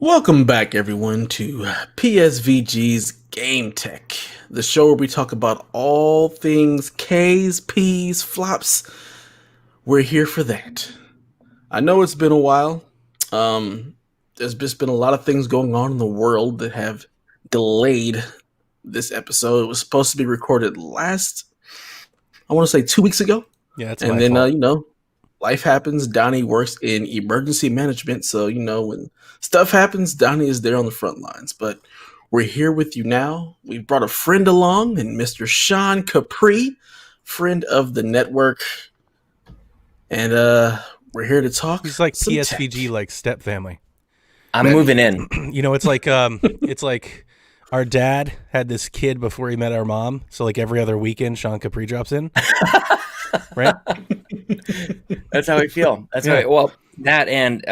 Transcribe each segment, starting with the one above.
Welcome back, everyone, to PSVG's Game Tech, the show where we talk about all things K's, P's, flops. We're here for that. I know it's been a while. There's just been a lot of things going on in the world that have delayed this episode. It was supposed to be recorded I want to say 2 weeks ago. Yeah, that's and my then, fault. Life happens. Donnie works in emergency management. So, when stuff happens, Donnie is there on the front lines. But we're here with you now. We've brought a friend along, and Mr. Sean Capri, friend of the network. And we're here to talk. He's like some PSVG, tech. like step family. I'm moving in. It's like our dad had this kid before he met our mom. So like every other weekend, Sean Capri drops in. Right? That's how I feel. That's Yeah. that and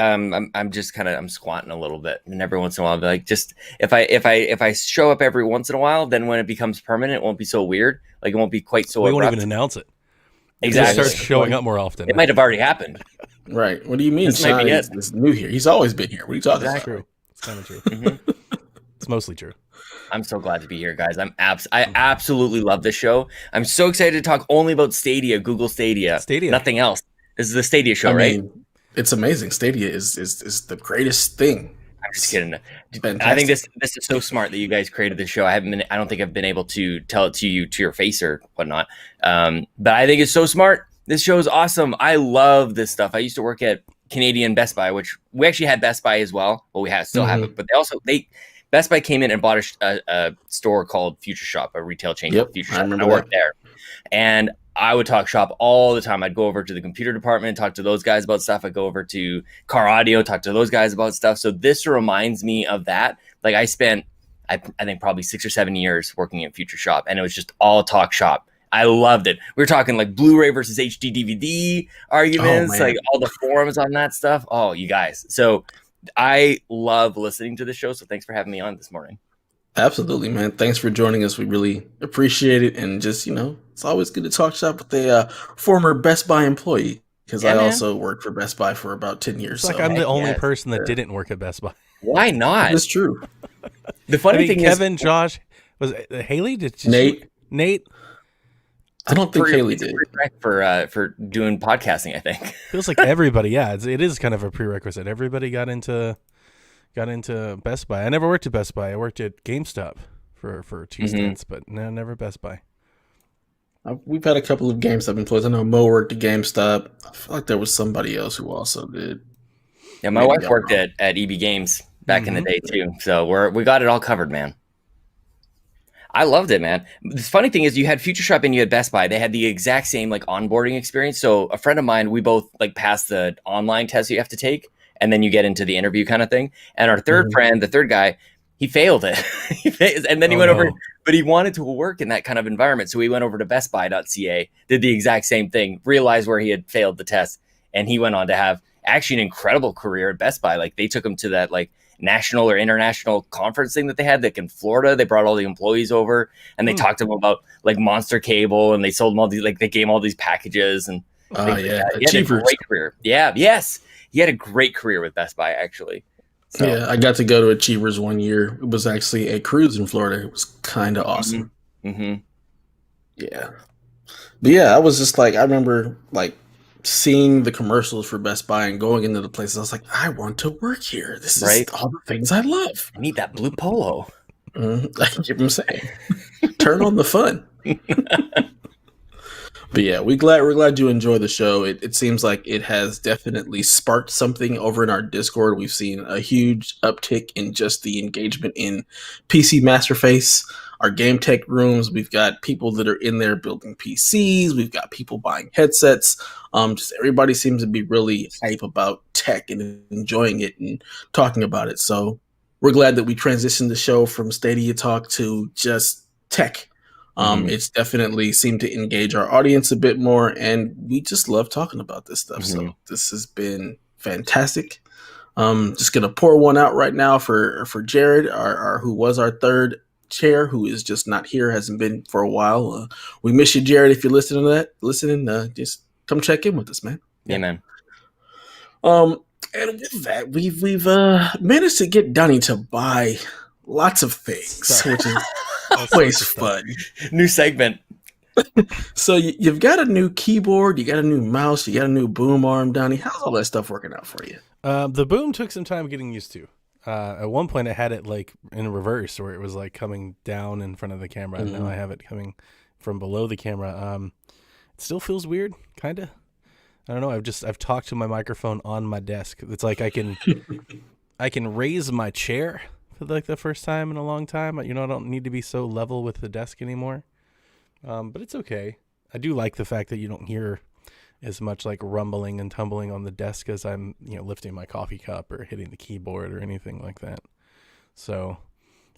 I'm just I'm squatting a little bit, and every once in a while I'll be like, just if I show up every once in a while, then when it becomes permanent, it won't be so weird. Like it won't be quite so We won't abrupt. even announce it. Exactly. It starts showing up more often. It might have already happened. Right. What do you mean? This might Sean be it. is new here. He's always been here. What are you talking That's about? true. It's kind of true. Mhm. It's mostly true. I'm so glad to be here, guys. I absolutely love this show. I'm so excited to talk only about Stadia, Google Stadia. Stadia. Nothing else. This is the Stadia show, I right? mean, it's amazing. Stadia is the greatest thing. I'm just kidding. Fantastic. I think this is so smart that you guys created this show. I don't think I've been able to tell it to you to your face or whatnot. But I think it's so smart. This show is awesome. I love this stuff. I used to work at Canadian Best Buy, which we actually had Best Buy as well. Well, we still have it, but Best Buy came in and bought a store called Future Shop, a retail chain called Future Shop. remember I worked there, and I would talk shop all the time. I'd go over to the computer department, talk to those guys about stuff. I'd go over to car audio, talk to those guys about stuff. So this reminds me of that. Like I spent, I think probably 6 or 7 years working at Future Shop, and it was just all talk shop. I loved it. We were talking like Blu-ray versus HD DVD arguments, like all the forums on that stuff. Oh, you guys. So I love listening to the show. So thanks for having me on this morning. Absolutely, man. Thanks for joining us. We really appreciate it. And just, it's always good to talk shop with a former Best Buy employee, because I also worked for Best Buy for about 10 years. It's like I'm the only person that didn't work at Best Buy. Why not? That's true. The funny thing Kevin, is, Josh, was it Haley? Nate? I don't think Haley did. For doing podcasting, I think. Feels like everybody. Yeah, it is kind of a prerequisite. Everybody got into Best Buy. I never worked at Best Buy. I worked at GameStop for 2 stints, but no, never Best Buy. We've had a couple of GameStop employees. I know Mo worked at GameStop. I feel like there was somebody else who also did. Yeah, my wife worked at EB Games back in the day too. So we got it all covered, man. I loved it, man. The funny thing is you had Future Shop and you had Best Buy. They had the exact same like onboarding experience. So a friend of mine, we both like passed the online test you have to take, and then you get into the interview kind of thing. And our third friend, the third guy, he failed it. And then he went over, but he wanted to work in that kind of environment. So he went over to bestbuy.ca, did the exact same thing, realized where he had failed the test. And he went on to have actually an incredible career at Best Buy. Like they took him to that like national or international conference thing that they had, like in Florida. They brought all the employees over and they talked to him about like Monster Cable, and they sold them all these, like they gave him all these packages and He had a great career. Yeah. Yes. He had a great career with Best Buy actually. So. Yeah. I got to go to Achievers one year. It was actually a cruise in Florida. It was kind of awesome. Mm-hmm. Yeah. But yeah, I was just like, I remember like seeing the commercials for Best Buy and going into the places. I was like, I want to work here. This is all the things I love. I need that blue polo. Like I'm saying, turn on the fun. But yeah, we're glad you enjoy the show. It seems like it has definitely sparked something over in our Discord. We've seen a huge uptick in just the engagement in PC Masterface, our game tech rooms. We've got people that are in there building PCs. We've got people buying headsets. Just everybody seems to be really hype about tech and enjoying it and talking about it. So we're glad that we transitioned the show from Stadia Talk to just tech. It's definitely seemed to engage our audience a bit more, and we just love talking about this stuff. So this has been fantastic. Just gonna pour one out right now for Jared, our who was our third chair, who is just not here, hasn't been for a while. We miss you, Jared. If you're listening, just come check in with us, man. Yeah, man. And with that, we've managed to get Donnie to buy lots of things, Stuff. which is All sorts always of stuff. fun. New segment. So you've got a new keyboard, you got a new mouse, you got a new boom arm, Donnie. How's all that stuff working out for you? The boom took some time getting used to. At one point, I had it like in reverse, where it was like coming down in front of the camera, and now I have it coming from below the camera. It still feels weird, kind of. I don't know. I've talked to my microphone on my desk. It's like I can raise my chair for like the first time in a long time. I don't need to be so level with the desk anymore. But it's okay. I do like the fact that you don't hear as much like rumbling and tumbling on the desk as I'm, lifting my coffee cup or hitting the keyboard or anything like that. So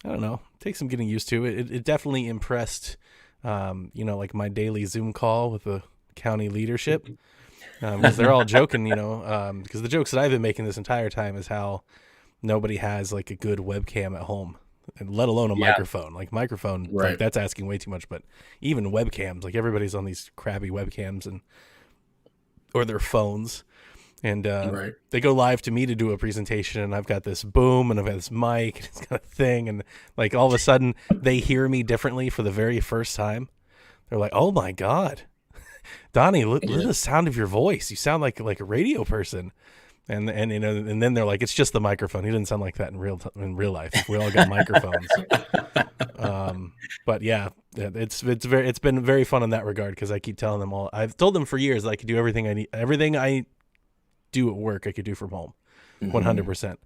I don't know. It takes some getting used to. It definitely impressed, like my daily Zoom call with the county leadership. Because they're all joking, because the jokes that I've been making this entire time is how nobody has like a good webcam at home, and let alone a microphone. Like microphone, Right. like that's asking way too much. But even webcams, like everybody's on these crappy webcams or their phones, and Right. they go live to me to do a presentation, and I've got this boom and I've got this mic, and it's got a thing, and like all of a sudden they hear me differently for the very first time. They're like, "Oh my God, Donnie, listen to the sound of your voice. You sound like a radio person." And then they're like, "It's just the microphone. He didn't sound like that in real life. We all got microphones." But yeah, it's been very fun in that regard, because I keep telling them all. I've told them for years that I could do everything I do at work I could do from home, 100%.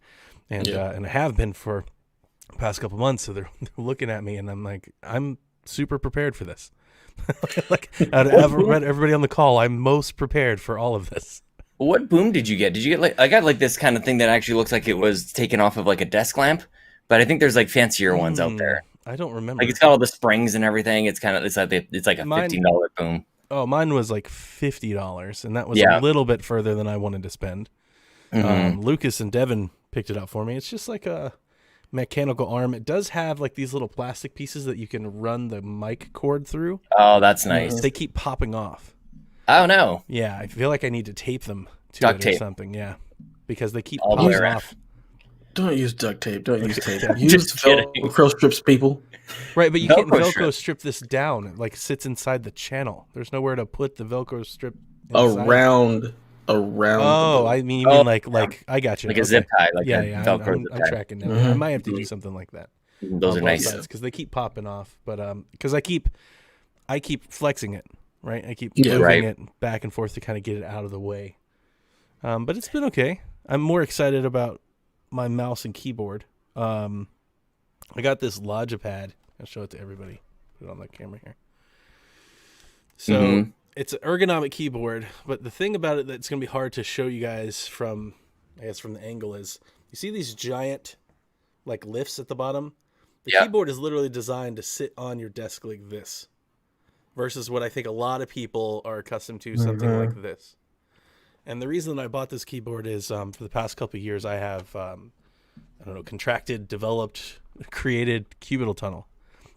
And I have been for the past couple months. So they're looking at me, and I'm like, I'm super prepared for this. Like out of everybody on the call, I'm most prepared for all of this. What boom did you get? Did you get like, I got like this kind of thing that actually looks like it was taken off of like a desk lamp, but I think there's like fancier ones out there. I don't remember. Like it's got all the springs and everything. It's like a $15 boom. Oh, mine was like $50, and that was a little bit further than I wanted to spend. Lucas and Devin picked it up for me. It's just like a mechanical arm. It does have like these little plastic pieces that you can run the mic cord through. Oh, that's nice. They keep popping off. Oh no. Yeah, I feel like I need to tape them to Duct it or tape. something. Yeah, because they keep All the popping way around. off. Don't use duct tape. Don't use tape. Just Use kidding. Velcro strips, people. Right, but you can't Velcro Velcro strip this down. It like sits inside the channel. There's nowhere to put the Velcro strip inside. Around. Oh, I mean, you mean like I got you. Like a zip tie, like yeah, a yeah. Velcro I'm zip tie. tracking now. I might have to do something like that. Those are nice. Because they keep popping off, but because I keep flexing it, right? I keep Yeah, moving right. it back and forth to kind of get it out of the way. But it's been okay. I'm more excited about my mouse and keyboard. I got this Logipad. I'll show it to everybody. Put it on the camera here. So it's an ergonomic keyboard, but the thing about it that's going to be hard to show you guys from the angle is, you see these giant like lifts at the bottom? The keyboard is literally designed to sit on your desk like this, versus what I think a lot of people are accustomed to, something like this. And the reason that I bought this keyboard is for the past couple of years I have contracted, developed, created cubital tunnel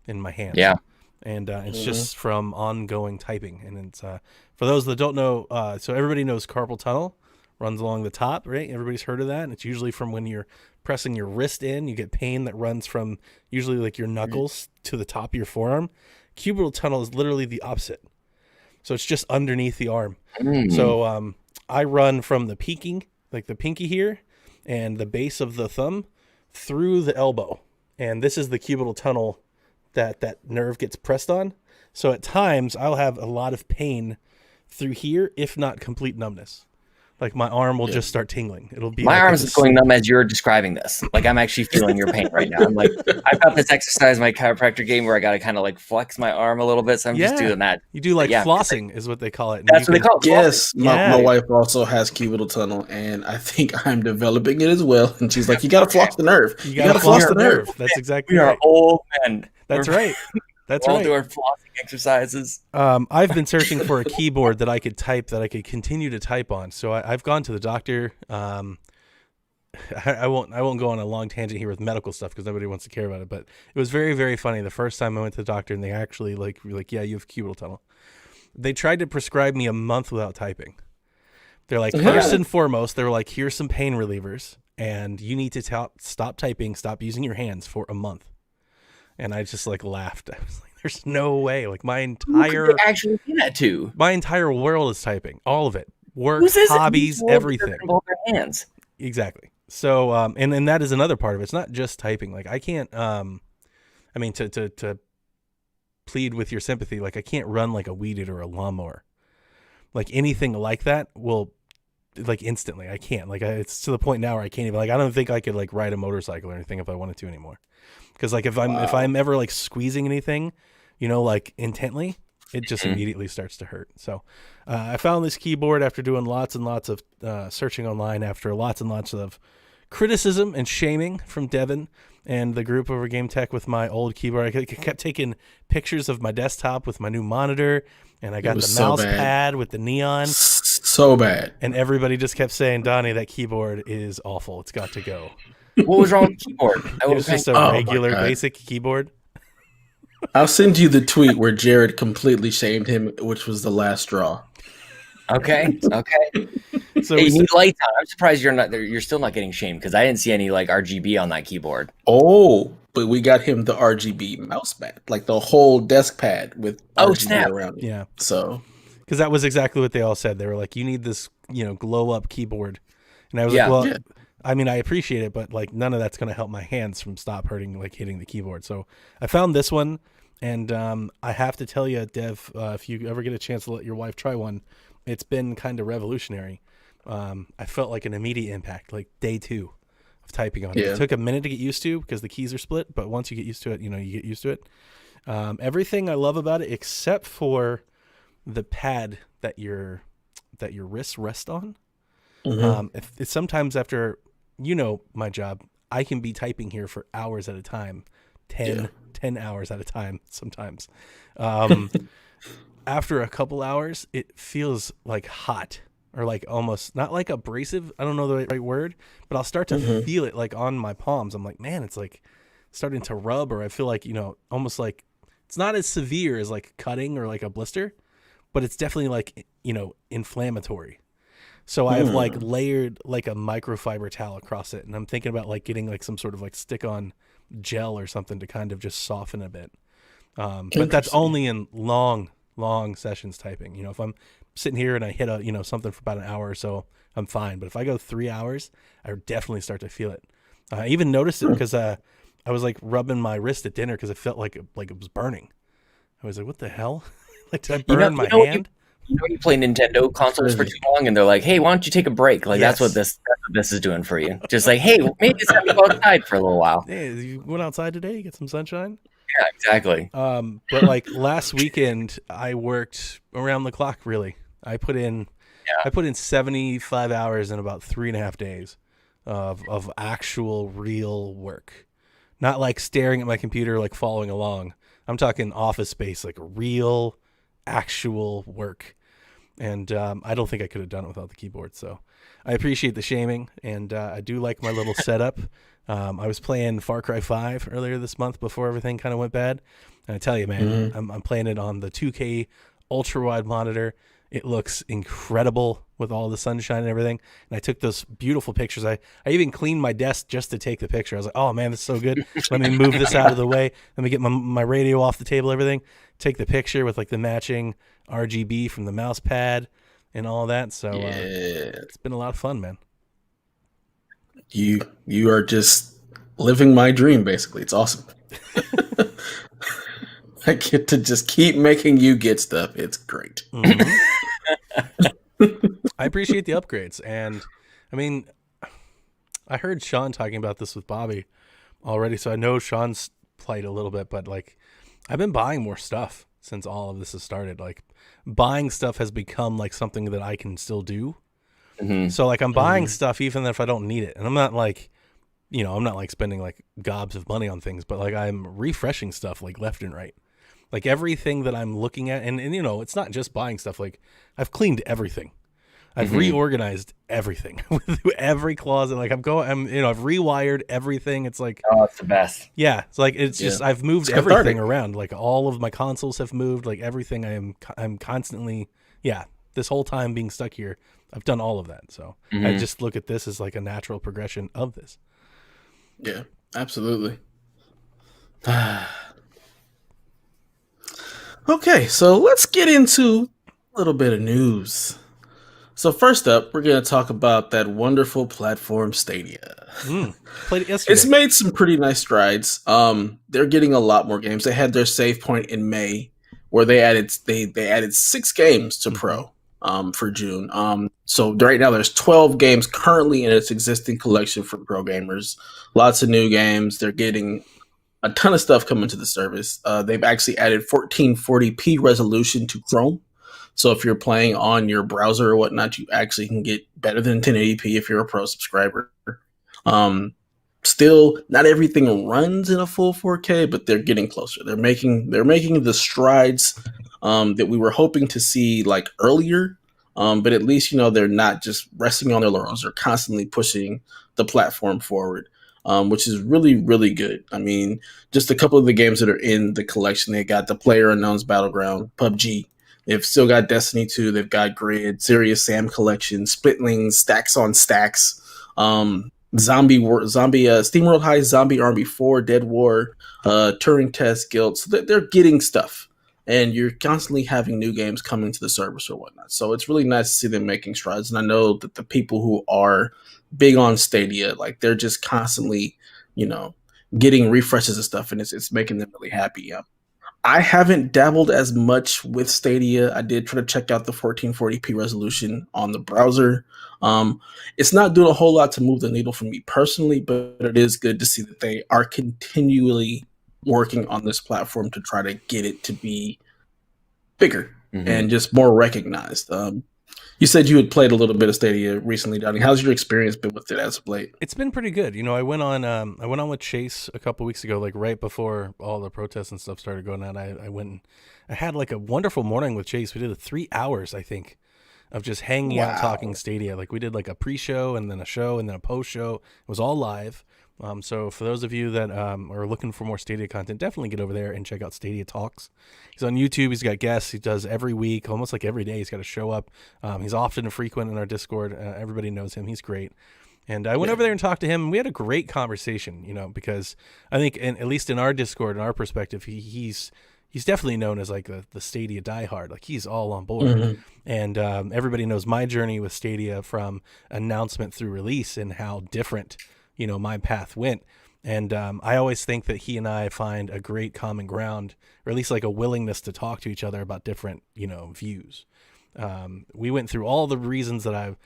in my hands. Yeah. And it's just from ongoing typing. And it's for those that don't know, so everybody knows carpal tunnel runs along the top, right? Everybody's heard of that. And it's usually from when you're pressing your wrist in, you get pain that runs from usually like your knuckles to the top of your forearm. Cubital tunnel is literally the opposite. So it's just underneath the arm. So I run from the peaking, like the pinky here, and the base of the thumb through the elbow. And this is the cubital tunnel that nerve gets pressed on. So at times I'll have a lot of pain through here, if not complete numbness. Like my arm will just start tingling. It'll be my like arms is going numb as you're describing this. Like I'm actually feeling your pain right now. I'm like, I've got this exercise in my chiropractor game where I got to kind of like flex my arm a little bit. So I'm just doing that. You do like flossing is what they call it. That's what they call it. Yes, my wife also has cubital tunnel, and I think I'm developing it as well. And she's like, "You got to floss the nerve. You got to floss the nerve." That's exactly we right. are old men. That's right. That's we'll right. do our flossing exercises. I've been searching for a keyboard that I could continue to type on. So I've gone to the doctor. I won't go on a long tangent here with medical stuff because nobody wants to care about it. But it was very, very funny the first time I went to the doctor, and they actually were like, "Yeah, you have cubital tunnel." They tried to prescribe me a month without typing. They're like, first and foremost, they're like, here's some pain relievers, and you need to stop typing, stop using your hands for a month. And I just like laughed. I was like, there's no way. Like my entire actually do that too. My entire world is typing, all of it, work, hobbies, everything. Their hands. Exactly. So, and that is another part of it. It's not just typing. Like I can't, I mean, to plead with your sympathy, like I can't run like a weed eater or a lawnmower. Like anything like that will, like instantly. I can't. Like it's to the point now where I can't even. Like I don't think I could like ride a motorcycle or anything if I wanted to anymore. Because like if I'm ever like squeezing anything, you know, like intently, it just immediately starts to hurt. So I found this keyboard after doing lots and lots of searching online, after lots and lots of criticism and shaming from Devin and the group over Game Tech with my old keyboard. I kept taking pictures of my desktop with my new monitor, and I got the mouse pad with the neon. So bad. And everybody just kept saying, Donnie, that keyboard is awful. It's got to go. What was wrong with the keyboard? It was just a regular, basic keyboard. I'll send you the tweet where Jared completely shamed him, which was the last straw. Okay. So hey, you need lights on. I'm surprised you're still not getting shamed because I didn't see any like RGB on that keyboard. Oh, but we got him the RGB mouse pad, like the whole desk pad with RGB around it. Yeah. So, because that was exactly what they all said. They were like, "You need this, you know, glow up keyboard," and I was like, "Well, I mean, I appreciate it, but like none of that's going to help my hands from stop hurting, like hitting the keyboard." So I found this one, and I have to tell you, Dev, if you ever get a chance to let your wife try one, it's been kind of revolutionary. I felt like an immediate impact, like day 2 of typing on it. It took a minute to get used to because the keys are split, but once you get used to it, you know, you get used to it. Everything I love about it, except for the pad that your wrists rest on. If sometimes after, you know, my job, I can be typing here for hours at a time, 10 hours at a time sometimes. After a couple hours, it feels like hot, or like almost not like abrasive. I don't know the right word, but I'll start to feel it like on my palms. I'm like, man, it's like starting to rub, or I feel like, you know, almost like it's not as severe as like cutting or like a blister, but it's definitely like, you know, inflammatory. So I've like layered like a microfiber towel across it, and I'm thinking about like getting like some sort of like stick on gel or something to kind of just soften a bit. But that's only in long sessions typing. You know, if I'm sitting here and I hit a, you know, something for about an hour or so, I'm fine. But if I go 3 hours, I would definitely start to feel it. I even noticed it because I was like rubbing my wrist at dinner because it felt like it was burning. I was like, what the hell? Like, did I burn my hand? You play Nintendo consoles for too long, and they're like, "Hey, why don't you take a break?" Like that's what this is doing for you. Just like, hey, maybe it's time to go outside for a little while. Hey, you went outside today, get some sunshine. Yeah, exactly. But like last weekend, I worked around the clock. Really, I put in 75 hours in about 3.5 days of actual real work, not like staring at my computer, like following along. I'm talking office space, like real, actual work. And I don't think I could have done it without the keyboard. So I appreciate the shaming, and I do like my little setup. I was playing Far Cry 5 earlier this month before everything kind of went bad. And I tell you, man, I'm playing it on the 2K ultra wide monitor. It looks incredible with all the sunshine and everything. And I took those beautiful pictures. I even cleaned my desk just to take the picture. I was like, oh man, this is so good. Let me move this out of the way. Let me get my radio off the table, everything. Take the picture with like the matching RGB from the mouse pad and all that. So it's been a lot of fun, man. You are just living my dream, basically. It's awesome. I get to just keep making you get stuff. It's great. I appreciate the upgrades. And I mean, I heard Sean talking about this with Bobby already, so I know Sean's played a little bit, but like I've been buying more stuff since all of this has started. Like buying stuff has become like something that I can still do. So like I'm buying stuff even if I don't need it. And I'm not like, you know, I'm not like spending like gobs of money on things, but like I'm refreshing stuff like left and right. Like everything that I'm looking at, and you know, it's not just buying stuff. Like I've cleaned everything. I've reorganized everything with every closet. Like I've rewired everything. It's like, oh, it's the best. Yeah. It's like, it's just, I've moved everything around. Like all of my consoles have moved, like everything I'm constantly, this whole time being stuck here, I've done all of that. So I just look at this as like a natural progression of this. Yeah, absolutely. Okay, so let's get into a little bit of news. So first up, we're going to talk about that wonderful platform Stadia. Played it yesterday. It's made some pretty nice strides. They're getting a lot more games. They had their save point in May, where they added 6 games to Pro for June. So right now there's 12 games currently in its existing collection for Pro gamers. Lots of new games. They're getting a ton of stuff coming to the service. They've actually added 1440p resolution to Chrome. So if you're playing on your browser or whatnot, you actually can get better than 1080p if you're a Pro subscriber. Still, not everything runs in a full 4K, but they're getting closer. They're making the strides that we were hoping to see like earlier. But at least, they're not just resting on their laurels. They're constantly pushing the platform forward, which is really, really good. I mean, just a couple of the games that are in the collection, they got the PlayerUnknown's Battleground, PUBG. They've still got Destiny 2. They've got Grid, Serious Sam Collection, Splitlings, Stacks on Stacks, SteamWorld Heist, Zombie Army 4, Dead War, Turing Test Guild. So they're getting stuff. And you're constantly having new games coming to the service or whatnot. So it's really nice to see them making strides. And I know that the people who are big on Stadia, like they're just constantly, getting refreshes and stuff. And it's making them really happy. I haven't dabbled as much with Stadia. I did try to check out the 1440p resolution on the browser. It's not doing a whole lot to move the needle for me personally, but it is good to see that they are continually working on this platform to try to get it to be bigger and just more recognized. You said you had played a little bit of Stadia recently, Donnie. How's your experience been with it as of late? It's been pretty good. I went on with Chase a couple weeks ago, like right before all the protests and stuff started going on. I went and I had like a wonderful morning with Chase. We did 3 hours, I think, of just hanging out talking Stadia. Like we did like a pre-show and then a show and then a post-show. It was all live. So for those of you that are looking for more Stadia content, definitely get over there and check out Stadia Talks. He's on YouTube. He's got guests. He does every week, almost like every day. He's got to show up. He's often frequent in our Discord. Everybody knows him. He's great. And I went over there and talked to him. And we had a great conversation, because I think, at least in our Discord, in our perspective, he's definitely known as like the Stadia diehard. Like he's all on board. And everybody knows my journey with Stadia from announcement through release and how different my path went. And I always think that he and I find a great common ground, or at least like a willingness to talk to each other about different, views. We went through all the reasons that I,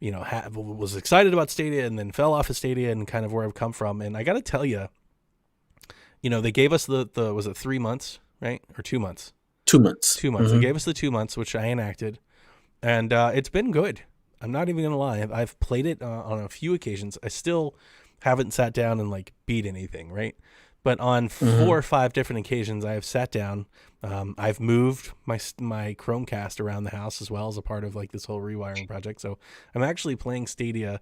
was excited about Stadia and then fell off of Stadia and kind of where I've come from. And I got to tell you, they gave us the was it 3 months, right? Or 2 months? 2 months. 2 months. They gave us the 2 months, which I enacted. And it's been good. I'm not even going to lie. I've played it on a few occasions. I still haven't sat down and like beat anything, right? But on 4 or 5 different occasions, I have sat down. I've moved my Chromecast around the house as well as a part of like this whole rewiring project. So I'm actually playing Stadia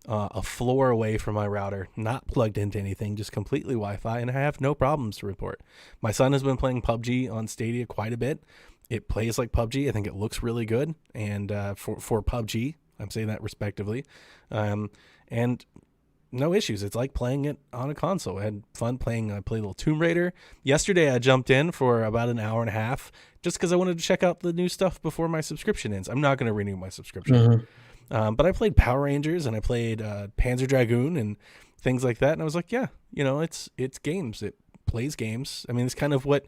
a floor away from my router, not plugged into anything, just completely Wi-Fi, and I have no problems to report. My son has been playing PUBG on Stadia quite a bit. It plays like PUBG. I think it looks really good, and for PUBG, I'm saying that respectively, and no issues. It's like playing it on a console. I had fun playing. I played a little Tomb Raider. Yesterday, I jumped in for about an hour and a half just because I wanted to check out the new stuff before my subscription ends. I'm not going to renew my subscription. But I played Power Rangers and I played Panzer Dragoon and things like that. And I was like, yeah, it's games. It plays games. I mean, it's kind of what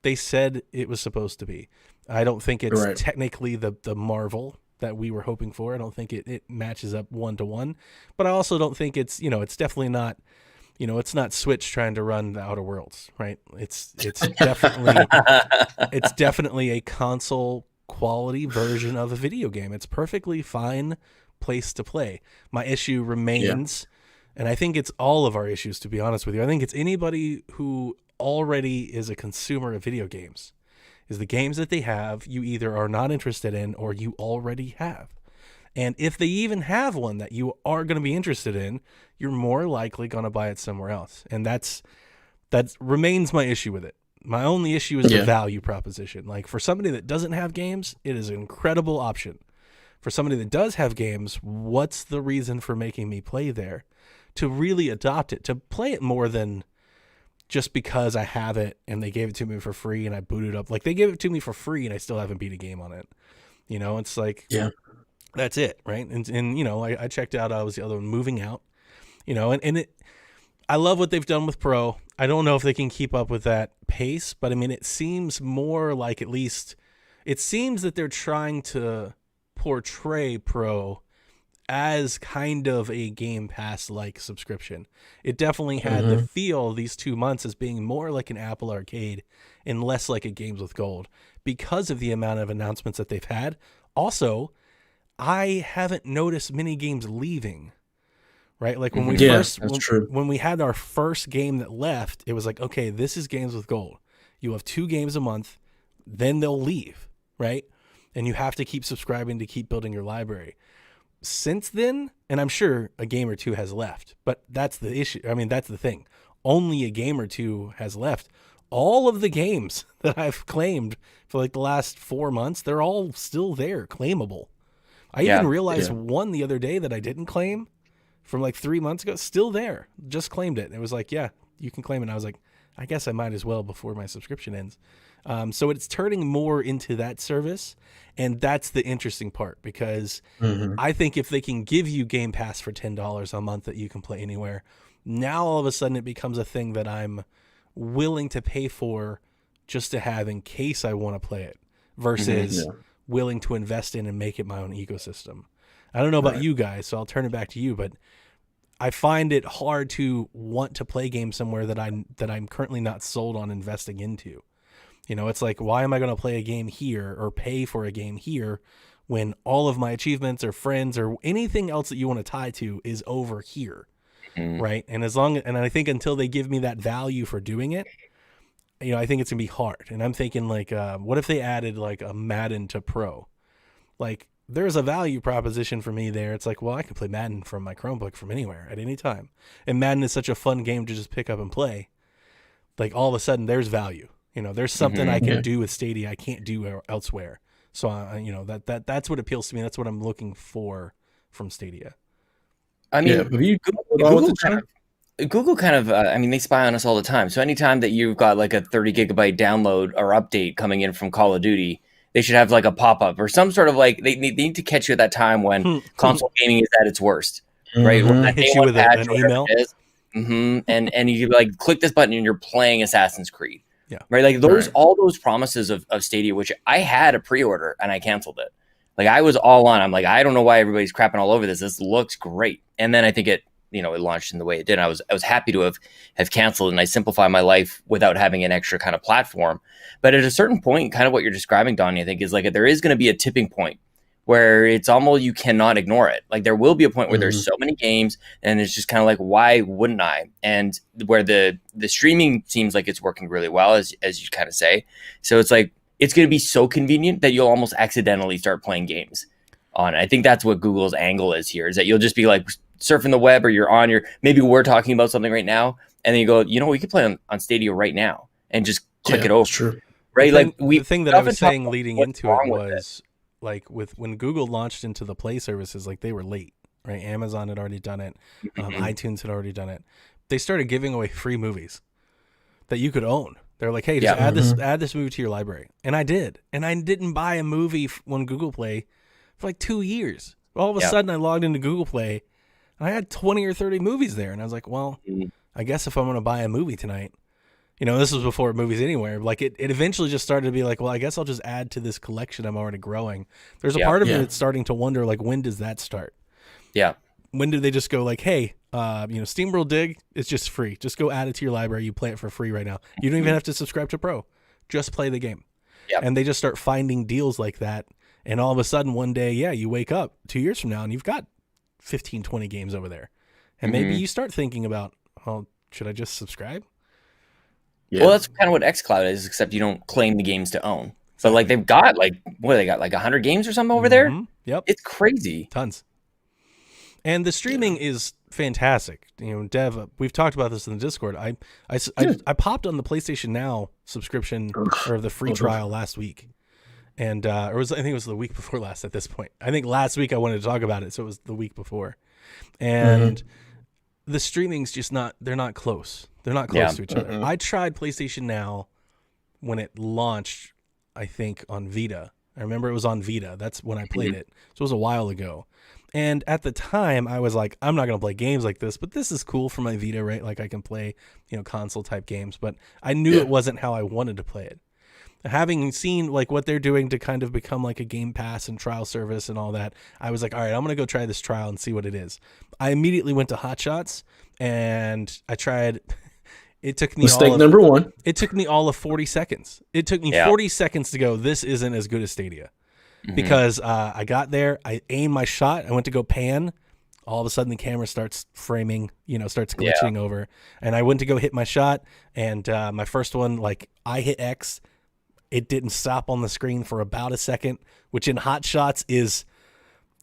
they said it was supposed to be. I don't think it's technically the Marvel that we were hoping for. I don't think it matches up 1-to-1, but I also don't think it's definitely not, it's not Switch trying to run the Outer Worlds, right? It's definitely a console quality version of a video game. It's perfectly fine place to play. My issue remains, and I think it's all of our issues, to be honest with you. I think it's anybody who already is a consumer of video games, is the games that they have, you either are not interested in or you already have. And if they even have one that you are going to be interested in, you're more likely going to buy it somewhere else. And that remains my issue with it. My only issue is the value proposition. Like, for somebody that doesn't have games, it is an incredible option. For somebody that does have games, what's the reason for making me play there? To really adopt it, to play it more than just because I have it and they gave it to me for free and I booted up. Like, they gave it to me for free and I still haven't beat a game on it. You know, it's like, that's it, right? And you know, I checked out, I was the other one, Moving Out. You know, and I love what they've done with Pro. I don't know if they can keep up with that pace, but I mean, it seems more like, at least it seems that they're trying to portray Pro as kind of a Game Pass like subscription. It definitely had the feel these 2 months as being more like an Apple Arcade and less like a Games with Gold because of the amount of announcements that they've had. Also, I haven't noticed many games leaving. Right, like when we when we had our first game that left, it was like, okay, this is Games with Gold. You have 2 games a month, then they'll leave, right? And you have to keep subscribing to keep building your library. Since then, and I'm sure a game or two has left, but that's the issue. I mean, that's the thing. Only a game or two has left. All of the games that I've claimed for like the last 4 months, they're all still there, claimable. I even realized one the other day that I didn't claim from like 3 months ago, still there. Just claimed it. It was like, yeah, you can claim it. And I was like, I guess I might as well before my subscription ends. So it's turning more into that service. And that's the interesting part, because I think if they can give you Game Pass for $10 a month that you can play anywhere, now all of a sudden it becomes a thing that I'm willing to pay for just to have in case I want to play it versus willing to invest in and make it my own ecosystem. I don't know about you guys, so I'll turn it back to you, but I find it hard to want to play games somewhere that I'm currently not sold on investing into. You know, it's like, why am I going to play a game here or pay for a game here when all of my achievements or friends or anything else that you want to tie to is over here, right? And I think until they give me that value for doing it, you know, I think it's gonna be hard. And I'm thinking like, what if they added like a Madden to Pro? Like, there's a value proposition for me there. It's like, well, I can play Madden from my Chromebook from anywhere at any time. And Madden is such a fun game to just pick up and play. Like, all of a sudden there's value. You know, there's something I can do with Stadia I can't do elsewhere. So, you know, that's what appeals to me. That's what I'm looking for from Stadia. I mean, Google kind of, I mean, they spy on us all the time. So anytime that you've got like a 30 gigabyte download or update coming in from Call of Duty, they should have like a pop-up or some sort of like, they need to catch you at that time when console gaming is at its worst, right? When that hit you with an email. And you like click this button and you're playing Assassin's Creed. Yeah. Right. Like all those promises of Stadia, which I had a pre-order and I canceled it. Like, I was all on. I'm like, I don't know why everybody's crapping all over this. This looks great. And then I think it launched in the way it did. I was happy to have canceled, and I simplify my life without having an extra kind of platform. But at a certain point, kind of what you're describing, Donnie, I think is like, there is going to be a tipping point where it's almost, you cannot ignore it. Like, there will be a point where there's so many games and it's just kind of like, why wouldn't I? And where the streaming seems like it's working really well, as you kind of say. So it's like, it's going to be so convenient that you'll almost accidentally start playing games on it. I think that's what Google's angle is here, is that you'll just be like surfing the web, or you're on maybe we're talking about something right now, and then you go, we could play on Stadia right now and just click it over. True. Right. The thing that I was saying leading into it was like, when Google launched into the Play services, like, they were late, right? Amazon had already done it. iTunes had already done it. They started giving away free movies that you could own. They're like, hey, just add this movie to your library. And I did. And I didn't buy a movie on Google Play for like 2 years. All of a sudden I logged into Google Play and I had 20 or 30 movies there. And I was like, well, I guess if I'm going to buy a movie tonight, this was before Movies Anywhere. Like, it eventually just started to be like, well, I guess I'll just add to this collection I'm already growing. There's a part of me that's starting to wonder, like, when does that start? Yeah. When do they just go like, hey, SteamWorld Dig is just free. Just go add it to your library. You play it for free right now. You don't even have to subscribe to Pro. Just play the game. Yep. And they just start finding deals like that. And all of a sudden one day, you wake up 2 years from now and you've got 15, 20 games over there. And maybe you start thinking about, well, should I just subscribe? Yeah. Well, that's kind of what xCloud is, except you don't claim the games to own. So like, they've got like 100 games or something over there. Yep. It's crazy. Tons. And the streaming is fantastic. Dev, we've talked about this in the Discord. I popped on the PlayStation Now subscription or the free trial last week. And I think it was the week before last at this point. I think last week I wanted to talk about it, so it was the week before. And the streaming's just they're not close. They're not close to each other. I tried PlayStation Now when it launched, I think, on Vita. I remember it was on Vita. That's when I played it. So it was a while ago. And at the time, I was like, I'm not going to play games like this, but this is cool for my Vita, right? Like I can play, console type games, but I knew it wasn't how I wanted to play it. Having seen like what they're doing to kind of become like a Game Pass and trial service and all that, I was like, all right, I'm going to go try this trial and see what it is. I immediately went to Hot Shots and I tried. It took me number one. It took me all of 40 seconds. It took me 40 seconds to go, this isn't as good as Stadia. Because I got there, I aimed my shot, I went to go pan, all of a sudden the camera starts framing, starts glitching over, and I went to go hit my shot, and my first one, like I hit X, it didn't stop on the screen for about a second, which in Hot Shots is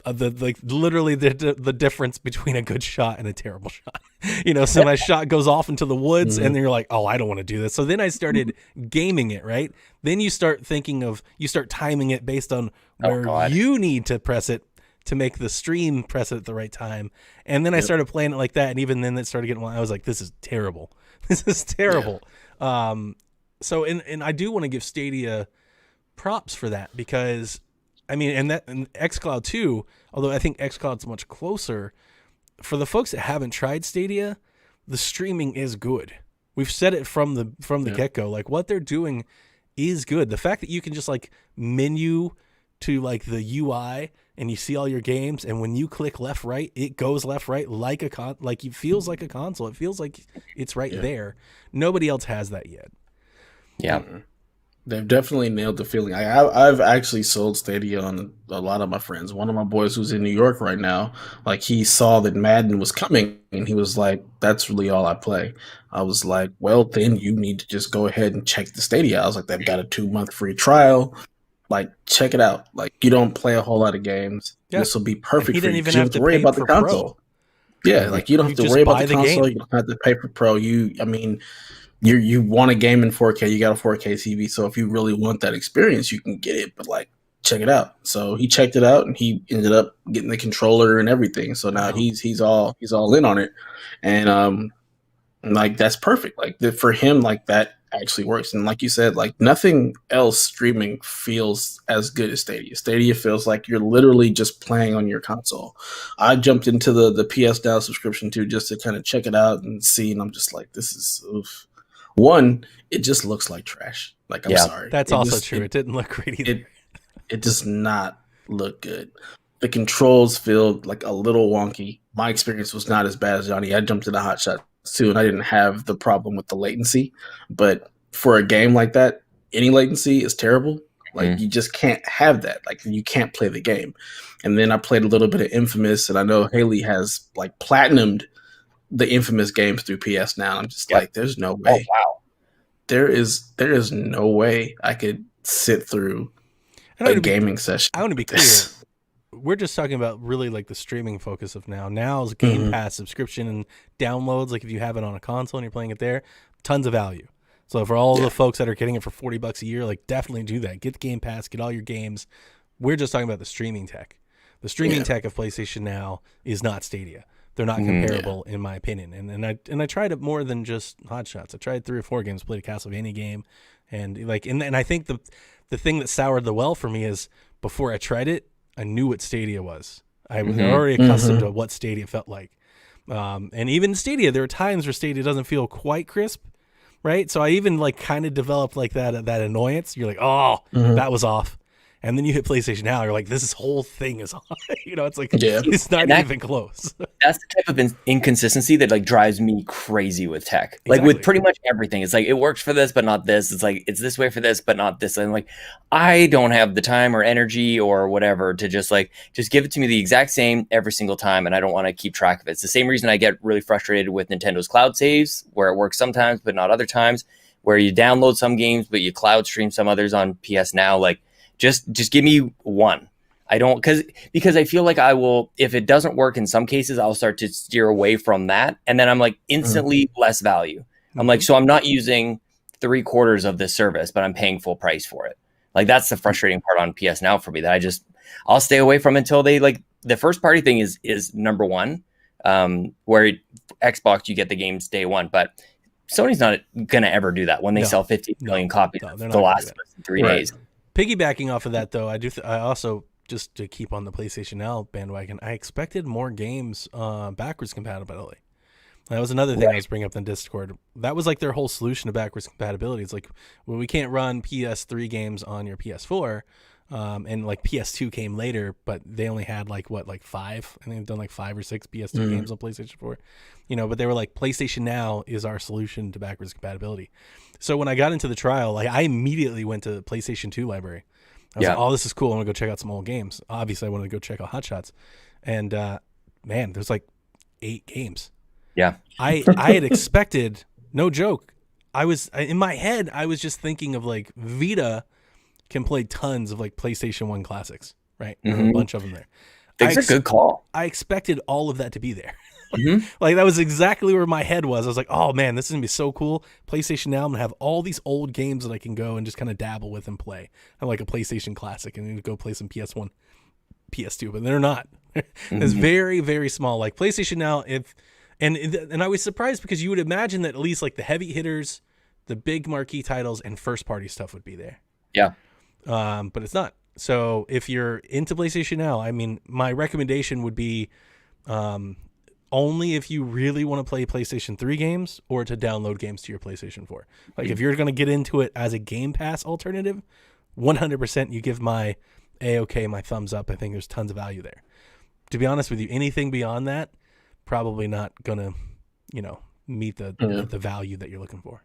literally the difference between a good shot and a terrible shot. So my shot goes off into the woods and then you're like, oh, I don't want to do this. So then I started gaming it, right? Then you start you start timing it based on where you need to press it to make the stream press it at the right time. And then I started playing it like that. And even then it started getting, I was like, this is terrible. This is terrible. So, and I do want to give Stadia props for that because and xCloud too, although I think xCloud's much closer, for the folks that haven't tried Stadia, the streaming is good. We've said it from the get-go. Like what they're doing is good. The fact that you can just like menu to like the UI and you see all your games, and when you click left, right, it goes left, right like it feels like a console. It feels like it's right there. Nobody else has that yet. Yeah. They've definitely nailed the feeling. I've actually sold Stadia on a lot of my friends. One of my boys who's in New York right now, like he saw that Madden was coming and he was like, that's really all I play. I was like, well, then you need to just go ahead and check the Stadia. I was like, they've got a 2-month free trial. Like, check it out. Like, you don't play a whole lot of games. Yeah. This will be perfect for you. You don't have to worry about the console. Yeah, like you don't have to worry about the console. You don't have to pay for Pro. You want a game in 4K, you got a 4K TV. So if you really want that experience, you can get it. But like, check it out. So he checked it out, and he ended up getting the controller and everything. So now he's all in on it, and like that's perfect. Like for him, like that actually works. And like you said, like nothing else streaming feels as good as Stadia. Stadia feels like you're literally just playing on your console. I jumped into the PS Now subscription too, just to kind of check it out and see. And I'm just like, this is. Oof. One, it just looks like trash. Like, I'm sorry. That's also true. It didn't look great either. It does not look good. The controls feel like a little wonky. My experience was not as bad as Johnny. I jumped into Hot Shots too, and I didn't have the problem with the latency. But for a game like that, any latency is terrible. Like, you just can't have that. Like, you can't play the game. And then I played a little bit of Infamous, and I know Haley has, like, platinumed the Infamous games through PS Now. I'm just like, there's no way. Oh, wow. There is no way I could sit through a gaming session. I want to be clear. We're just talking about really like the streaming focus of now. Now's Game Pass subscription and downloads. Like if you have it on a console and you're playing it there, tons of value. So for all the folks that are getting it for $40 a year, like definitely do that. Get the Game Pass, get all your games. We're just talking about the streaming tech. The streaming tech of PlayStation Now is not Stadia. They're not comparable in my opinion. And I tried it more than just Hot Shots. I tried 3 or 4 games, played a Castlevania game, and like and I think the thing that soured the well for me is before I tried it, I knew what Stadia was. I was already accustomed to what Stadia felt like. And even Stadia, there are times where Stadia doesn't feel quite crisp, right? So I even like kind of developed like that annoyance. You're like, oh, that was off. And then you hit PlayStation Now, you're like, this whole thing is on. It's like, it's not even close. That's the type of inconsistency that like drives me crazy with tech. Like with pretty much everything. It's like, it works for this, but not this. It's like, it's this way for this, but not this. And like, I don't have the time or energy or whatever to just give it to me the exact same every single time. And I don't want to keep track of it. It's the same reason I get really frustrated with Nintendo's cloud saves, where it works sometimes, but not other times, where you download some games, but you cloud stream some others on PS Now. Like, just give me one. I don't because I feel like I will, if it doesn't work in some cases, I'll start to steer away from that, and then I'm like instantly less value. I'm like, so I'm not using 3/4 of this service, but I'm paying full price for it. Like that's the frustrating part on PS Now for me, that I'll stay away from until they like the first party thing is number one, where Xbox you get the games day one, but Sony's not gonna ever do that when they sell 50 million copies the last of Us in 3 days. Piggybacking off of that though, I also, just to keep on the PlayStation Now bandwagon, I expected more games backwards compatibility. That was another thing I was bringing up in Discord. That was like their whole solution to backwards compatibility. It's like, well, we can't run PS3 games on your PS4, and like PS2 came later, but they only had like 5? I think they've done like 5 or 6 PS2 games on PlayStation 4. But they were like, PlayStation Now is our solution to backwards compatibility. So when I got into the trial, like I immediately went to the PlayStation 2 library. I was like, oh, this is cool. I want to go check out some old games. Obviously, I wanted to go check out Hot Shots. And man, there's like 8 games. Yeah. I had expected, no joke, in my head, I was just thinking of like Vita can play tons of like PlayStation 1 classics, right? There's a bunch of them there. That's a good call. I expected all of that to be there. Like that was exactly where my head was. I was like, oh man, this is gonna be so cool. PlayStation Now, I'm gonna have all these old games that I can go and just kind of dabble with and play. I'm like a PlayStation classic and go play some PS1, PS2, but they're not. It's very, very small. Like PlayStation Now, and I was surprised because you would imagine that at least like the heavy hitters, the big marquee titles, and first party stuff would be there. Yeah. But it's not. So if you're into PlayStation Now, I mean, my recommendation would be only if you really want to play PlayStation 3 games or to download games to your PlayStation 4. Like if you're going to get into it as a Game Pass alternative, 100% you give my A-OK, my thumbs up. I think there's tons of value there. To be honest with you, anything beyond that, probably not going to, meet the value that you're looking for.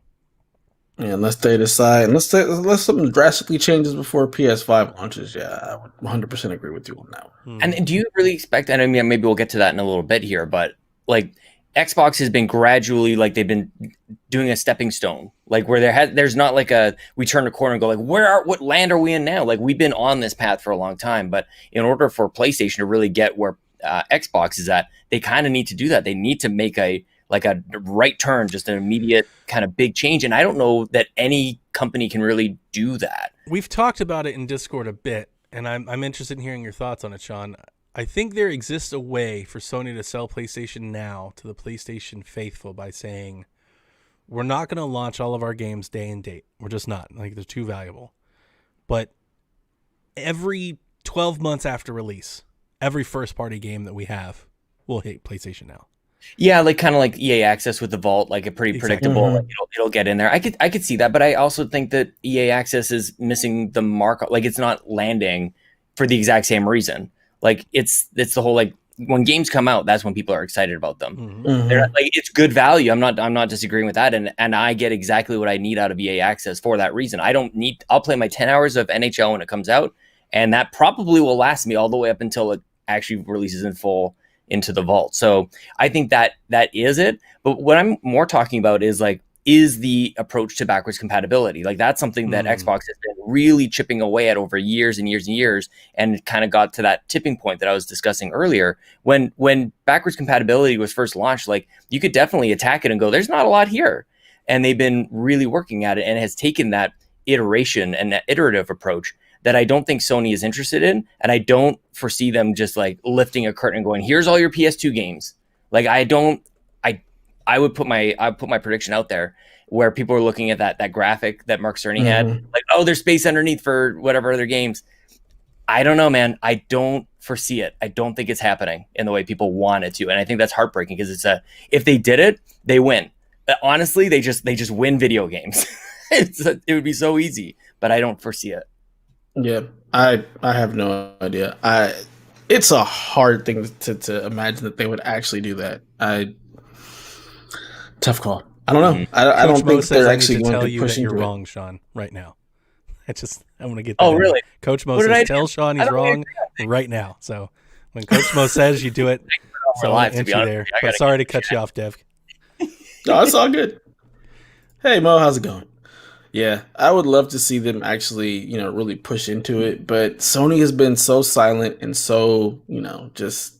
Yeah, unless they decide, unless something drastically changes before PS5 launches, I would 100% agree with you on that one. And do you really expect, and I mean, maybe we'll get to that in a little bit here, but like Xbox has been gradually, like they've been doing a stepping stone, like where there's not like we turn a corner and go like, what land are we in now? Like we've been on this path for a long time, but in order for PlayStation to really get where Xbox is at, they kind of need to do that. They need to make a right turn, just an immediate kind of big change. And I don't know that any company can really do that. We've talked about it in Discord a bit, and I'm interested in hearing your thoughts on it, Sean. I think there exists a way for Sony to sell PlayStation Now to the PlayStation faithful by saying, we're not going to launch all of our games day and date. We're just not. Like, they're too valuable. But every 12 months after release, every first-party game that we have will hit PlayStation Now. Yeah, like kind of like EA Access with the Vault, like a pretty predictable. Like it'll get in there. I could see that, but I also think that EA Access is missing the mark. Like it's not landing for the exact same reason. Like it's the whole like when games come out, that's when people are excited about them. They're not, like it's good value. I'm not disagreeing with that, and I get exactly what I need out of EA Access for that reason. I'll play my 10 hours of NHL when it comes out, and that probably will last me all the way up until it actually releases in full into the vault. So I think that is it. But what I'm more talking about is the approach to backwards compatibility. Like that's something that Xbox has been really chipping away at over years and years and years, and kind of got to that tipping point that I was discussing earlier. When backwards compatibility was first launched, like you could definitely attack it and go, there's not a lot here. And they've been really working at it, and it has taken that iteration and that iterative approach that I don't think Sony is interested in, and I don't foresee them just like lifting a curtain and going, "Here's all your PS2 games." Like I would put my prediction out there where people are looking at that graphic that Mark Cerny had, like, oh, there's space underneath for whatever other games. I don't know, man. I don't foresee it. I don't think it's happening in the way people want it to, and I think that's heartbreaking because if they did it, they win. Honestly, they just win video games. It would be so easy, but I don't foresee it. Yeah, I have no idea. It's a hard thing to imagine that they would actually do that. Tough call. I don't know. I don't think they're actually going to push into it. You're wrong, Sean. Right now, I want to get. That oh, really? Coach Mo says tell Sean he's wrong right now. So when Coach Mo says you do it, so I'll answer there. But sorry to cut you off, Dev. No, it's all good. Hey Mo, how's it going? Yeah, I would love to see them actually, really push into it. But Sony has been so silent and so, just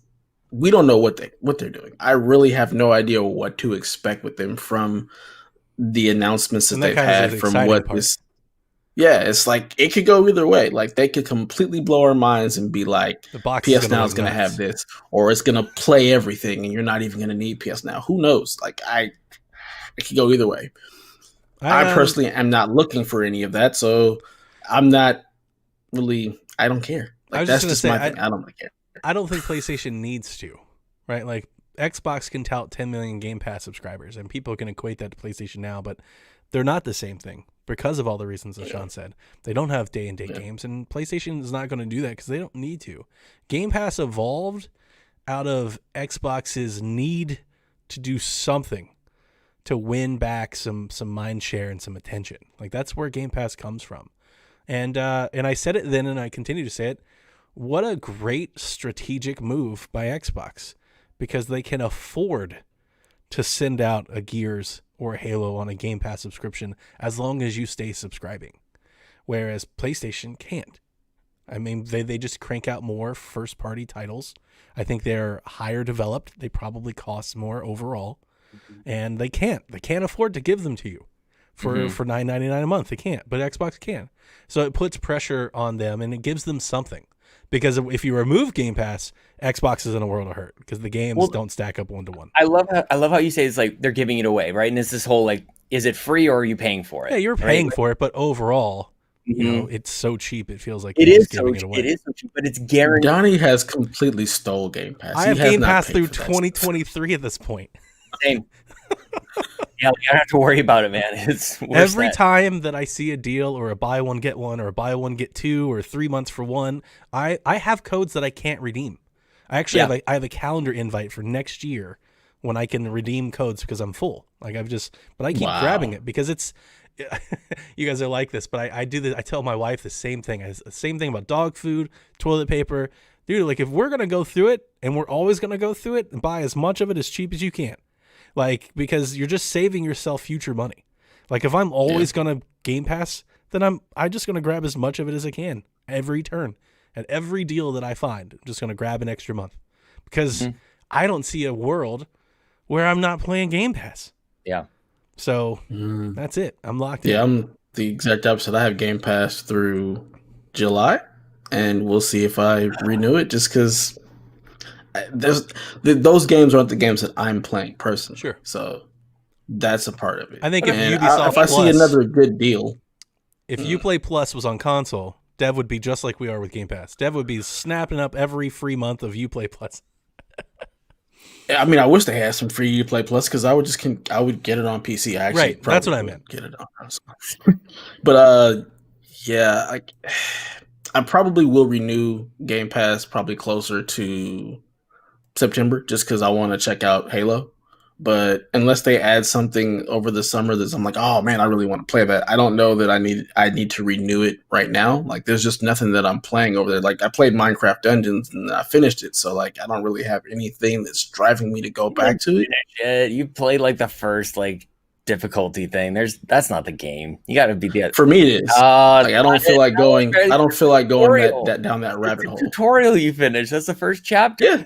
we don't know what they're doing. I really have no idea what to expect with them from the announcements that And that they've kind of is had, the from exciting what part. this. Yeah, it's like it could go either way. Like they could completely blow our minds and be like, The box PS is Now going is to going look to have nuts. this, or it's going to play everything, and you're not even going to need PS Now. Who knows? Like it could go either way. I personally am not looking for any of that, so I'm not really. I don't care. I Like was just that's going to just say, my thing. I don't really care. I don't think PlayStation needs to, right? Like Xbox can tout 10 million Game Pass subscribers, and people can equate that to PlayStation Now, but they're not the same thing because of all the reasons that Sean said. They don't have day-and-date games, and PlayStation is not going to do that because they don't need to. Game Pass evolved out of Xbox's need to do something to win back some mind share and some attention. Like that's where Game Pass comes from. And I said it then, and I continue to say it. What a great strategic move by Xbox, because they can afford to send out a Gears or a Halo on a Game Pass subscription as long as you stay subscribing, whereas PlayStation can't. I mean, they just crank out more first-party titles. I think they're higher developed. They probably cost more overall, and they can't afford to give them to you for $9.99 a month. They can't, but Xbox can. So it puts pressure on them, and it gives them something. Because if you remove Game Pass, Xbox is in a world of hurt because the games don't stack up 1-to-1. I love how you say it's like they're giving it away, right? And it's this whole like, is it free or are you paying for it? Yeah, you're paying for it, but overall, it's so cheap. It feels like it you're is just giving it away. It is so cheap, but it's guaranteed. Donnie has completely stole Game Pass. I have Game Pass through 2023 at this point. Same. Yeah, you don't have to worry about it, man. It's every time that I see a deal or a buy one get one or a buy one get two or 3 months for one, I have codes that I can't redeem. I actually have a calendar invite for next year when I can redeem codes because I'm full. Like but I keep grabbing it because it's. You guys are like this, but I do this. I tell my wife the same thing. The same thing about dog food, toilet paper, dude. Like if we're gonna go through it, and we're always gonna go through it, and buy as much of it as cheap as you can. Like, because you're just saving yourself future money. Like, if I'm always going to Game Pass, then I'm just going to grab as much of it as I can every turn. At every deal that I find, I'm just going to grab an extra month. Because I don't see a world where I'm not playing Game Pass. Yeah. So, that's it. I'm locked in. Yeah, I'm the exact opposite. I have Game Pass through July, and we'll see if I renew it just because... those games aren't the games that I'm playing personally. Sure. So that's a part of it. I think if if I see another good deal, if Uplay Plus was on console, Dev would be just like we are with Game Pass. Dev would be snapping up every free month of Uplay Plus. I mean, I wish they had some free Uplay Plus because I would get it on PC. Right, that's what I meant. Get it on console. But yeah, I probably will renew Game Pass probably closer to September just because I want to check out Halo. But unless they add something over the summer that I'm like, oh man, I really want to play that, I don't know that I need to renew it right now. Like there's just nothing that I'm playing over there. Like I played Minecraft Dungeons and I finished it, so like I don't really have anything that's driving me to go back to it. You played like the first like difficulty thing. That's not the game. You got to be the. For me, it is. Like I don't feel like going. I don't feel like going down that rabbit hole. Tutorial you finished. That's the first chapter. Yeah.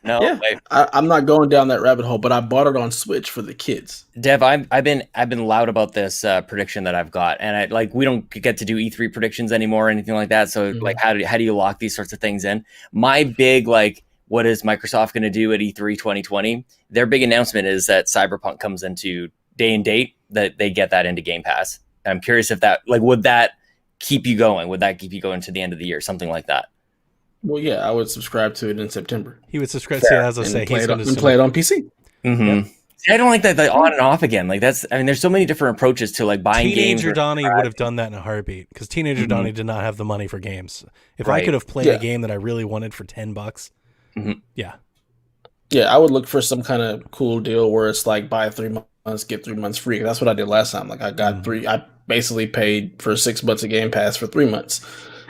No, yeah. I'm not going down that rabbit hole, but I bought it on Switch for the kids. Dev, I've been loud about this prediction that I've got, and we don't get to do E3 predictions anymore or anything like that. So like, how do you lock these sorts of things in? My big what is Microsoft going to do at E3 2020? Their big announcement is that Cyberpunk comes into day and date, that they get that into Game Pass. I'm curious if that would that keep you going? Would that keep you going to the end of the year? Something like that. Well, yeah, I would subscribe to it in September. He would subscribe to it, as I say. He's going to play it on PC. Mm-hmm. Yep. See, I don't like that on and off again. Like there's so many different approaches to like buying games. Teenager Donnie would have done that in a heartbeat because Teenager Donnie did not have the money for games. If I could have played a game that I really wanted for $10, yeah, I would look for some kind of cool deal where it's like buy 3 months, get 3 months free. That's what I did last time. Like I got I basically paid for 6 months of Game Pass for 3 months.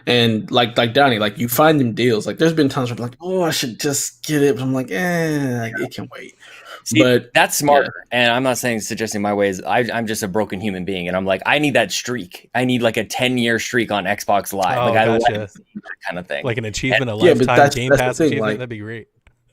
And like Donnie, like you find them deals. Like there's been times where I'm like, oh, I should just get it, but I'm like, it can wait. See, But that's smarter. And I'm not suggesting my ways. I'm just a broken human being, and I'm like, I need that streak. I need like a 10-year streak on Xbox Live. Oh, like I gotcha. like that kind of thing. Like an achievement, and, a lifetime Game that's Pass the thing, achievement. like, That'd be great.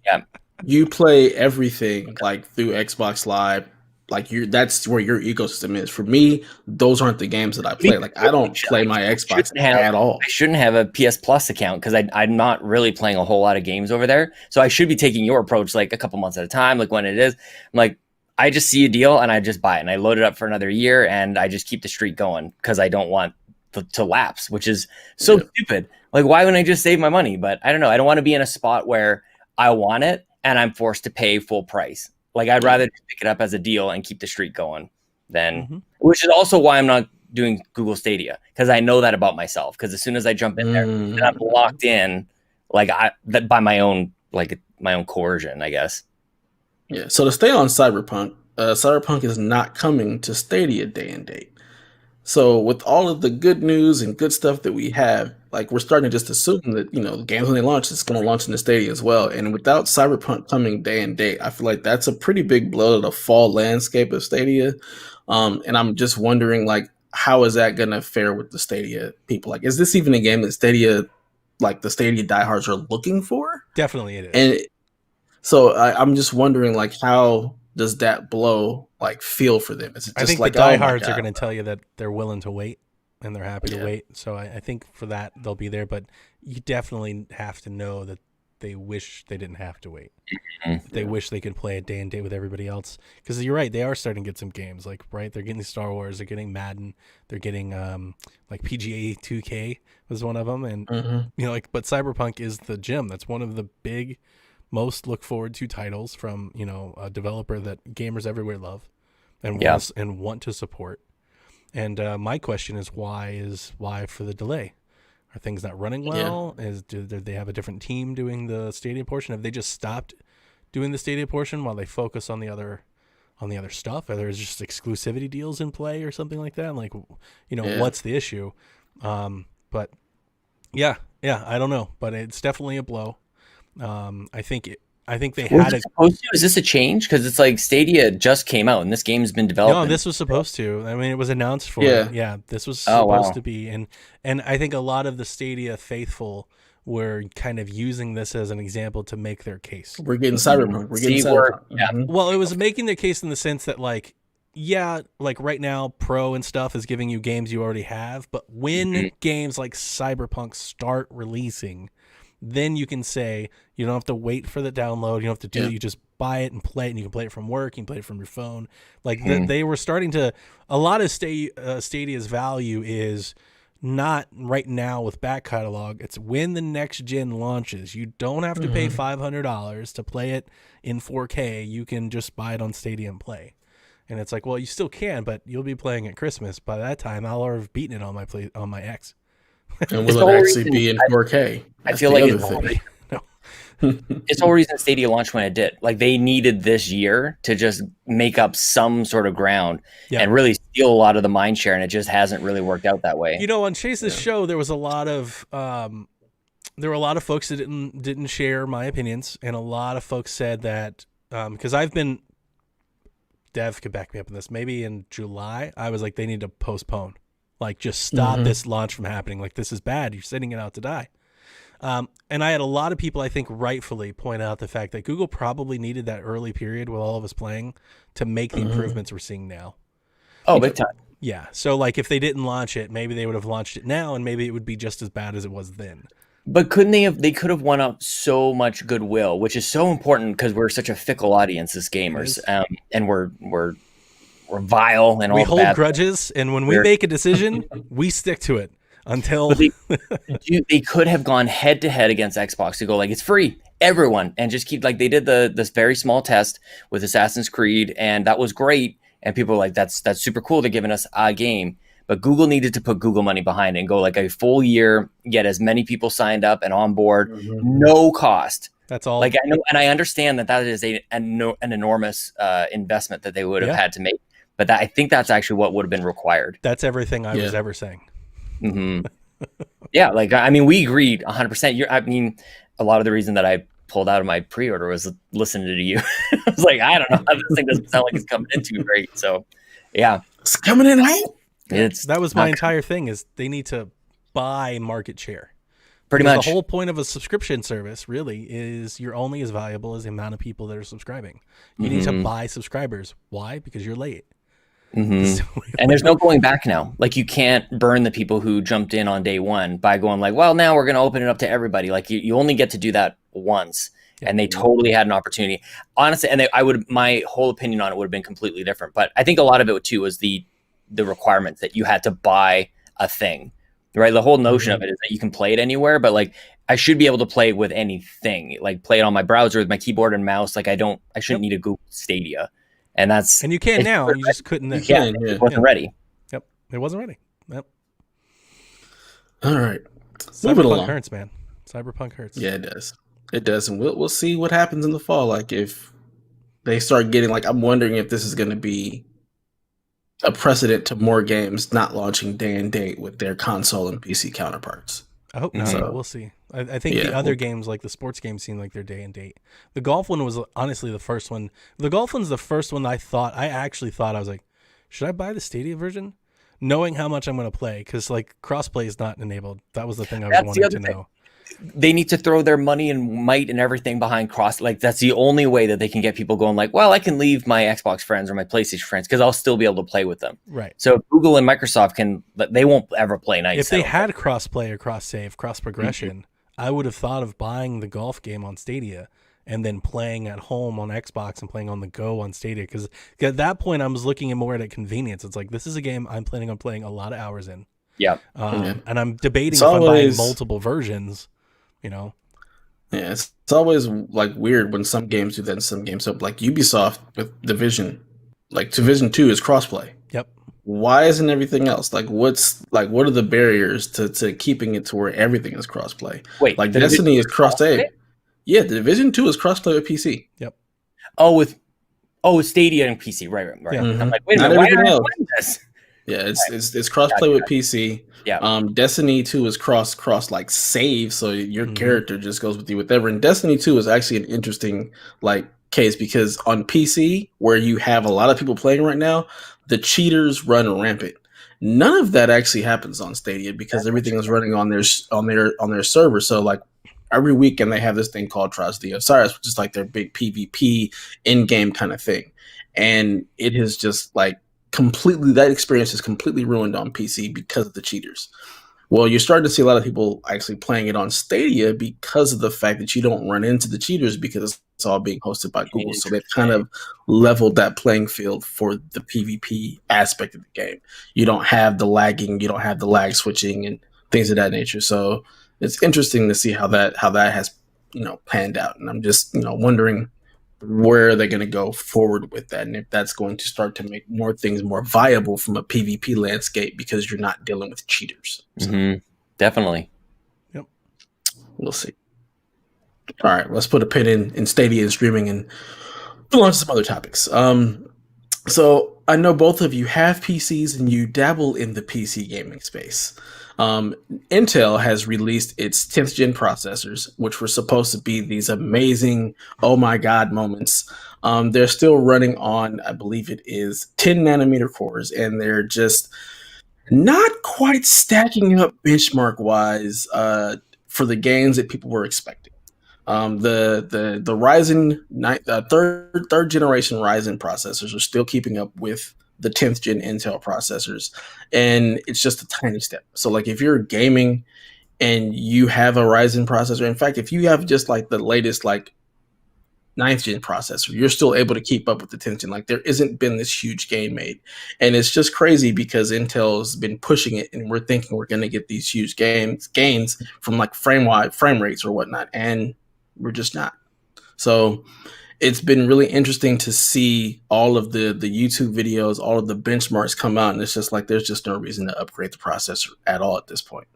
Yeah. You play everything like through Xbox Live. Like that's where your ecosystem is. For me, those aren't the games that I play. Like I don't play my Xbox at all. I shouldn't have a PS Plus account because I'm not really playing a whole lot of games over there. So I should be taking your approach, like a couple months at a time, like when it is. I'm like, I just see a deal and I just buy it and I load it up for another year and I just keep the streak going because I don't want to lapse, which is so stupid. Like, why wouldn't I just save my money? But I don't know. I don't want to be in a spot where I want it and I'm forced to pay full price. Like, I'd rather pick it up as a deal and keep the streak going than, which is also why I'm not doing Google Stadia, because I know that about myself. Because as soon as I jump in there, then I'm locked in, like by my own coercion, I guess. Yeah. So to stay on Cyberpunk, Cyberpunk is not coming to Stadia day and date. So with all of the good news and good stuff that we have, like we're starting to just assume that, the games when they launch, it's going to launch in the Stadia as well. And without Cyberpunk coming day and date, I feel like that's a pretty big blow to the fall landscape of Stadia. And I'm just wondering, like, how is that going to fare with the Stadia people? Like, is this even a game that Stadia, like the Stadia diehards, are looking for? Definitely it is. And so I'm just wondering, like, how does that blow like feel for them? Is it just I think like the diehards are going to tell you that they're willing to wait and they're happy to wait. So I think for that they'll be there, but you definitely have to know that they wish they didn't have to wait. They wish they could play it day and date with everybody else. Because you're right, they are starting to get some games. Like, right, they're getting Star Wars, they're getting Madden, they're getting like PGA 2K was one of them, and but Cyberpunk is the gem. That's one of the big, most look forward to titles from a developer that gamers everywhere love and want to support. And my question is why for the delay? Are things not running well? Do they have a different team doing the Stadia portion? Have they just stopped doing the Stadia portion while they focus on the other stuff? Are there just exclusivity deals in play or something like that? Like, what's the issue? But I don't know, but it's definitely a blow. I think they had it. Is this a change? Because it's like Stadia just came out and this game's been developed. No, this was supposed to. I mean, it was announced for it. Yeah, this was supposed to be. And I think a lot of the Stadia faithful were kind of using this as an example to make their case. We're getting Cyberpunk. We're getting Cyberpunk. Well, it was making their case in the sense that, like, like right now, Pro and stuff is giving you games you already have. But when games like Cyberpunk start releasing, then you can say you don't have to wait for the download. You don't have to do it. You just buy it and play it, and you can play it from work. You can play it from your phone. Like they were starting to. A lot of Stadia's value is not right now with back catalog. It's when the next gen launches. You don't have to pay $500 to play it in 4K. You can just buy it on Stadia and play. And it's like, well, you still can, but you'll be playing at Christmas. By that time, I'll have beaten it on my X. And will it actually be in 4K? I feel like it's the whole reason Stadia launched when it did. Like, they needed this year to just make up some sort of ground and really steal a lot of the mind share, and it just hasn't really worked out that way. On Chase's show, there was a lot of there were a lot of folks that didn't share my opinions, and a lot of folks said that because Dev could back me up on this. Maybe in July, I was like, they need to postpone. Like, just stop this launch from happening. Like, this is bad. You're sending it out to die. And I had a lot of people, I think, rightfully point out the fact that Google probably needed that early period with all of us playing to make the improvements we're seeing now. Oh, big time. Yeah. So, like, if they didn't launch it, maybe they would have launched it now, and maybe it would be just as bad as it was then. But couldn't they have? They could have won up so much goodwill, which is so important because we're such a fickle audience as gamers, and we're vile and all. We hold grudges, and when we make a decision, we stick to it until they could have gone head to head against Xbox to go like, it's free, everyone, and just keep like they did this very small test with Assassin's Creed, and that was great, and people were like, that's super cool. They're giving us a game. But Google needed to put Google money behind it and go like a full year, get as many people signed up and on board, no cost. That's all. Like, I know, and I understand that is an enormous investment that they would have had to make. But I think that's actually what would have been required. That's everything I was ever saying. Yeah, like I mean, we agreed 100%. I mean, a lot of the reason that I pulled out of my pre-order was listening to you. I was like, I don't know, this thing doesn't sound like it's coming in too great. So, yeah, It's coming in hot. it's That was my entire thing, is they need to buy market share. pretty Because much. the whole point of a subscription service really is you're only as valuable as the amount of people that are subscribing. You need to buy subscribers. Why? Because you're late. And there's no going back now. Like you can't burn the people who jumped in on day one by going like, well, now we're going to open it up to everybody. Like you only get to do that once. And they totally had an opportunity. Honestly, and my whole opinion on it would have been completely different. But I think a lot of it too was the requirement that you had to buy a thing, right? The whole notion of it is that you can play it anywhere, but like I should be able to play it with anything, like play it on my browser with my keyboard and mouse. Like I shouldn't need a Google Stadia. And you can now. You just couldn't then. It wasn't ready. Yep. It wasn't ready. Yep. All right. Moving Cyberpunk along. hurts, man. Cyberpunk hurts. Yeah, it does. It does, and we'll see what happens in the fall. Like if they start getting like, I'm wondering if this is going to be a precedent to more games not launching day and date with their console and PC counterparts. I hope not. So, We'll see. I think the other games, like the sports games, seem like they're day and date. The golf one was honestly the first one. The golf one's the first one I actually thought, I was like, should I buy the Stadia version? Knowing how much I'm going to play, because like crossplay is not enabled. That was the thing I was wanting to know. They need to throw their money and might and everything behind cross. Like that's the only way that they can get people going like, well, I can leave my Xbox friends or my PlayStation friends because I'll still be able to play with them. Right. So if Google and Microsoft they won't ever play nice. If they had crossplay or cross save, cross progression, I would have thought of buying the golf game on Stadia and then playing at home on Xbox and playing on the go on Stadia. Because at that point, I was looking more at convenience. It's like, this is a game I'm planning on playing a lot of hours in. Yeah. And I'm debating if I'm buying multiple versions. You know, yeah, it's always like weird when some games do that and some games don't. Like Ubisoft with Division, like Division 2 is crossplay. Yep. Why isn't everything else? Like what are the barriers to keeping it to where everything is crossplay? Wait, like Destiny is cross-save. Yeah, Division 2 is crossplay with PC. Yep. With Stadia and PC. Right. Yeah. I'm like, wait a minute, why did I play this? Yeah, it's crossplay with PC. Yeah. Destiny 2 is cross like save, so your character just goes with you whatever. And Destiny 2 is actually an interesting like case because on PC, where you have a lot of people playing right now, the cheaters run rampant. None of that actually happens on Stadia because everything is running on their server. So like every weekend they have this thing called Trials of the Osiris, which is like their big PvP in-game kind of thing. And it is just like that experience is completely ruined on PC because of the cheaters. Well, you're starting to see a lot of people actually playing it on Stadia because of the fact that you don't run into the cheaters because it's all being hosted by Google. So they've kind of leveled that playing field for the PvP aspect of the game. You don't have the lagging, you don't have the lag switching and things of that nature. So it's interesting to see how that has panned out. And I'm just wondering where are they going to go forward with that, and if that's going to start to make more things more viable from a PvP landscape because you're not dealing with cheaters. So, definitely. Yep. We'll see. All right, let's put a pin in Stadia and streaming and move on to some other topics. So I know both of you have PCs and you dabble in the PC gaming space. Intel has released its 10th gen processors, which were supposed to be these amazing, oh my God moments. They're still running on, I believe it is 10 nanometer cores, and they're just not quite stacking up benchmark wise for the gains that people were expecting. The Ryzen third generation Ryzen processors are still keeping up with the 10th gen Intel processors, and it's just a tiny step. So like if you're gaming and you have a Ryzen processor, in fact, if you have just like the latest like 9th gen processor, you're still able to keep up with the 10th gen. Like there isn't been this huge gain made, and it's just crazy because Intel's been pushing it, and we're thinking we're going to get these huge gains from like frame rates or whatnot, and we're just not. So it's been really interesting to see all of the YouTube videos, all of the benchmarks come out, and it's just like there's just no reason to upgrade the processor at all at this point.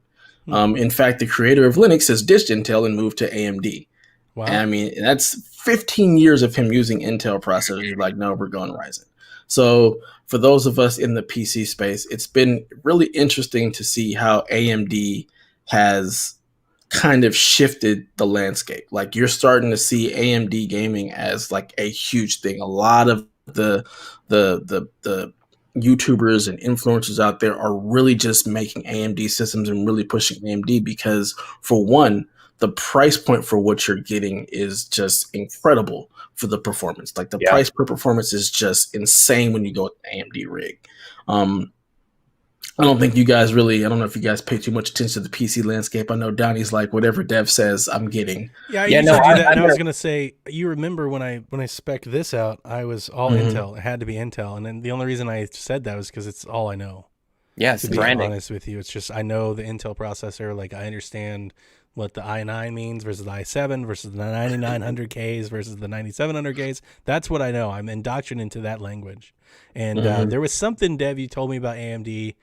In fact, the creator of Linux has ditched Intel and moved to AMD. Wow. And I mean, that's 15 years of him using Intel processors. You're like, no, we're going Ryzen. So for those of us in the PC space, it's been really interesting to see how AMD has kind of shifted the landscape. Like you're starting to see AMD gaming as like a huge thing. A lot of the YouTubers and influencers out there are really just making AMD systems and really pushing AMD because, for one, the price point for what you're getting is just incredible for the performance. Like the price per performance is just insane when you go with the AMD rig. I don't think you guys really, I don't know if you guys pay too much attention to the PC landscape. I know Donnie's like, whatever dev says, I'm getting. Yeah, I usually do that. And I was going to say, you remember when I spec'd this out, I was all Intel. It had to be Intel. And then the only reason I said that was because it's all I know. Yeah, it's to be branding. honest with you, it's just I know the Intel processor. Like I understand what the i9 means versus the i7 versus the 9900Ks versus the 9700Ks. That's what I know. I'm indoctrinated into that language. And there was something, Dev, you told me about AMD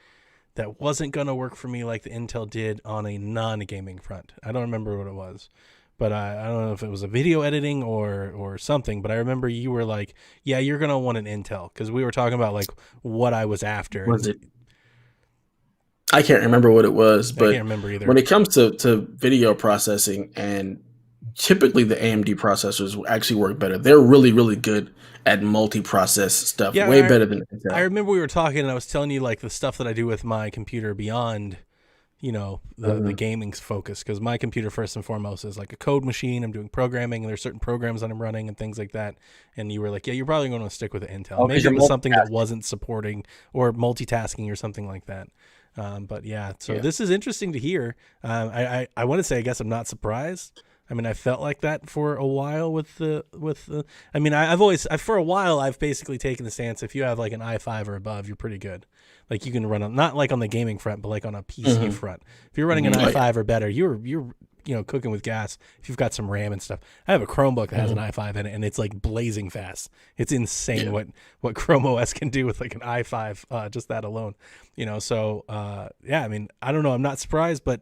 that wasn't going to work for me like the Intel did on a non-gaming front. I don't remember what it was, but I don't know if it was a video editing or something, but I remember you were like, yeah, you're going to want an Intel, because we were talking about like what I was after. Was it? I can't remember what it was, but I can't remember either. When it comes to video processing, and typically the AMD processors actually work better. They're really, really good at multi-process stuff, way better than Intel. I remember we were talking, and I was telling you like the stuff that I do with my computer beyond, you know, the gaming's focus, because my computer first and foremost is like a code machine. I'm doing programming, and there's certain programs that I'm running and things like that. And you were like, yeah, you're probably going to stick with the Intel. Maybe it was something that wasn't supporting or multitasking or something like that. But yeah, so this is interesting to hear. I want to say, I guess I'm not surprised. I mean, I felt like that for a while with the. I mean, for a while I've basically taken the stance, if you have like an i5 or above, you're pretty good. Like you can run on, not like on the gaming front, but like on a PC front. If you're running an i5 or better, you're cooking with gas. If you've got some RAM and stuff. I have a Chromebook that has an i5 in it, and it's like blazing fast. It's insane what Chrome OS can do with like an i5, just that alone. So I mean, I don't know. I'm not surprised, but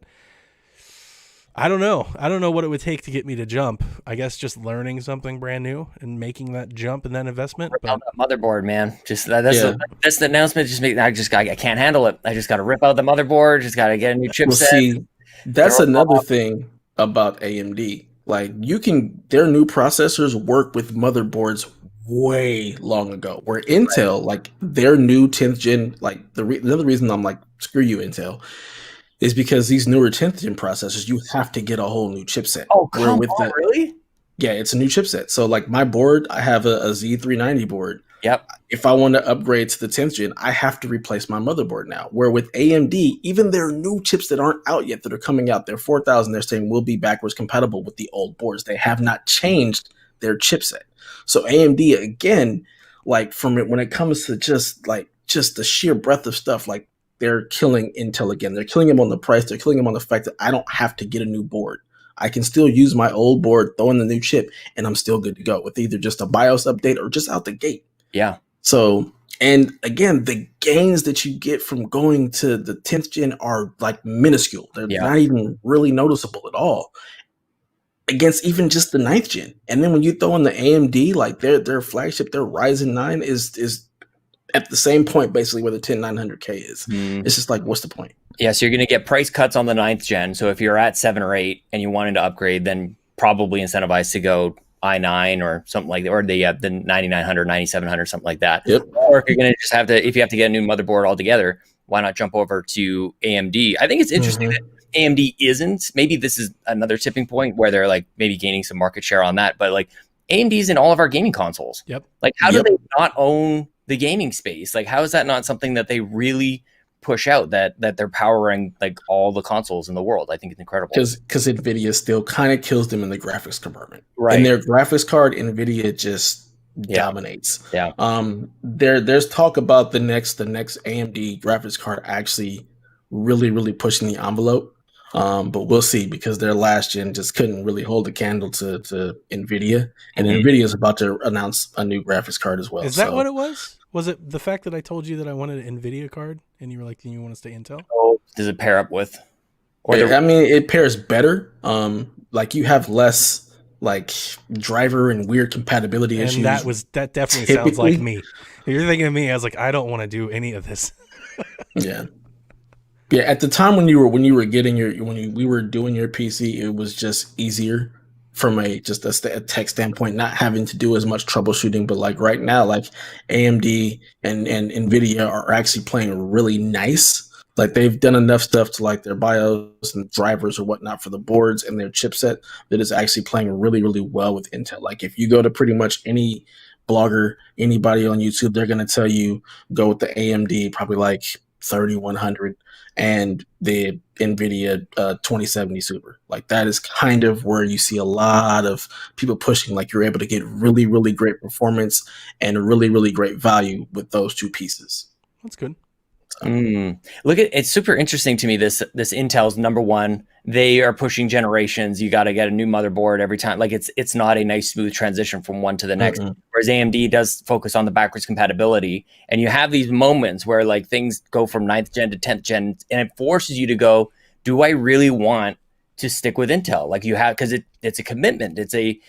I don't know. I don't know what it would take to get me to jump. I guess just learning something brand new and making that jump and that investment. Rip out that motherboard, man. Just that's the announcement. I can't handle it. I just got to rip out the motherboard. Just got to get a new chipset. Well, see, that's another thing about AMD. Like their new processors work with motherboards way long ago. Where Intel, like their new 10th gen, like another reason I'm like, screw you, Intel, is because these newer 10th gen processors, you have to get a whole new chipset. Oh, come on, really? Yeah, it's a new chipset. So like my board, I have a Z390 board. Yep. If I want to upgrade to the 10th gen, I have to replace my motherboard now. Where with AMD, even their new chips that aren't out yet, that are coming out, their 4000, they're saying will be backwards compatible with the old boards. They have not changed their chipset. So AMD, again, like when it comes to just the sheer breadth of stuff, like they're killing Intel again. They're killing them on the price. They're killing them on the fact that I don't have to get a new board. I can still use my old board, throw in the new chip, and I'm still good to go with either just a BIOS update or just out the gate. Yeah. So, and again, the gains that you get from going to the 10th gen are like minuscule. They're not even really noticeable at all against even just the 9th gen. And then when you throw in the AMD, like their flagship, their Ryzen 9 is at the same point basically where the 10900K is. It's just like, what's the point? Yeah, so you're going to get price cuts on the 9th gen. So if you're at 7 or 8 and you wanted to upgrade, then probably incentivized to go i9 or something like that, or the 9900, 9700, something like that. Yep. Or if you're going to just if you have to get a new motherboard altogether, why not jump over to AMD? I think it's interesting that AMD isn't. Maybe this is another tipping point where they're like maybe gaining some market share on that, but like AMD's in all of our gaming consoles. Yep. Like how do they not own the gaming space? Like how is that not something that they really push out, that they're powering like all the consoles in the world? I think it's incredible. Because NVIDIA still kind of kills them in the graphics department. Right. In their graphics card, NVIDIA just dominates. Yeah. There's talk about the next AMD graphics card actually really, really pushing the envelope. But we'll see, because their last gen just couldn't really hold a candle to NVIDIA. And NVIDIA is about to announce a new graphics card as well. Is that what it was? Was it the fact that I told you that I wanted an NVIDIA card and you were like, you want to stay Intel? Oh, does it pair up with? It pairs better. Like you have less like driver and weird compatibility issues. And that definitely sounds like me. If you're thinking of me, I was like, I don't want to do any of this. Yeah. Yeah, at the time when we were doing your PC, it was just easier from a tech standpoint, not having to do as much troubleshooting. But like right now, like AMD and Nvidia are actually playing really nice. Like they've done enough stuff to like their BIOS and drivers or whatnot for the boards and their chipset that is actually playing really, really well with Intel. Like if you go to pretty much any blogger, anybody on YouTube, they're gonna tell you go with the AMD, probably like 3100 and the NVIDIA 2070 Super. Like that is kind of where you see a lot of people pushing. Like you're able to get really, really great performance and really, really great value with those two pieces. That's good. Look at it's super interesting to me. This Intel's number one. They are pushing generations. You got to get a new motherboard every time. Like it's not a nice smooth transition from one to the next. Whereas AMD does focus on the backwards compatibility, and you have these moments where like things go from 9th gen to 10th gen, and it forces you to go, do I really want to stick with Intel? Like you have, because it's a commitment. It's a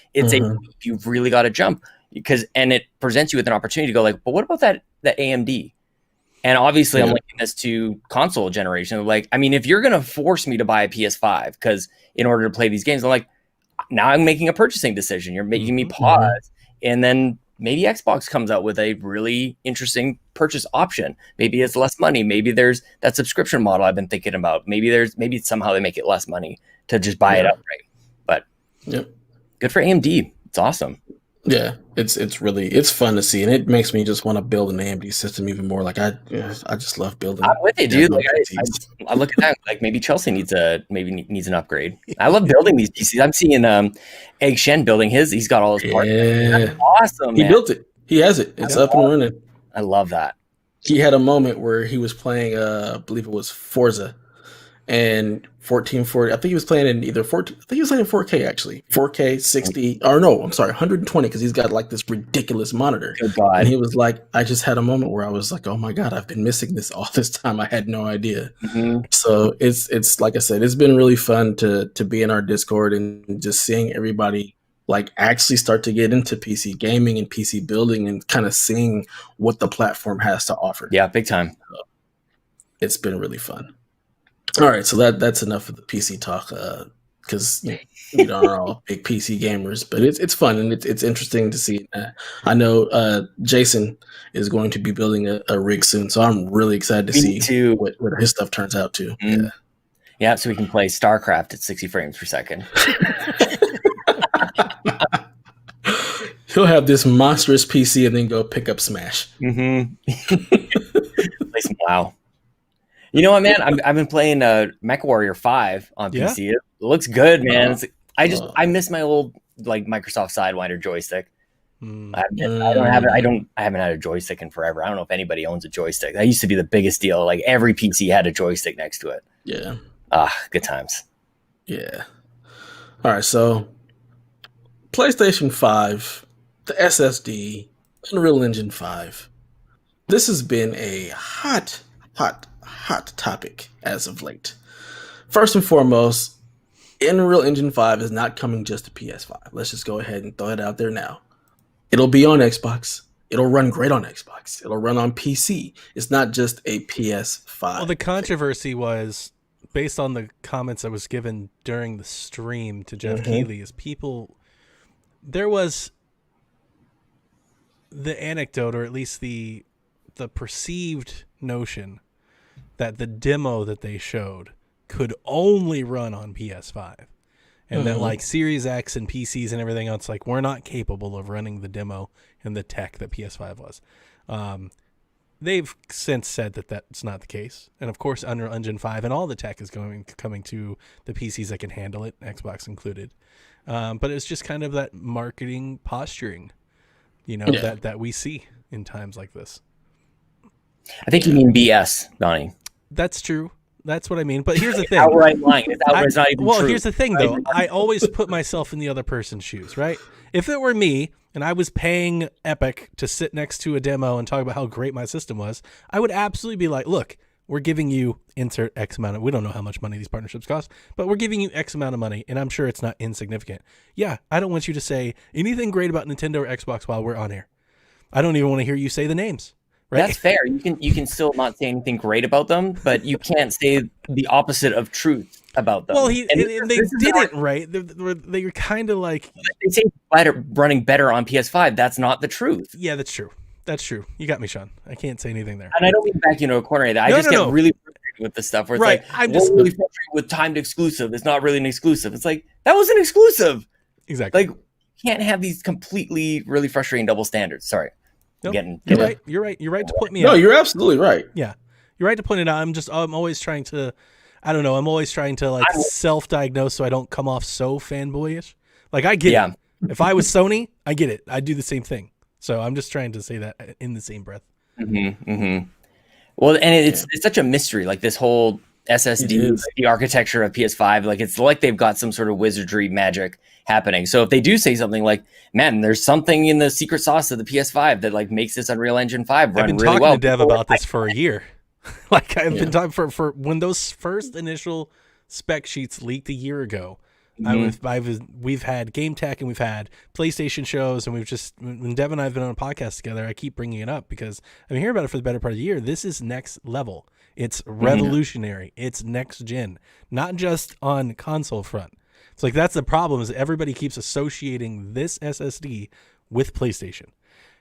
you've really got to jump and it presents you with an opportunity to go like, but what about that AMD? And obviously, I'm linking this to console generation. Like, I mean, if you're going to force me to buy a PS5 because in order to play these games, I'm like, now I'm making a purchasing decision. You're making me pause. And then maybe Xbox comes out with a really interesting purchase option. Maybe it's less money. Maybe there's that subscription model I've been thinking about. Maybe somehow they make it less money to just buy it outright. But good for AMD. It's awesome. Yeah, it's fun to see, and it makes me just want to build an AMD system even more. Like I just love building. I'm with you, dude. Like I look at that. Like maybe Chelsea needs an upgrade. I love building these PCs. I'm seeing Egg Shen building his. He's got all his parts. That's awesome. He built it. He has it. It's up and running. I love that. He had a moment where he was playing. I believe it was Forza, and 1440. I think he was playing in either 14. I think he was playing in 4K actually. 4K 60. Or no, I'm sorry, 120 because he's got like this ridiculous monitor. Good God. And he was like, I just had a moment where I was like, oh my God, I've been missing this all this time. I had no idea. So it's like I said, it's been really fun to be in our Discord and just seeing everybody like actually start to get into PC gaming and PC building and kind of seeing what the platform has to offer. Yeah, big time. So it's been really fun. All right, so that's enough of the PC talk because we are all big PC gamers, but it's fun and it's interesting to see. I know Jason is going to be building a rig soon, so I'm really excited to see what his stuff turns out to. Yeah, so we can play StarCraft at 60 frames per second. He'll have this monstrous PC and then go pick up Smash. Play some WoW. You know what, man? I've been playing MechWarrior 5 on PC. It looks good, man. I miss my old like Microsoft Sidewinder joystick. I haven't had a joystick in forever. I don't know if anybody owns a joystick. That used to be the biggest deal. Like every PC had a joystick next to it. Yeah. Good times. Yeah. All right, so PlayStation 5, the SSD, Unreal Engine 5. This has been a hot topic as of late. First and foremost, Unreal Engine 5 is not coming just to PS5. Let's just go ahead and throw it out there now. It'll be on Xbox. It'll run great on Xbox. It'll run on PC. It's not just a PS5. Well, the controversy was based on the comments I was given during the stream to Jeff Keighley is there was the anecdote, or at least the perceived notion that the demo that they showed could only run on PS5. And that like Series X and PCs and everything else, like we're not capable of running the demo and the tech that PS5 was. They've since said that that's not the case. And of course, Unreal Engine 5 and all the tech is coming to the PCs that can handle it, Xbox included. But it's just kind of that marketing posturing, that we see in times like this. I think you mean BS, Donnie. That's true. That's what I mean. But here's the thing. Outright lying. It's outright not even true. Here's the thing, though. I always put myself in the other person's shoes, right? If it were me and I was paying Epic to sit next to a demo and talk about how great my system was, I would absolutely be like, look, we're giving you insert X amount of, we don't know how much money these partnerships cost, but we're giving you X amount of money, and I'm sure it's not insignificant. Yeah, I don't want you to say anything great about Nintendo or Xbox while we're on air. I don't even want to hear you say the names. right? That's fair. You can still not say anything great about them, but you can't say the opposite of truth about them. Well, and they didn't, right? They were kind of like, they say running better on PS5. That's not the truth. Yeah, that's true. That's true. You got me, Sean. I can't say anything there. And I don't mean back into a corner either. I just get really frustrated with this stuff where it's like, I'm just really frustrated with timed exclusive. It's not really an exclusive. It's like, that was an exclusive. Exactly. Like, you can't have these completely really frustrating double standards. Sorry. Nope. You're right. You're right. You're right to put me out. No, you're absolutely right. Yeah. You're right to point it out. I'm always trying to, I don't know. I'm always trying to like self-diagnose so I don't come off so fanboyish. Like I get it. If I was Sony, I get it. I'd do the same thing. So I'm just trying to say that in the same breath. Mm-hmm, mm-hmm. Well, and it's such a mystery, like this whole SSD, the architecture of PS5. Like it's like they've got some sort of wizardry magic happening. So if they do say something like, "Man, there's something in the secret sauce of the PS5 that like makes this Unreal Engine 5 run really well," I've been talking to Dev about this for a year. Like I've been talking for when those first initial spec sheets leaked a year ago. We've had Game Tech and we've had PlayStation shows, and when Dev and I have been on a podcast together, I keep bringing it up because I've been hearing about it for the better part of the year. This is next level. It's revolutionary. It's next gen, not just on console front. It's like that's the problem is that everybody keeps associating this SSD with PlayStation.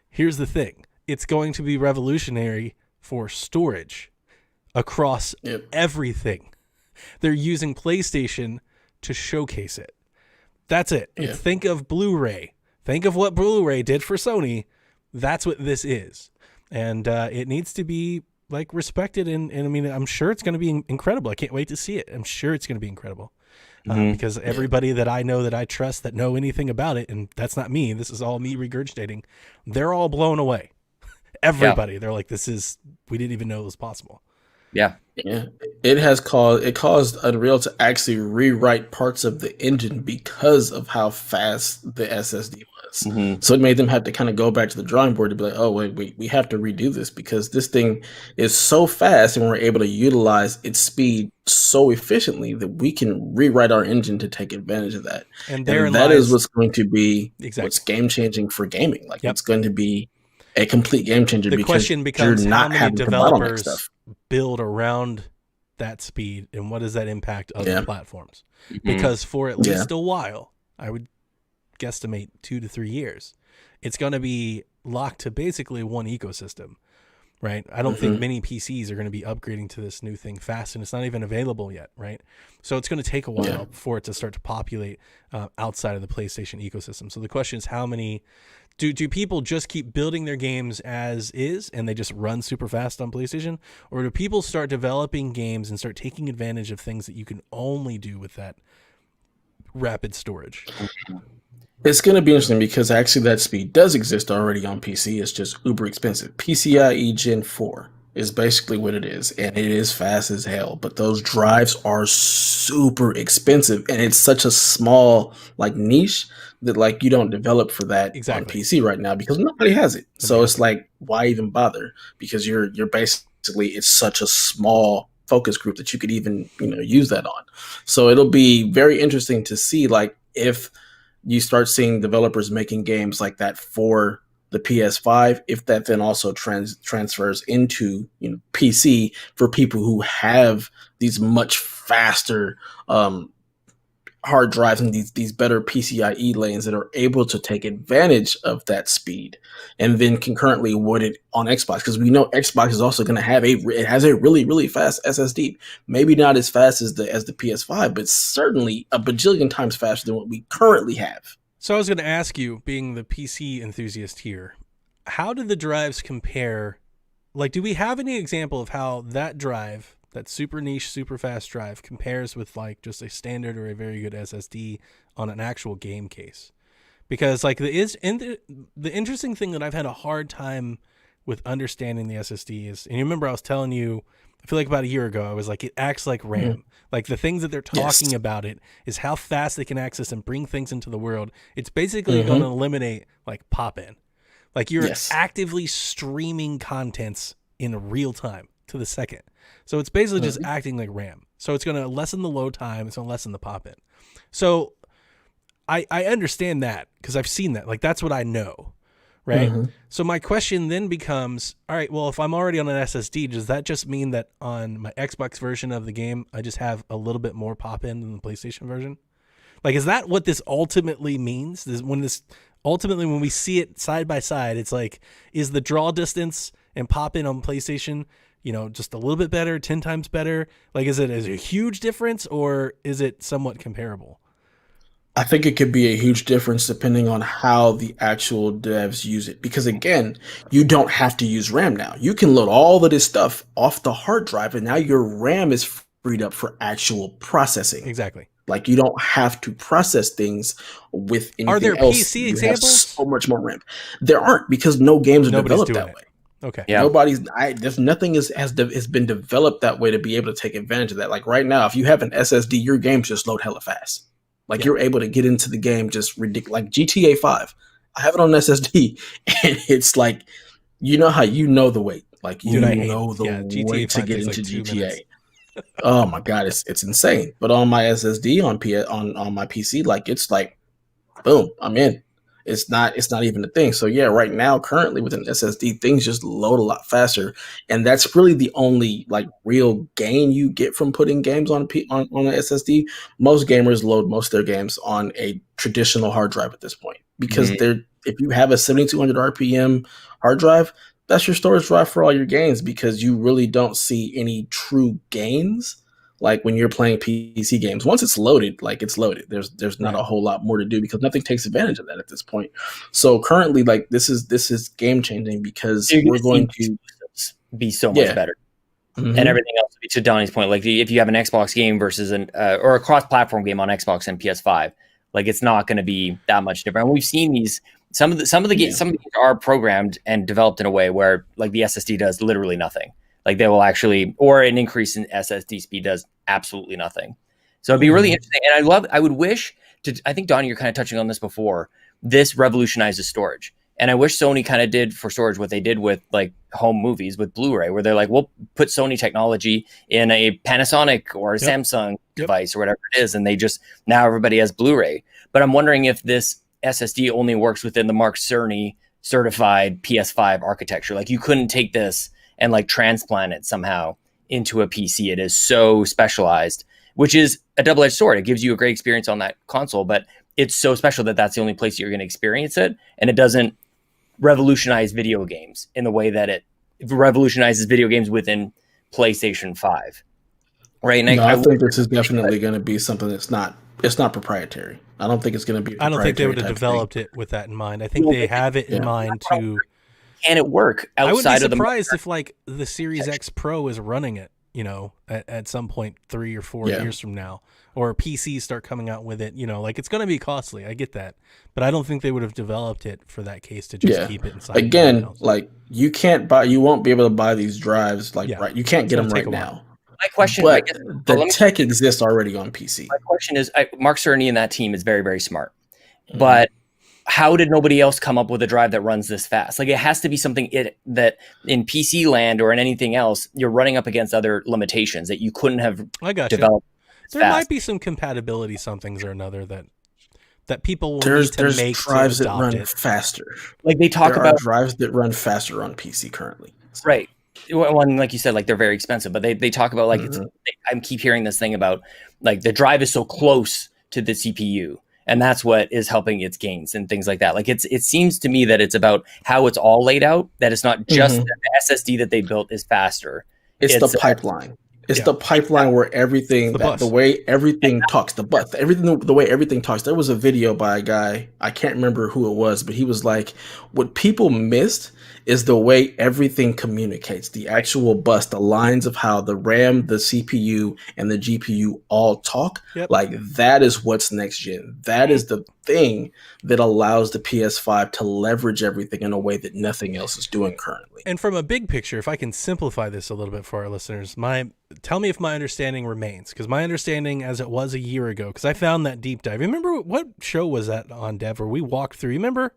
Here's the thing. It's going to be revolutionary for storage across everything. They're using PlayStation to showcase it. That's it. Yeah. Think of Blu-ray. Think of what Blu-ray did for Sony. That's what this is. And it needs to be like respected. And I mean, I'm sure it's going to be incredible. I can't wait to see it. I'm sure it's going to be incredible. Because everybody that I know that I trust that know anything about it, and that's not me, this is all me regurgitating, they're all blown away. Everybody. Yeah. They're like, we didn't even know it was possible. Yeah. It caused Unreal to actually rewrite parts of the engine because of how fast the SSD was. Mm-hmm. So it made them have to kind of go back to the drawing board to be like, oh, wait, we have to redo this because this thing is so fast and we're able to utilize its speed so efficiently that we can rewrite our engine to take advantage of that. And that is what's going to be what's game changing for gaming. Like it's going to be a complete game changer. The question becomes how many developers build around that speed and what does that impact other platforms? Because for at least a while, I would guesstimate 2 to 3 years, it's going to be locked to basically one ecosystem, right? I don't think many PCs are going to be upgrading to this new thing fast, and it's not even available yet, right? So it's going to take a while for it to start to populate outside of the PlayStation ecosystem. So the question is how many... Do people just keep building their games as is and they just run super fast on PlayStation? Or do people start developing games and start taking advantage of things that you can only do with that rapid storage? It's going to be interesting because actually that speed does exist already on PC. It's just uber expensive. PCIe Gen 4 is basically what it is, and it is fast as hell. But those drives are super expensive, and it's such a small like niche that like you don't develop for that on PC right now because nobody has it. So it's like, why even bother? Because you're basically, it's such a small focus group that you could even use that on. So it'll be very interesting to see like if you start seeing developers making games like that for the PS5, if that then also transfers into PC for people who have these much faster hard drives and these better PCIe lanes that are able to take advantage of that speed, and then concurrently would it on Xbox, because we know Xbox is also going to have it has a really, really fast SSD, maybe not as fast as the PS5, but certainly a bajillion times faster than what we currently have. So I was going to ask you, being the PC enthusiast here, how do the drives compare? Like, do we have any example of how that drive, that super niche, super fast drive, compares with like just a standard or a very good SSD on an actual game case? Because like the interesting thing that I've had a hard time with understanding the SSD is, and you remember I was telling you, I feel like about a year ago, I was like, it acts like RAM. Mm-hmm. Like the things that they're talking about it is how fast they can access and bring things into the world. It's basically going to eliminate like pop-in. Like you're actively streaming contents in real time to the second. So it's basically just acting like RAM. So it's going to lessen the load time. It's going to lessen the pop-in. So I understand that because I've seen that. Like that's what I know, right? So my question then becomes, all right, well, if I'm already on an SSD, does that just mean that on my Xbox version of the game, I just have a little bit more pop-in than the PlayStation version? Like, is that what this ultimately means? When we see it side by side, it's like, is the draw distance and pop-in on PlayStation, just a little bit better, 10 times better? Like, is it a huge difference, or is it somewhat comparable? I think it could be a huge difference depending on how the actual devs use it. Because again, you don't have to use RAM now. You can load all of this stuff off the hard drive, and now your RAM is freed up for actual processing. Exactly. Like, you don't have to process things with anything else. Are there PC examples? So much more RAM. There aren't, because no games are developed that way. Okay. Yeah. There's nothing has been developed that way to be able to take advantage of that. Like right now, if you have an SSD, your games just load hella fast. Like you're able to get into the game just ridiculous. Like GTA 5, I have it on SSD, and it's like, how the wait. Like you know the way to get into GTA. Oh my god, it's insane. But on my SSD on my PC, like it's like, boom, I'm in. It's not even a thing. So yeah, right now, currently with an SSD, things just load a lot faster, and that's really the only like real gain you get from putting games on an SSD. Most gamers load most of their games on a traditional hard drive at this point, because if you have a 7200 RPM hard drive, that's your storage drive for all your games, because you really don't see any true gains. Like when you're playing PC games, once it's loaded, like it's loaded. There's not a whole lot more to do, because nothing takes advantage of that at this point. So currently, like this is game changing, because we're going to be so much better, and everything else. To Donnie's point, like if you have an Xbox game versus or a cross-platform game on Xbox and PS5, like it's not going to be that much different. And we've seen these. Some of the games are programmed and developed in a way where like the SSD does literally nothing. Like they will actually, or an increase in SSD speed does absolutely nothing. So it'd be really interesting. And I would wish I think Donnie, you're kind of touching on this before, this revolutionizes storage. And I wish Sony kind of did for storage what they did with like home movies with Blu-ray, where they're like, we'll put Sony technology in a Panasonic or a Samsung device or whatever it is. And now everybody has Blu-ray. But I'm wondering if this SSD only works within the Mark Cerny certified PS5 architecture. Like you couldn't take this and like transplant it somehow into a PC. It is so specialized, which is a double-edged sword. It gives you a great experience on that console, but it's so special that that's the only place you're going to experience it. And it doesn't revolutionize video games in the way that it revolutionizes video games within PlayStation 5. Right. And I think this is definitely going to be something it's not proprietary. I don't think it's going to be. I don't think they would have developed it with that in mind. I think they have it in mind to. Can it work outside of the? I would be surprised if like the Series X Pro is running it, at some point 3 or 4 years from now, or PCs start coming out with it. Like it's going to be costly. I get that, but I don't think they would have developed it for that case to just keep it inside. Again, like you won't be able to buy these drives. Like you can't get them right now. My question, but the tech exists already on PC. My question is, Mark Cerny and that team is very, very smart, but how did nobody else come up with a drive that runs this fast? Like it has to be something that in PC land or in anything else, you're running up against other limitations that you couldn't have developed. There might be some compatibility somethings or another that people will need to make drives to that run it. faster. Like they talk about drives that run faster on PC currently. Right. One, like you said, like they're very expensive, but they talk about like I keep hearing this thing about like the drive is so close to the CPU. And that's what is helping its gains and things like that. Like it seems to me that it's about how it's all laid out, that it's not just that the SSD that they built is faster. It's the pipeline. It's the pipeline where everything, the way everything talks, the way everything talks. There was a video by a guy, I can't remember who it was, but he was like, what people missed is the way everything communicates. The actual bus, the lines of how the RAM, the CPU, and the GPU all talk. Yep. Like that is what's next gen. That is the thing that allows the PS5 to leverage everything in a way that nothing else is doing currently. And from a big picture, if I can simplify this a little bit for our listeners, tell me if my understanding remains, because my understanding as it was a year ago, because I found that deep dive. Remember what show was that on, Dev, where we walked through? Remember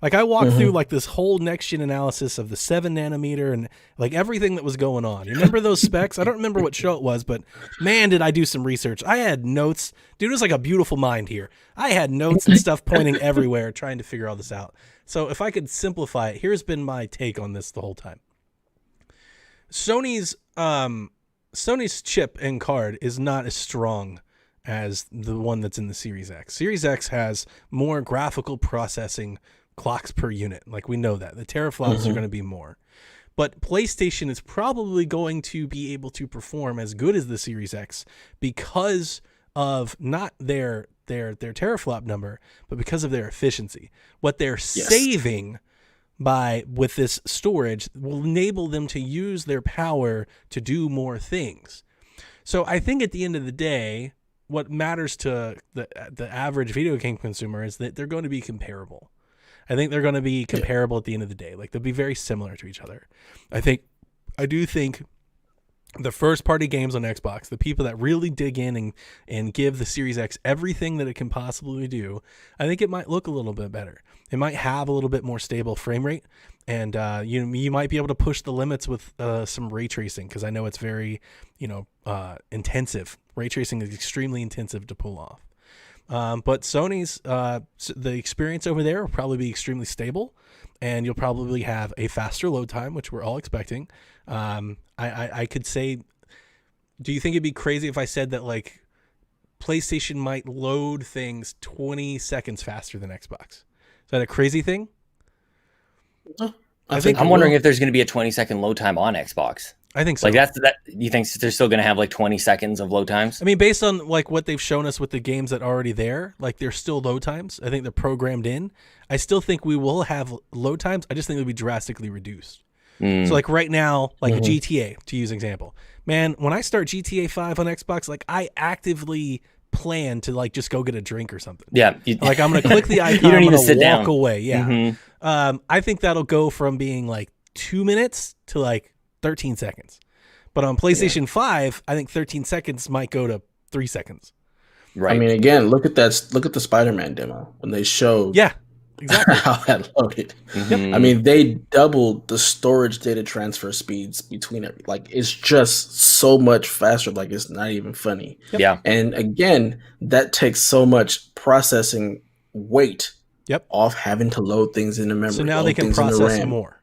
Like I walked through like this whole next gen analysis of the 7 nanometer and like everything that was going on. You remember those specs? I don't remember what show it was, but man, did I do some research. I had notes. Dude, it was like a beautiful mind here. I had notes and stuff pointing everywhere trying to figure all this out. So if I could simplify it, here's been my take on this the whole time. Sony's chip and card is not as strong as the one that's in the Series X. Series X has more graphical processing clocks per unit. Like we know that. The teraflops are going to be more. But PlayStation is probably going to be able to perform as good as the Series X because of not their teraflop number, but because of their efficiency. What they're saving with this storage will enable them to use their power to do more things. So I think at the end of the day, what matters to the average video game consumer is that they're going to be comparable. I think they're going to be comparable at the end of the day. Like they'll be very similar to each other. I do think the first party games on Xbox, the people that really dig in and give the Series X everything that it can possibly do, I think it might look a little bit better. It might have a little bit more stable frame rate, and you might be able to push the limits with some ray tracing, because I know it's very intensive. Ray tracing is extremely intensive to pull off. But Sony's the experience over there will probably be extremely stable, and you'll probably have a faster load time, which we're all expecting. I could say, do you think it'd be crazy if I said that like PlayStation might load things 20 seconds faster than Xbox? Is that a crazy thing? I'm wondering if there's going to be a 20-second load time on Xbox. I think so. Like that. You think they're still going to have like 20 seconds of load times? I mean, based on like what they've shown us with the games that are already there, like there's still load times. I think they're programmed in. I still think we will have load times. I just think they'll be drastically reduced. So like right now, like a GTA, to use an example, man, when I start GTA 5 on Xbox, like I actively plan to like just go get a drink or something. Yeah. Like I'm going to click the icon. You don't need to sit walk down. Away. Yeah. I think that'll go from being like 2 minutes to like 13 seconds. But on PlayStation 5, I think 13 seconds might go to 3 seconds. Right. I mean, again, look at the Spider-Man demo when they showed exactly how that loaded. I mean, they doubled the storage data transfer speeds between it. Like it's just so much faster. Like it's not even funny. Yeah. And again, that takes so much processing weight off having to load things into memory. So now they can process more.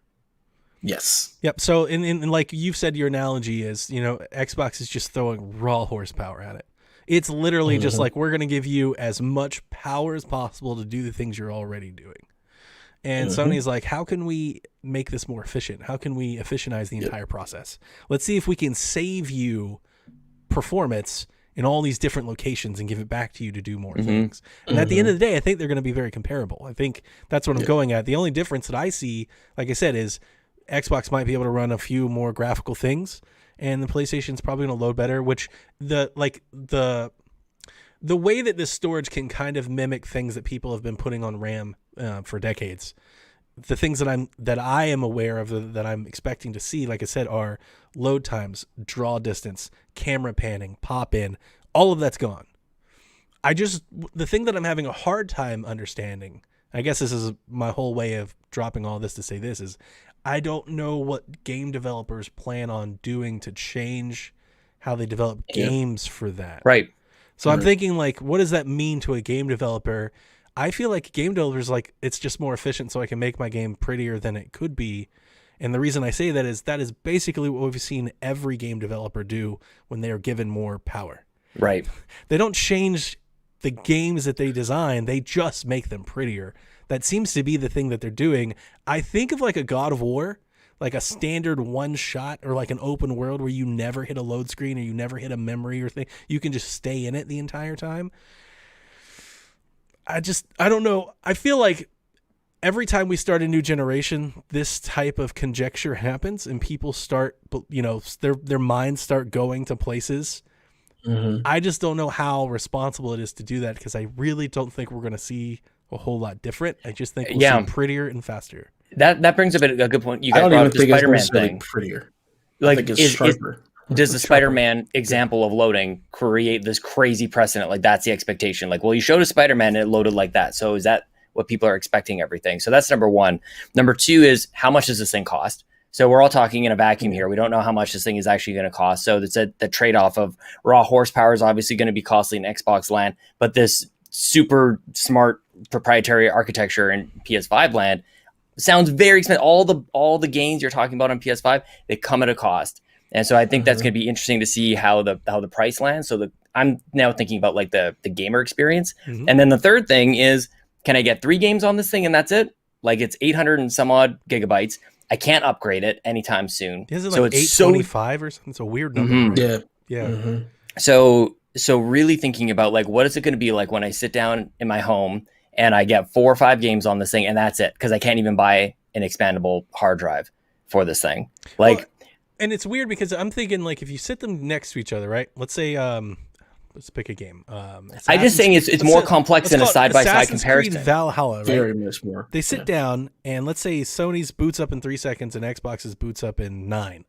Yes. Yep. So in like you've said, your analogy is, Xbox is just throwing raw horsepower at it. It's literally just like, we're going to give you as much power as possible to do the things you're already doing. And Sony's like, how can we make this more efficient? How can we efficientize the entire process? Let's see if we can save you performance in all these different locations and give it back to you to do more things. And at the end of the day, I think they're going to be very comparable. I think that's what I'm going at. The only difference that I see, like I said, is Xbox might be able to run a few more graphical things, and the PlayStation's probably going to load better, which the way that this storage can kind of mimic things that people have been putting on RAM for decades. The things that I am aware of that I'm expecting to see, like I said, are load times, draw distance, camera panning, pop in, all of that's gone. The thing that I'm having a hard time understanding, I guess this is my whole way of dropping all this to say this, is I don't know what game developers plan on doing to change how they develop games for that. Right. So I'm thinking, like, what does that mean to a game developer? I feel like game developers, like, it's just more efficient so I can make my game prettier than it could be. And the reason I say that is basically what we've seen every game developer do when they are given more power. Right. They don't change the games that they design. They just make them prettier. That seems to be the thing that they're doing. I think of like a God of War, like a standard one shot, or like an open world where you never hit a load screen or you never hit a memory or thing. You can just stay in it the entire time. I don't know. I feel like every time we start a new generation, this type of conjecture happens and people start, their minds start going to places. I just don't know how responsible it is to do that, because I really don't think we're going to see a whole lot different. I just think we'll see prettier and faster. That brings up a good point. You guys I don't brought even up the think it's Spider-Man necessarily thing. prettier. Like, I think it's sharper. Does the Spider-Man example of loading create this crazy precedent? Like, that's the expectation. Like, well, you showed a Spider-Man and it loaded like that. So is that what people are expecting everything. So that's number one. Number two is, how much does this thing cost? So we're all talking in a vacuum here. We don't know how much this thing is actually going to cost. So it's the trade-off of raw horsepower is obviously going to be costly in Xbox land, but this super smart proprietary architecture in PS5 land sounds very expensive. All the gains you're talking about on PS5, they come at a cost. And so I think that's going to be interesting to see how the price lands. So I'm now thinking about like the gamer experience. And then the third thing is, can I get 3 games on this thing and that's it? Like, it's 800 and some odd gigabytes. I can't upgrade it anytime soon. Is it so like it's 825 or something? It's a weird number. Right? Yeah. So really thinking about like, what is it going to be like when I sit down in my home and I get 4 or 5 games on this thing and that's it, because I can't even buy an expandable hard drive for this thing. Like, well, and it's weird because I'm thinking, like, if you sit them next to each other, right? Let's say, let's pick a game. I'm just saying it's more complex than a side-by-side comparison. Creed Valhalla, right? Very much more. They sit down, and let's say Sony's boots up in 3 seconds and Xbox's boots up in 9.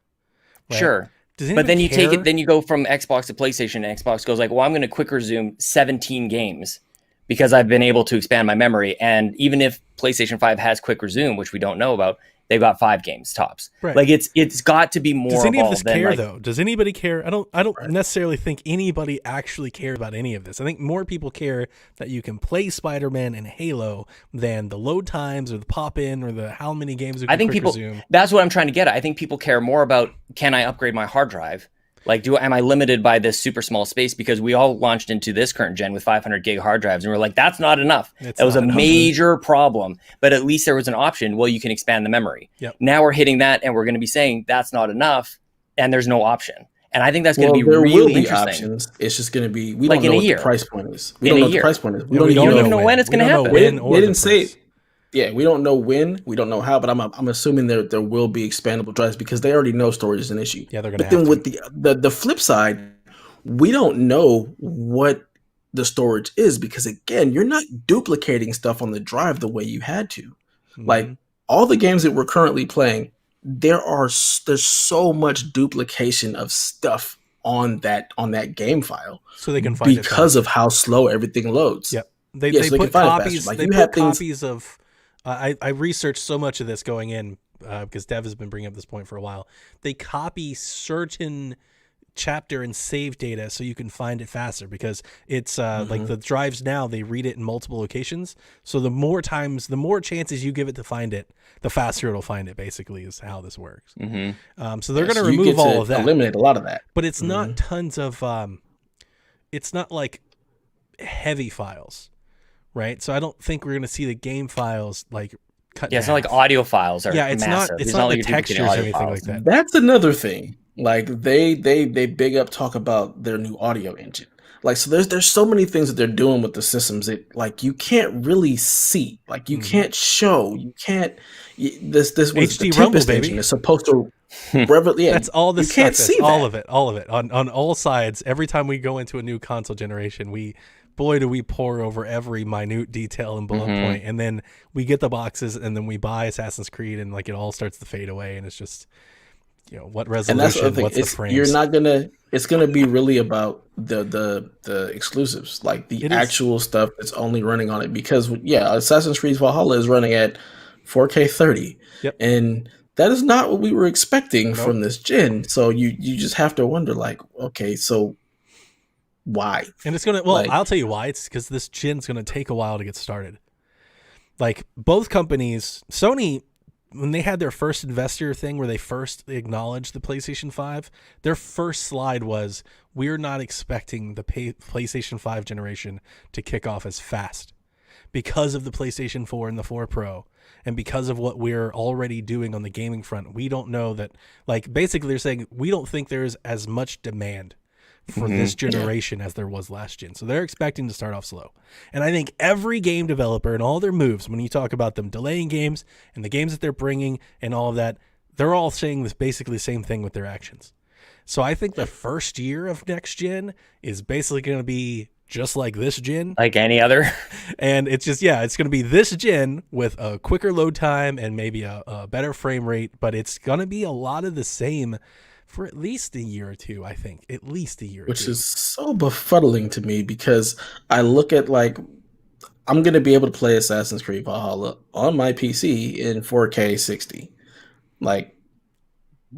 Right? Sure. But then you take it, then you go from Xbox to PlayStation, and Xbox goes like, well, I'm going to quick resume 17 games because I've been able to expand my memory. And even if PlayStation 5 has quick resume, which we don't know about, they've got 5 games tops. Right. Like, it's got to be more. Does any of this care, like, though? Does anybody care? I don't necessarily think anybody actually cares about any of this. I think more people care that you can play Spider-Man and Halo than the load times or the pop-in or the how many games you can resume. That's what I'm trying to get at. I think people care more about, can I upgrade my hard drive? Like, am I limited by this super small space? Because we all launched into this current gen with 500 gig hard drives, and we're like, that's not enough. That was a major problem. But at least there was an option. Well, you can expand the memory. Yep. Now we're hitting that, and we're going to be saying that's not enough, and there's no option. And I think that's going to be really interesting. Options. It's just going to be, we like don't know what the price point is. We don't know what the price point is. We don't even know when it's going to happen. They didn't say it. Yeah, we don't know when, we don't know how, but I'm assuming there will be expandable drives because they already know storage is an issue. Yeah, they're going to. But then with the flip side, we don't know what the storage is because, again, you're not duplicating stuff on the drive the way you had to. Mm-hmm. Like, all the games that we're currently playing, there's so much duplication of stuff on that game file. So they can find because of how slow everything loads. Yep. They put copies. Like, they put copies of. I researched so much of this going in because Dev has been bringing up this point for a while. They copy certain chapter and save data so you can find it faster because it's like the drives now, they read it in multiple locations. So the more chances you give it to find it, the faster it'll find it, basically, is how this works. So they're going to remove all of that. Eliminate a lot of that. But it's not tons of, it's not like heavy files. Right, so I don't think we're going to see the game files like cut. Yeah, it's not like audio files are. Yeah, it's massive. It's not like the textures or anything like that. That's another thing. Like they big up talk about their new audio engine. Like, so there's so many things that they're doing with the systems that, like, you can't really see. Like, you can't show. You can't. This was HD the Rumble, Tempest baby. engine is supposed to. Yeah, that's all this. You can't see all of it on all sides. Every time we go into a new console generation, boy, do we pour over every minute detail and bullet point, and then we get the boxes, and then we buy Assassin's Creed, and like it all starts to fade away, and it's just, what resolution, what's the frames. You're not gonna. It's gonna be really about the exclusives, like the actual stuff that's only running on it. Because Assassin's Creed Valhalla is running at 4K 30, and that is not what we were expecting from this gen. So you just have to wonder, like, okay, so. Why? And it's I'll tell you why. It's because this gen's gonna take a while to get started. Like, both companies, Sony, when they had their first investor thing where they first acknowledged the PlayStation 5, their first slide was, we're not expecting the PlayStation 5 generation to kick off as fast because of the PlayStation 4 and the 4 Pro. And because of what we're already doing on the gaming front, we don't know that, like, basically they're saying, we don't think there's as much demand for this generation as there was last gen. So they're expecting to start off slow. And I think every game developer and all their moves, when you talk about them delaying games and the games that they're bringing and all of that, they're all saying this basically the same thing with their actions. So I think the first year of next gen is basically going to be just like this gen. Like any other. And it's just, it's going to be this gen with a quicker load time and maybe a better frame rate, but it's going to be a lot of the same for at least a year or two, I think. At least a year or two. Which is so befuddling to me because I look at, like, I'm gonna be able to play Assassin's Creed Valhalla on my PC in 4K 60. Like,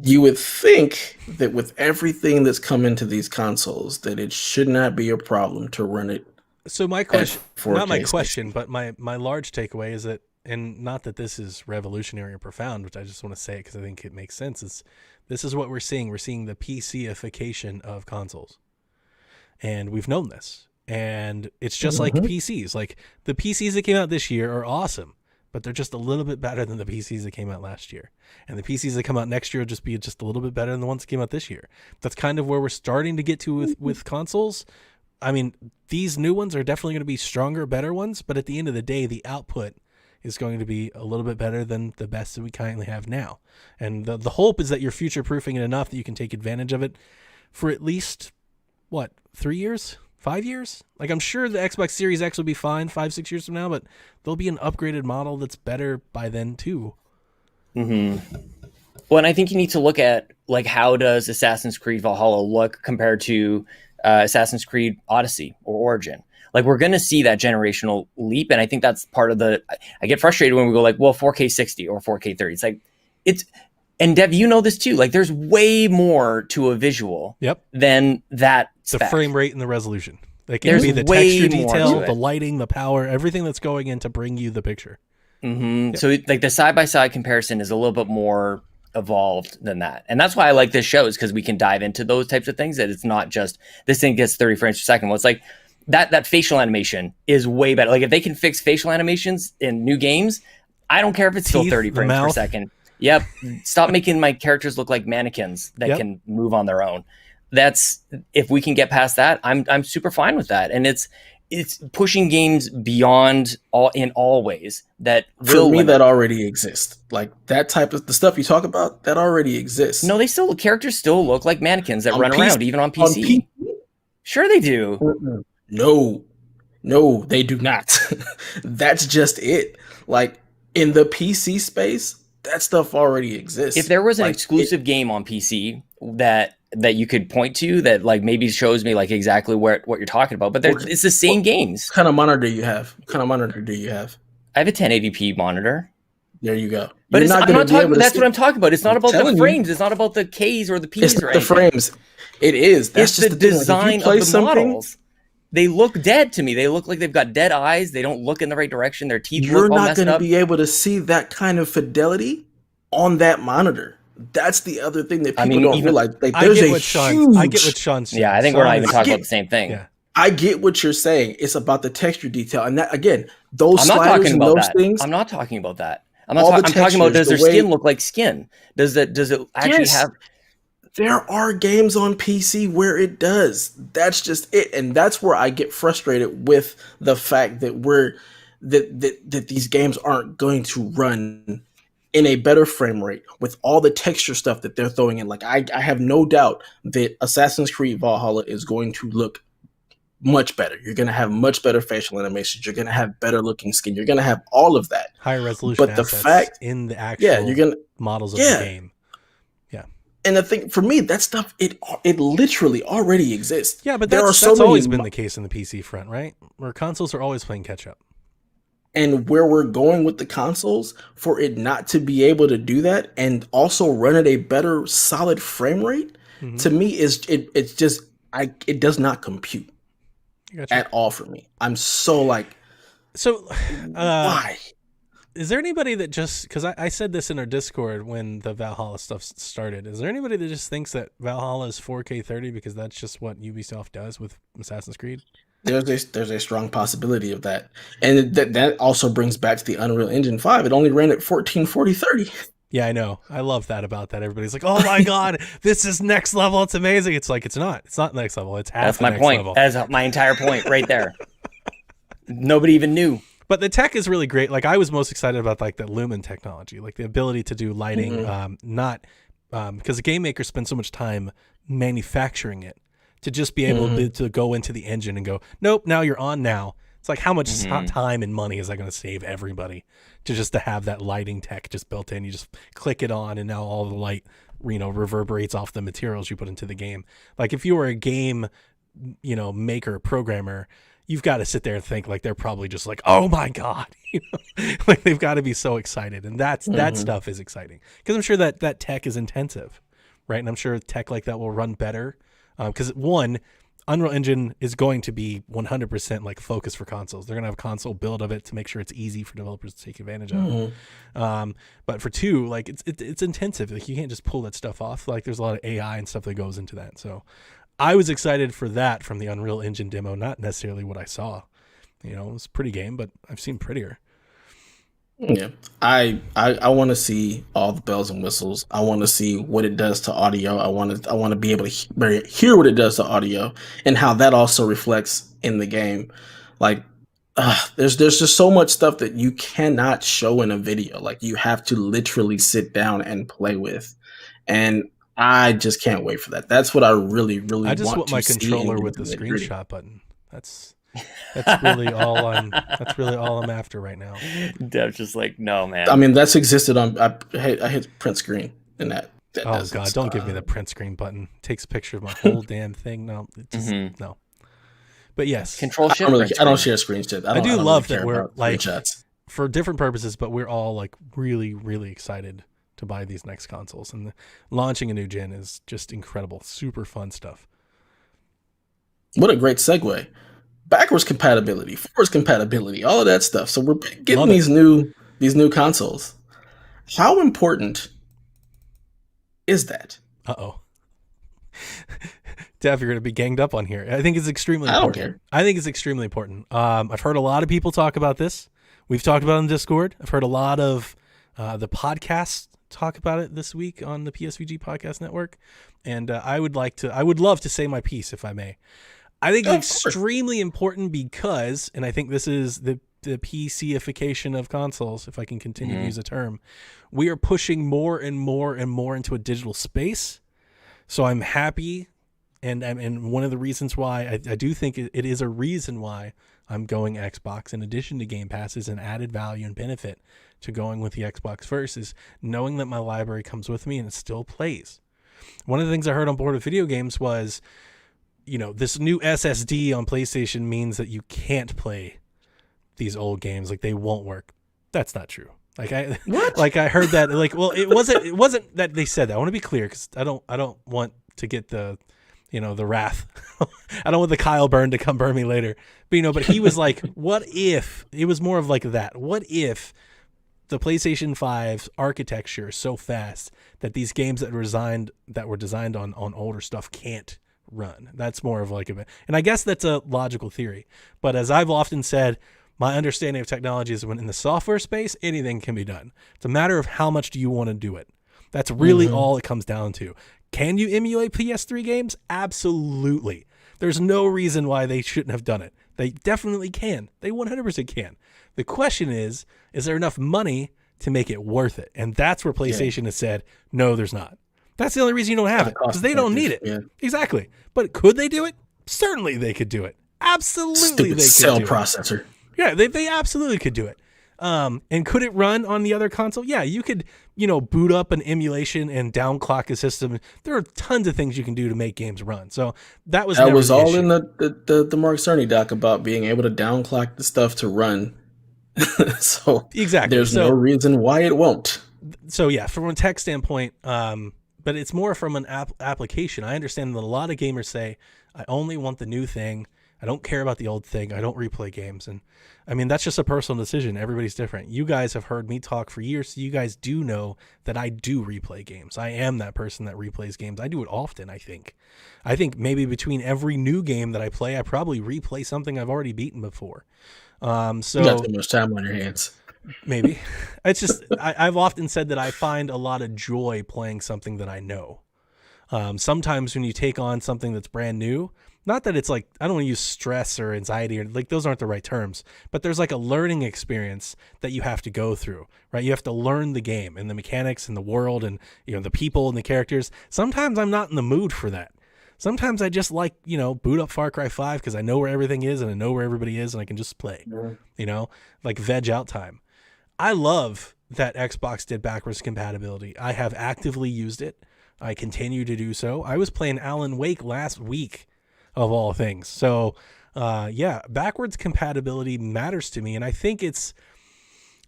you would think that with everything that's come into these consoles, that it should not be a problem to run it. So my question, not my 4K question, 60. but my large takeaway is that, and not that this is revolutionary or profound, which I just want to say because I think it makes sense, is this is what we're seeing. We're seeing the PCification of consoles. And we've known this. And it's just like PCs. Like, the PCs that came out this year are awesome, but they're just a little bit better than the PCs that came out last year. And the PCs that come out next year will just be just a little bit better than the ones that came out this year. That's kind of where we're starting to get to with consoles. I mean, these new ones are definitely going to be stronger, better ones, but at the end of the day, the output is going to be a little bit better than the best that we currently have now. And the hope is that you're future-proofing it enough that you can take advantage of it for at least, 3 years? 5 years? Like, I'm sure the Xbox Series X will be fine 5-6 years from now, but there'll be an upgraded model that's better by then too. Mm-hmm. Well, and I think you need to look at, like, how does Assassin's Creed Valhalla look compared to Assassin's Creed Odyssey or Origin? Like, we're going to see that generational leap, and I think that's part of I get frustrated when we go like, well, 4K 60 or 4K 30. It's like, and Dev, you know this too. Like, there's way more to a visual than that spec. The frame rate and the resolution. Like, it can be the texture detail, the lighting, the power, everything that's going in to bring you the picture. Mm-hmm. Yep. So, like, the side-by-side comparison is a little bit more evolved than that. And that's why I like this show, is because we can dive into those types of things, that it's not just this thing gets 30 frames per second. Well, it's like that facial animation is way better. Like, if they can fix facial animations in new games, I don't care if it's still 30 frames per second. Yep. Stop making my characters look like mannequins that can move on their own. If we can get past that, I'm super fine with that. And it's pushing games beyond all ways that for me that already exists. Like, that type of the stuff you talk about, that already exists. No, characters still look like mannequins that run around even on PC. Sure they do. No, they do not. That's just it. Like, in the PC space, that stuff already exists. If there was an exclusive game on PC that you could point to that, like, maybe shows me, like, exactly what you're talking about, but it's the same games. What kind of monitor do you have? I have a 1080p monitor. There you go. But that's what I'm talking about. It's not about the frames. It's not about the Ks or the Ps or anything. The frames. It is. That's just the design of the models. They look dead to me. They look like they've got dead eyes. They don't look in the right direction. Their teeth look all messed up. You're not going to be able to see that kind of fidelity on that monitor. That's the other thing that people don't realize. Like, I get what Sean's saying. Yeah, I think we're not even talking about the same thing. Yeah. I get what you're saying. It's about the texture detail. And that, again, those sliders and those things. I'm not talking about that. I'm talking about, does their skin look like skin? Does it actually have... There are games on PC where it does. That's just it. And that's where I get frustrated with the fact that that these games aren't going to run in a better frame rate with all the texture stuff that they're throwing in. Like, I have no doubt that Assassin's Creed Valhalla is going to look much better. You're going to have much better facial animations. You're going to have better looking skin. You're going to have all of that. Higher resolution but the fact in the actual models of the game. Yeah. And the thing for me, that stuff, it literally already exists. Yeah, but that's always been the case in the PC front, right? Where consoles are always playing catch up. And where we're going with the consoles, for it not to be able to do that and also run at a better solid frame rate, to me it does not compute at all for me. I'm so like, why? Is there anybody that just, because I said this in our Discord when the Valhalla stuff started, is there anybody that just thinks that Valhalla is 4K 30 because that's just what Ubisoft does with Assassin's Creed? There's a strong possibility of that. And that also brings back to the Unreal Engine 5. It only ran at 1440 30. Yeah, I know. I love that about that. Everybody's like, "Oh my god, this is next level. It's amazing." It's like, it's not. It's not next level. It's half. That's my point. Level. That's my entire point right there. Nobody even knew. But the tech is really great. Like, I was most excited about, like, the Lumen technology, like the ability to do lighting, not because the game makers spend so much time manufacturing it to just be able to go into the engine and go, nope, now you're on now. It's like, how much time and money is that going to save everybody to have that lighting tech just built in? You just click it on and now all the light, reverberates off the materials you put into the game. Like, if you were a game, maker, programmer, you've got to sit there and think like they're probably just like, oh my God, like they've got to be so excited. And that stuff is exciting because I'm sure that tech is intensive, right? And I'm sure tech like that will run better because Unreal Engine is going to be 100% like focused for consoles. They're going to have a console build of it to make sure it's easy for developers to take advantage of. But for 2, like it's intensive. Like you can't just pull that stuff off. Like there's a lot of AI and stuff that goes into that. So I was excited for that from the Unreal Engine demo, not necessarily what I saw. It was a pretty game, but I've seen prettier. Yeah, I want to see all the bells and whistles. I want to see what it does to audio. I want to be able to hear what it does to audio and how that also reflects in the game. Like, there's just so much stuff that you cannot show in a video. Like, you have to literally sit down and play with, and I just can't wait for that. That's what I really I just want my controller with the screenshot button. That's really all I'm after right now. Dev's just like, no, man. I mean, that's existed on. I hit print screen, and that oh God, don't give me the print screen button. It takes a picture of my whole damn thing. No, it just, no. But yes, control shift. I don't share screens. I do love that we're like for different purposes, but we're all like really, really excited to buy these next consoles, and launching a new gen is just incredible. Super fun stuff. What a great segue. Backwards compatibility, forwards compatibility, all of that stuff. So we're getting these new consoles. How important is that? Uh-oh. Dev, you're going to be ganged up on here. I think it's extremely important. I don't care. I think it's extremely important. I've heard a lot of people talk about this. We've talked about it on Discord. I've heard a lot of the podcasts talk about it this week on the PSVG Podcast Network. And I would love to say my piece, if I may. I think it's extremely important because, and I think this is the PC-ification of consoles, if I can continue to use a term, we are pushing more and more and more into a digital space. So I'm happy, and one of the reasons why I do think it is a reason why I'm going Xbox, in addition to Game Pass, is an added value and benefit to going with the Xbox first, is knowing that my library comes with me and it still plays. One of the things I heard on Board of Video Games was, this new SSD on PlayStation means that you can't play these old games. Like, they won't work. That's not true. Like I heard that. Like, well, it wasn't that they said that. I want to be clear because I don't want to get the wrath. I don't want the Kyle burn to come burn me later. But he was like, what if it was more of like that? What if the PlayStation 5's architecture is so fast that these games that were designed on older stuff can't run? That's more of like and I guess that's a logical theory, but as I've often said, my understanding of technology is when in the software space, anything can be done. It's a matter of how much do you want to do it. That's really all it comes down to. Can you emulate PS3 games? Absolutely. There's no reason why they shouldn't have done it. They definitely can. They 100% can. The question is there enough money to make it worth it? And that's where PlayStation has said, no, there's not. That's the only reason you don't have it, because they don't need it. Yeah. Exactly. But could they do it? Certainly they could do it. Absolutely. Stupid they could cell do processor. It. Yeah, they absolutely could do it. And could it run on the other console? Yeah, you could, boot up an emulation and downclock a system. There are tons of things you can do to make games run. So that was all in the Mark Cerny doc about being able to downclock the stuff to run. So exactly. There's no reason why it won't. So yeah, from a tech standpoint, but it's more from an application. I understand that a lot of gamers say, I only want the new thing. I don't care about the old thing. I don't replay games. And I mean, that's just a personal decision. Everybody's different. You guys have heard me talk for years. So you guys do know that I do replay games. I am that person that replays games. I do it often, I think. I think maybe between every new game that I play, I probably replay something I've already beaten before. So you got too much time on your hands. Maybe. It's just, I've often said that I find a lot of joy playing something that I know. Sometimes when you take on something that's brand new, not that it's like, I don't want to use stress or anxiety or like those aren't the right terms, but there's like a learning experience that you have to go through, right? You have to learn the game and the mechanics and the world and, the people and the characters. Sometimes I'm not in the mood for that. Sometimes I just like, boot up Far Cry 5 because I know where everything is and I know where everybody is and I can just play, like veg out time. I love that Xbox did backwards compatibility. I have actively used it. I continue to do so. I was playing Alan Wake last week, of all things. So Yeah, backwards compatibility matters to me, and I think it's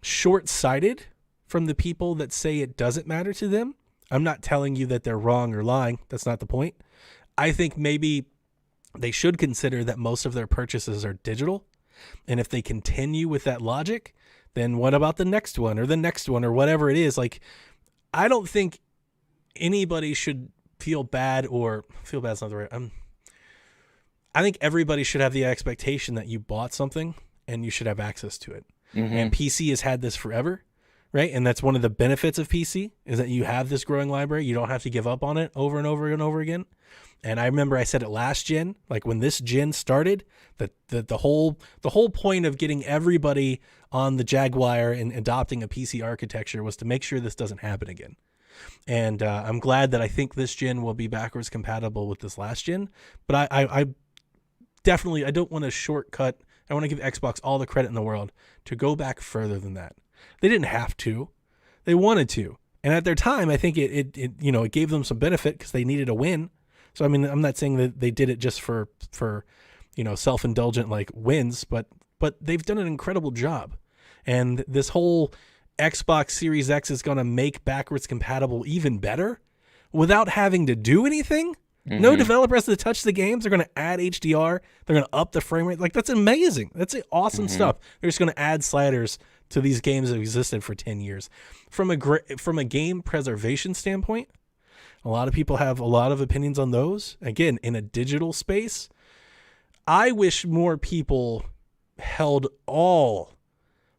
short-sighted from the people that say it doesn't matter to them. I'm not telling you that they're wrong or lying. That's not the point. I think maybe they should consider that most of their purchases are digital, and if they continue with that logic, then what about the next one or the next one or whatever it is? Like, I don't think anybody should feel bad, or feel bad's not the right. I think everybody should have the expectation that you bought something and you should have access to it. Mm-hmm. And PC has had this forever, right? And that's one of the benefits of PC is that you have this growing library. You don't have to give up on it over and over and over again. And I remember I said it last gen, like when this gen started, that the whole point of getting everybody on the Jaguar and adopting a PC architecture was to make sure this doesn't happen again. And I'm glad that I think this gen will be backwards compatible with this last gen. But I definitely, I don't want to shortcut. I want to give Xbox all the credit in the world to go back further than that. They didn't have to. They wanted to. And at their time, I think it gave them some benefit because they needed a win. So, I mean, I'm not saying that they did it just for self-indulgent like wins, but they've done an incredible job. And this whole Xbox Series X is going to make backwards compatible even better without having to do anything. Mm-hmm. No developer has to touch the games. They're going to add HDR. They're going to up the frame rate. Like, that's amazing. That's awesome stuff. They're just going to add sliders to these games that have existed for 10 years. From a game preservation standpoint, a lot of people have a lot of opinions on those. Again, in a digital space, I wish more people held all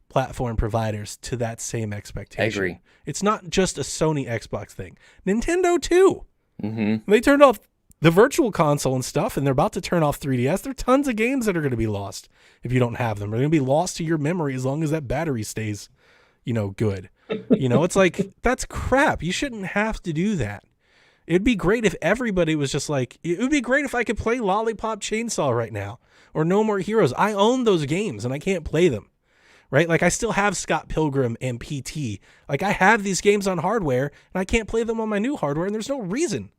platform providers to that same expectation. I agree. It's not just a Sony Xbox thing. Nintendo too. Mm-hmm. They turned off the virtual console and stuff, and they're about to turn off 3DS. There are tons of games that are going to be lost if you don't have them. They're going to be lost to your memory as long as that battery stays, good. It's like, that's crap. You shouldn't have to do that. It'd be great if everybody was just like, it would be great if I could play Lollipop Chainsaw right now or No More Heroes. I own those games and I can't play them, right? Like, I still have Scott Pilgrim and PT. Like, I have these games on hardware and I can't play them on my new hardware, and there's no reason.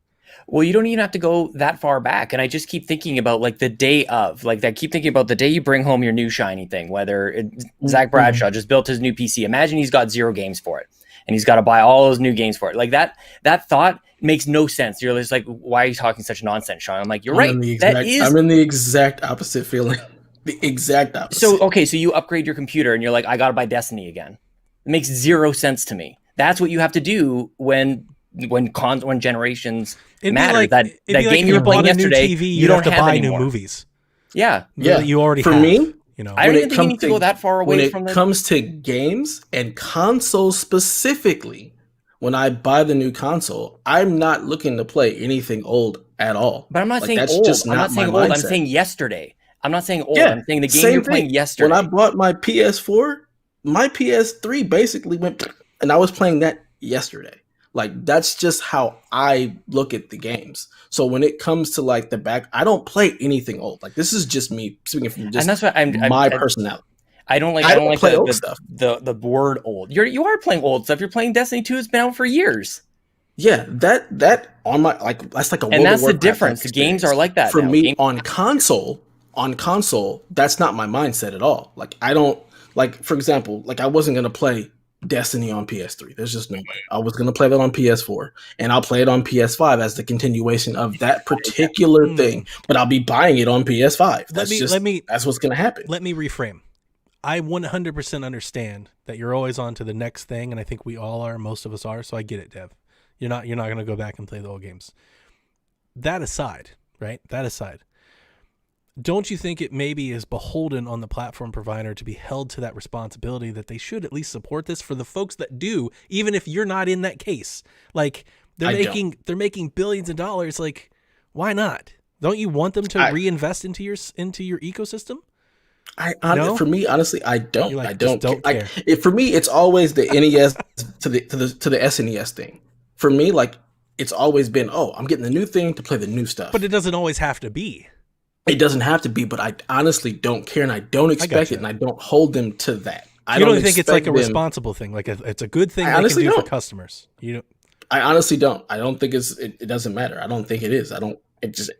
Well, you don't even have to go that far back. And I just keep thinking about like the day of, like, I keep thinking about the day you bring home your new shiny thing, whether Zach Bradshaw just built his new PC. Imagine he's got 0 games for it and he's got to buy all those new games for it. Like, that thought makes no sense. You're just like, why are you talking such nonsense, Sean? I'm like, you're right. I'm in the exact opposite feeling. The exact opposite. So you upgrade your computer and you're like, I got to buy Destiny again. It makes 0 sense to me. That's what you have to do when generations matter. Like, that game you were playing yesterday, TV, you don't have to buy new movies. Yeah. You already for have. Me, I don't even think you need to go that far away from when it comes to games and consoles specifically. When I buy the new console, I'm not looking to play anything old at all. But I'm not saying old. I'm not saying old. I'm saying yesterday. I'm not saying old. I'm saying the game you're playing yesterday. When I bought my PS4, my PS3 basically went, and I was playing that yesterday. Like, that's just how I look at the games. So when it comes to like the back, I don't play anything old. Like, this is just me speaking from just, and that's what my personality. I don't like old stuff. The word old. You are playing old stuff. You're playing Destiny 2. It's been out for years. Yeah, that on my, like, that's like a and that's the difference. The games are like that for me on console. On console, that's not my mindset at all. Like, I don't, like, for example, like, I wasn't gonna play Destiny on PS3. There's just no way. I was gonna play that on PS4, and I'll play it on PS5 as the continuation of that particular thing. But I'll be buying it on PS5. That's what's gonna happen. Let me reframe. I 100% understand that you're always on to the next thing, and I think we all are. Most of us are, so I get it, Dev. You're not going to go back and play the old games. That aside, right? Don't you think it maybe is beholden on the platform provider to be held to that responsibility that they should at least support this for the folks that do, even if you're not in that case? Like, they're making billions of dollars. Like, why not? Don't you want them to reinvest into your ecosystem? For me, honestly, I don't. Like, I don't care. For me, it's always the NES to the SNES thing. For me, like, it's always been, I'm getting the new thing to play the new stuff. But it doesn't always have to be. It doesn't have to be, but I honestly don't care, and I don't expect it, and I don't hold them to that. You don't think it's like a responsible thing, like it's a good thing they can do for customers. I honestly don't. I don't think it doesn't matter. I don't think it is.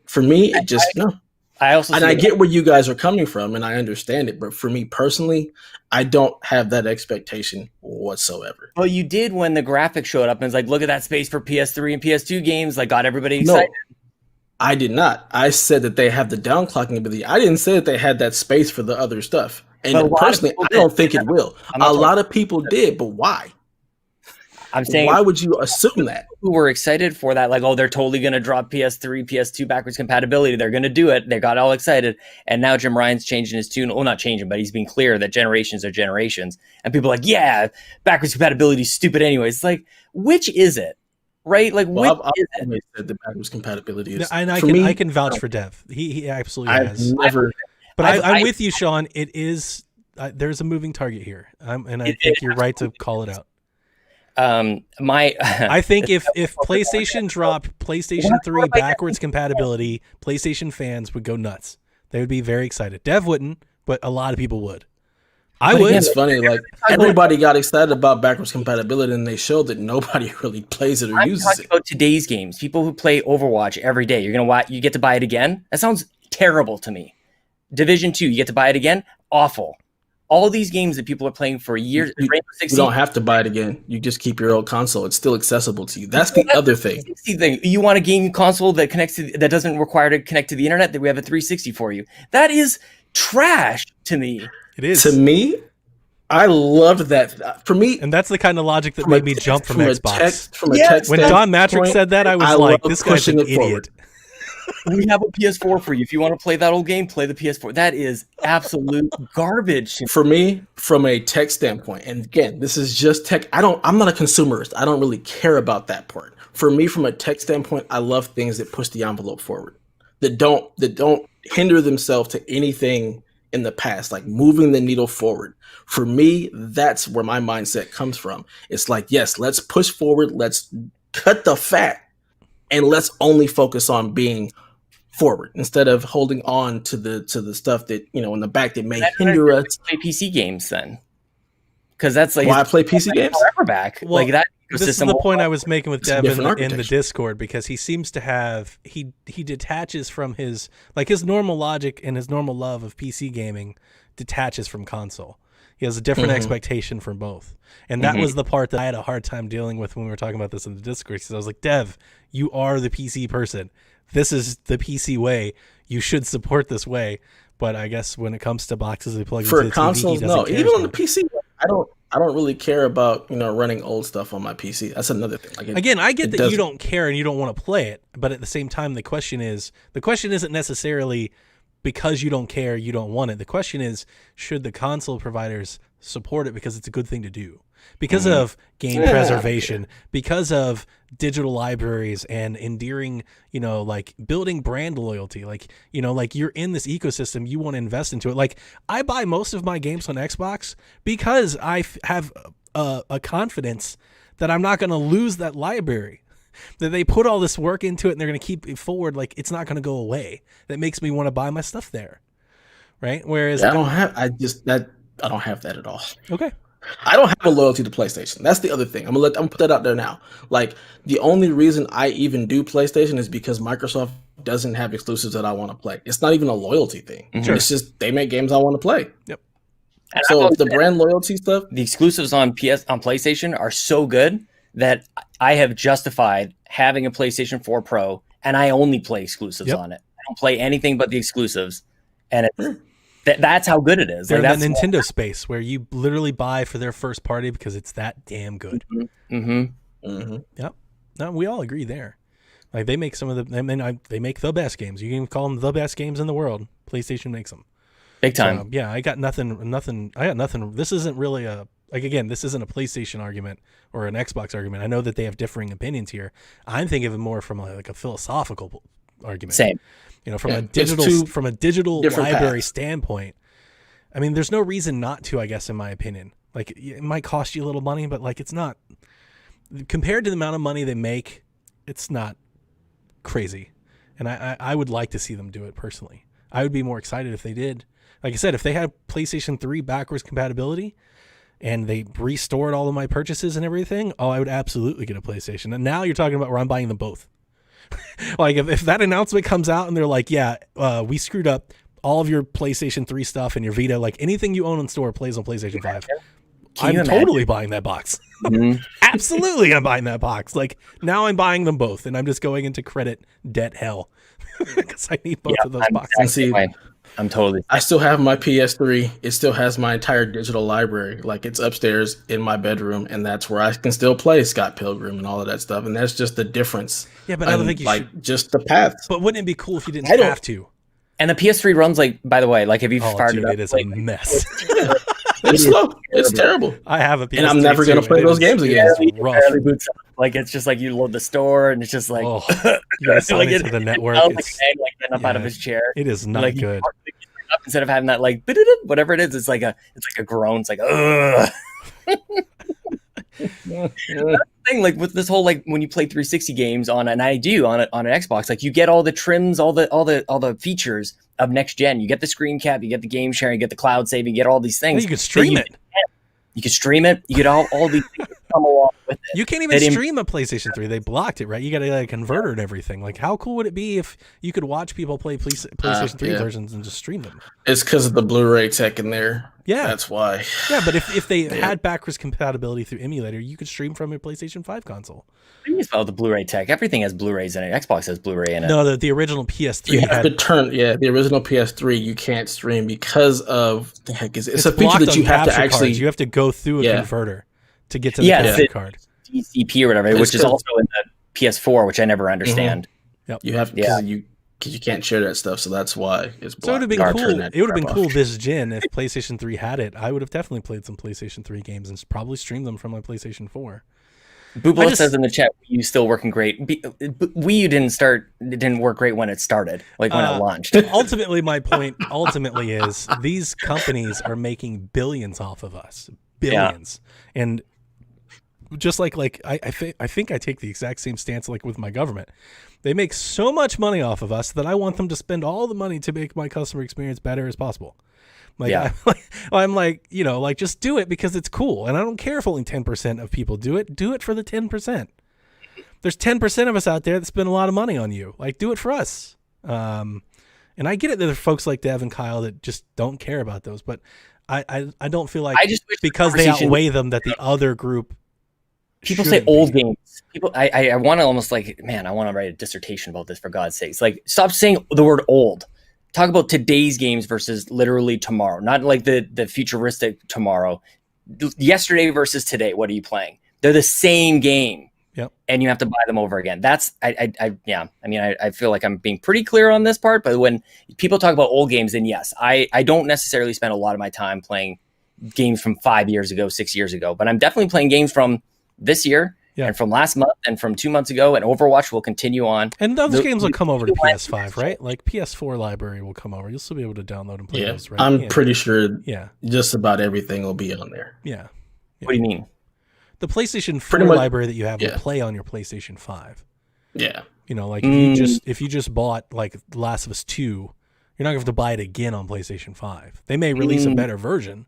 For me, it just no. I get where you guys are coming from, and I understand it. But for me personally, I don't have that expectation whatsoever. Well, you did when the graphic showed up and it's like, look at that space for PS3 and PS2 games. Like, got everybody excited. No, I did not. I said that they have the downclocking ability. I didn't say that they had that space for the other stuff. And personally, I don't think it will. A lot of people did, but why? I'm saying, why would you assume that? Who were excited for that? Like, oh, they're totally going to drop PS3, PS2 backwards compatibility. They're going to do it. They got all excited. And now Jim Ryan's changing his tune. Well, not changing, but he's being clear that generations are generations. And people are like, yeah, backwards compatibility is stupid anyways. It's like, which is it? Right? Like, I've always said the backwards compatibility is. And I can vouch for Dev. He absolutely has. But I'm with you, Sean. It is. There's a moving target here. And I think you're right to call it out. I think if PlayStation dropped PlayStation 3 backwards compatibility, PlayStation fans would go nuts. They would be very excited. Dev wouldn't, but a lot of people would. I would. It's funny, like everybody got excited about backwards compatibility, and they showed that nobody really plays it or uses it. About today's games, people who play Overwatch every day, you get to buy it again. That sounds terrible to me. Division 2, you get to buy it again. Awful. All these games that people are playing for years. You don't have to buy it again. You just keep your old console. It's still accessible to you. That's the other thing. You want a gaming console that that doesn't require to connect to the internet? That we have a 360 for you. That is trash to me. It is. To me, I loved that. For me, and that's the kind of logic that made me jump from Xbox. When Don Matrick said that, I was like, "This guy's an idiot." We have a PS4 for you. If you want to play that old game, play the PS4. That is absolute garbage. For me, from a tech standpoint, and again, this is just tech. I'm not a consumerist. I don't really care about that part. For me, from a tech standpoint, I love things that push the envelope forward, that don't hinder themselves to anything in the past, like moving the needle forward. For me, that's where my mindset comes from. It's like, yes, let's push forward. Let's cut the fat. And let's only focus on being forward instead of holding on to the stuff that, in the back that may hinder us. Play PC games then, because that's like why I play PC games forever back. Well, like that. This is the point I was making with Dev in the Discord, because he seems to have he detaches from his normal logic and his normal love of PC gaming detaches from console. He has a different expectation from both. And that was the part that I had a hard time dealing with when we were talking about this in the Discord. Because I was like, Dev, you are the PC person. This is the PC way. You should support this way. But I guess when it comes to boxes they plug into the consoles, TV, he doesn't care. Even on the PC, I don't really care about running old stuff on my PC. That's another thing. Again, I get that you don't care and you don't want to play it, but at the same time, the question isn't necessarily because you don't care, you don't want it. The question is, should the console providers support it because it's a good thing to do? Because of game preservation, because of digital libraries and endearing, building brand loyalty. You're in this ecosystem, you want to invest into it. Like, I buy most of my games on Xbox because I have a confidence that I'm not going to lose that library. That they put all this work into it and they're going to keep it forward, like it's not going to go away. That makes me want to buy my stuff there, right? Whereas I don't have that at all. Okay, I don't have a loyalty to PlayStation. That's the other thing. I'm gonna put that out there now. Like, the only reason I even do PlayStation is because Microsoft doesn't have exclusives that I want to play. It's not even a loyalty thing. Sure. It's just they make games I want to play. Yep. And so the brand loyalty stuff, the exclusives on PlayStation are so good that I have justified having a PlayStation 4 Pro, and I only play exclusives on it. I don't play anything but the exclusives, and that's how good it is. They're in the Nintendo space where you literally buy for their first party because it's that damn good. Yep. No, we all agree there. Like, they make some of the, they make the best games. You can call them the best games in the world. PlayStation makes them. Big time. So, yeah, I got nothing. This isn't really this isn't a PlayStation argument or an Xbox argument. I know that they have differing opinions here. I'm thinking of it more from a philosophical argument. Same. From a digital library standpoint. I mean, there's no reason not to, I guess, in my opinion. Like, it might cost you a little money, but it's not, compared to the amount of money they make, it's not crazy. And I would like to see them do it personally. I would be more excited if they did. Like I said, if they had PlayStation 3 backwards compatibility and they restored all of my purchases and everything, I would absolutely get a PlayStation. And now you're talking about where I'm buying them both. Like if that announcement comes out and they're like, yeah, we screwed up all of your PlayStation 3 stuff and your Vita, like anything you own in store plays on PlayStation 5. I'm totally buying that box. Mm-hmm. Absolutely, I'm buying that box. Like now I'm buying them both, and I'm just going into credit debt hell because I need both of those boxes. I'm totally. I still have my PS3. It still has my entire digital library. Like it's upstairs in my bedroom, and that's where I can still play Scott Pilgrim and all of that stuff. And that's just the difference. Yeah, but I don't think you should. Just the paths. But wouldn't it be cool if you didn't have to? And the PS3 runs like, by the way, like if you fired it up, it is a mess. It's slow. It's terrible. I have a PS3 and I'm never going to play those games again. It's rough. Like it's just like you load the store and it's just like you gotta sign into the network. It's like getting up out of his chair. It is not good. Instead of having that like whatever it is, it's like a groan. It's like ugh. Thing like with this whole like when you play 360 games on an Xbox, like you get all the trims, all the features of next gen. You get the screen cap, you get the game sharing, you get the cloud saving, you get all these things. You can stream it. You can stream it. You get all these things that come along with it. You can't even stream a PlayStation 3. They blocked it, right? You got to like converter and everything. Like, how cool would it be if you could watch people play PlayStation 3 versions and just stream them? It's because of the Blu-ray tech in there. Yeah, that's why. Yeah, but if they had backwards compatibility through emulator, you could stream from your PlayStation 5 console. What do you mean about the Blu-ray tech? Everything has Blu-rays in it. Xbox has Blu-ray in it. No, the original PS3. You have to turn. Yeah, the original PS3 you can't stream because of the heck is it? It's a feature that you have to actually. Cards. You have to go through a converter to get to the capture card. DCP or whatever, which is also in the PS4, which I never understand. Mm-hmm. Yep. You have because you can't share that stuff, so that's why it's blocked. So it would have been cool. It would have been cool this gen if PlayStation 3 had it. I would have definitely played some PlayStation 3 games and probably streamed them from my PlayStation 4. Booble says in the chat, Wii U still working great. Wii U didn't work great when it started, like when it launched. Ultimately, my point is these companies are making billions off of us, billions, and just like I think I take the exact same stance like with my government. They make so much money off of us that I want them to spend all the money to make my customer experience better as possible. I'm like, just do it because it's cool. And I don't care if only 10% of people do it. Do it for the 10%. There's 10% of us out there that spend a lot of money on you. Like, do it for us. And I get it that there are folks like Dev and Kyle that just don't care about those. But I don't feel like because they outweigh them that the other group. People say old games. People, I want to almost like, man, I want to write a dissertation about this for God's sakes. Like, stop saying the word old. Talk about today's games versus literally tomorrow, not like the futuristic tomorrow. Yesterday versus today, what are you playing? They're the same game, and you have to buy them over again. That's I feel like I'm being pretty clear on this part, but when people talk about old games, then yes, I don't necessarily spend a lot of my time playing games from 5 years ago, 6 years ago, but I'm definitely playing games from this year. And from last month and from 2 months ago, and Overwatch will continue on. And those games will come over to PS5, right? Like PS4 library will come over. You'll still be able to download and play those, right? I'm pretty sure just about everything will be on there. Yeah. What do you mean? The PlayStation 4 library that you have will play on your PlayStation 5. Yeah. Like if you just bought like Last of Us 2, you're not going to have to buy it again on PlayStation 5. They may release a better version.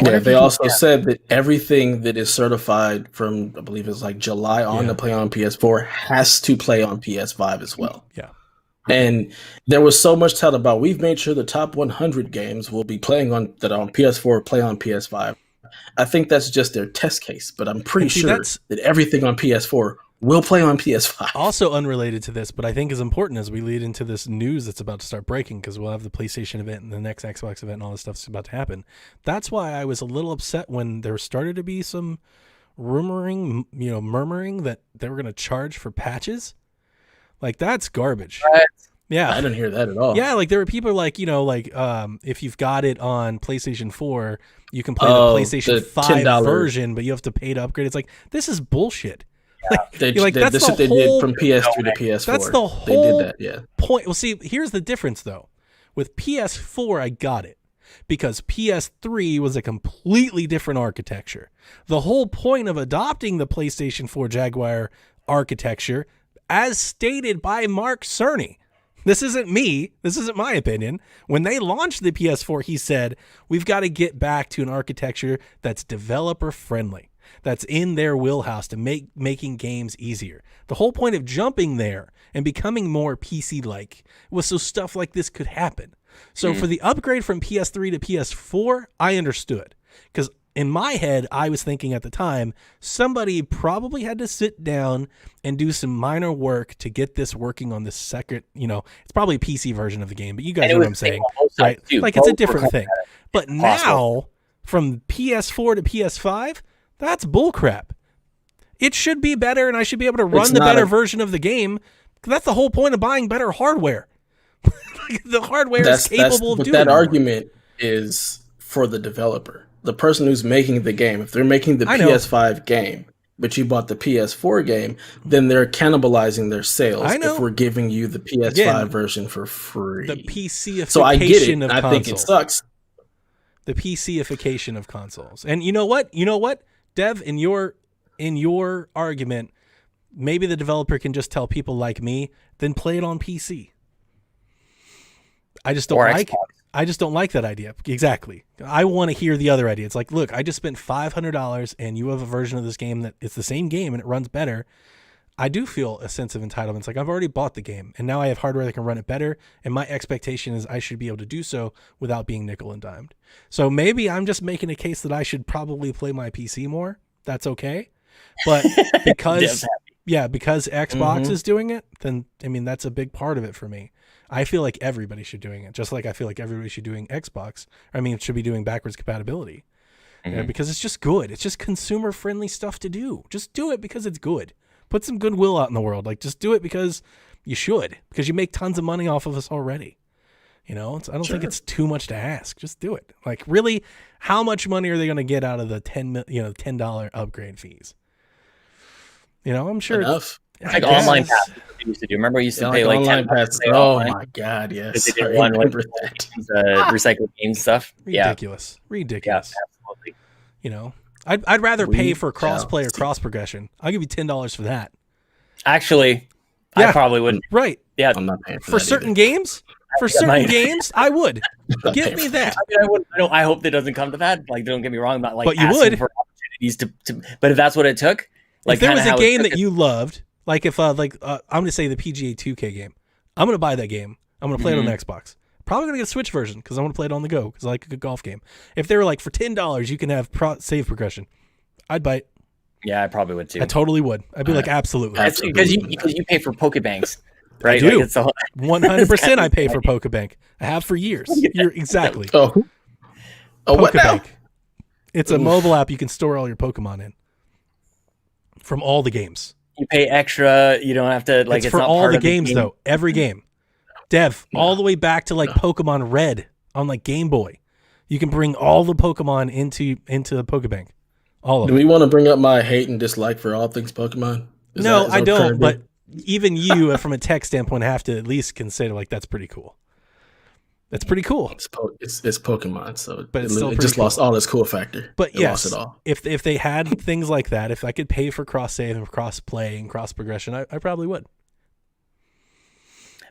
Yeah, they also said that everything that is certified from, I believe it's like July on to play on PS4 has to play on PS5 as well. Yeah. And there was so much talk about, we've made sure the top 100 games will be playing on PS4, play on PS5. I think that's just their test case, but I'm pretty sure that everything on PS4 will play on PS5. Also unrelated to this, but I think is important as we lead into this news that's about to start breaking, because we'll have the PlayStation event and the next Xbox event and all this stuff that's about to happen. That's why I was a little upset when there started to be some murmuring that they were going to charge for patches. Like, that's garbage. Right. Yeah. I didn't hear that at all. Yeah, like there were people like, if you've got it on PlayStation 4, you can play the PlayStation 5 version, but you have to pay to upgrade. It's like, this is bullshit. This is what they did from PS3 to PS4. That's the whole they did that, point. Well, see, here's the difference, though. With PS4, I got it because PS3 was a completely different architecture. The whole point of adopting the PlayStation 4 Jaguar architecture, as stated by Mark Cerny, this isn't me. This isn't my opinion. When they launched the PS4, he said, we've got to get back to an architecture that's developer friendly. that's in their wheelhouse to making games easier. The whole point of jumping there and becoming more PC-like was so stuff like this could happen. So for the upgrade from PS3 to PS4, I understood. Because in my head, I was thinking at the time, somebody probably had to sit down and do some minor work to get this working on the second, it's probably a PC version of the game, but you guys know what I'm saying, right? Like it's a different thing. But now, from PS4 to PS5, that's bullcrap. It should be better, and I should be able to run the better version of the game. That's the whole point of buying better hardware. The hardware is capable of doing that. Argument is for the developer, the person who's making the game. If they're making the PS5 game, but you bought the PS4 game, then they're cannibalizing their sales. If we're giving you the PS5 version for free, the PCification so I get it. Of I consoles. think it sucks. The PCification of consoles, and you know what, Dev, in your argument, maybe the developer can just tell people like me, then play it on PC. I just don't like that idea. Exactly. I want to hear the other idea. It's like, look, I just spent $500 and you have a version of this game that it's the same game and it runs better. I do feel a sense of entitlement. It's like I've already bought the game and now I have hardware that can run it better. And my expectation is I should be able to do so without being nickel and dimed. So maybe I'm just making a case that I should probably play my PC more. That's okay. But because Xbox is doing it, then that's a big part of it for me. I feel like everybody should doing it, just like I feel like everybody should doing Xbox. Should be doing backwards compatibility, because it's just good. It's just consumer friendly stuff to do. Just do it because it's good. Put some goodwill out in the world. Like just do it because you should, because you make tons of money off of us already. I don't think it's too much to ask. Just do it. Like really, how much money are they going to get out of the $10 upgrade fees? I'm sure enough. Like online passes we used to do. Remember we used to pay like online passes. Oh my god, yes. They did one with recycled game stuff. Ridiculous. Yeah, absolutely. I'd rather pay for crossplay or cross progression. I'll give you $10 for that. Actually, I probably wouldn't. Right. Yeah. I'm not paying for certain games. For certain games, I would. Give me that. I hope that doesn't come to that. Like, don't get me wrong. I'm not like but you asking would. for opportunities to. But if that's what it took, like if there was a game that you loved. Like if I'm going to say the PGA 2K game, I'm going to buy that game. I'm going to play it on Xbox. Probably going to get a Switch version because I want to play it on the go because I like a good golf game. If they were like for $10, you can have save progression, I'd buy it. Yeah, I probably would too. I totally would. I'd be like, absolutely. Because you pay for Pokebanks, right? I do. Like 100% I pay for Pokebank. I have for years. You're exactly. Pokebank. It's a mobile app you can store all your Pokemon in from all the games. You pay extra. You don't have to like. It's for not all part the of games though. Every game, Dev, all the way back to like Pokemon Red on like Game Boy. You can bring all the Pokemon into the Pokebank. All of them. Do we want to bring up my hate and dislike for all things Pokemon? No, I don't. But even you, from a tech standpoint, have to at least consider like that's pretty cool. That's pretty cool. It's Pokemon, so but it just lost all its cool factor. But yes, lost it all. If they had things like that, if I could pay for cross save and cross play and cross progression, I probably would.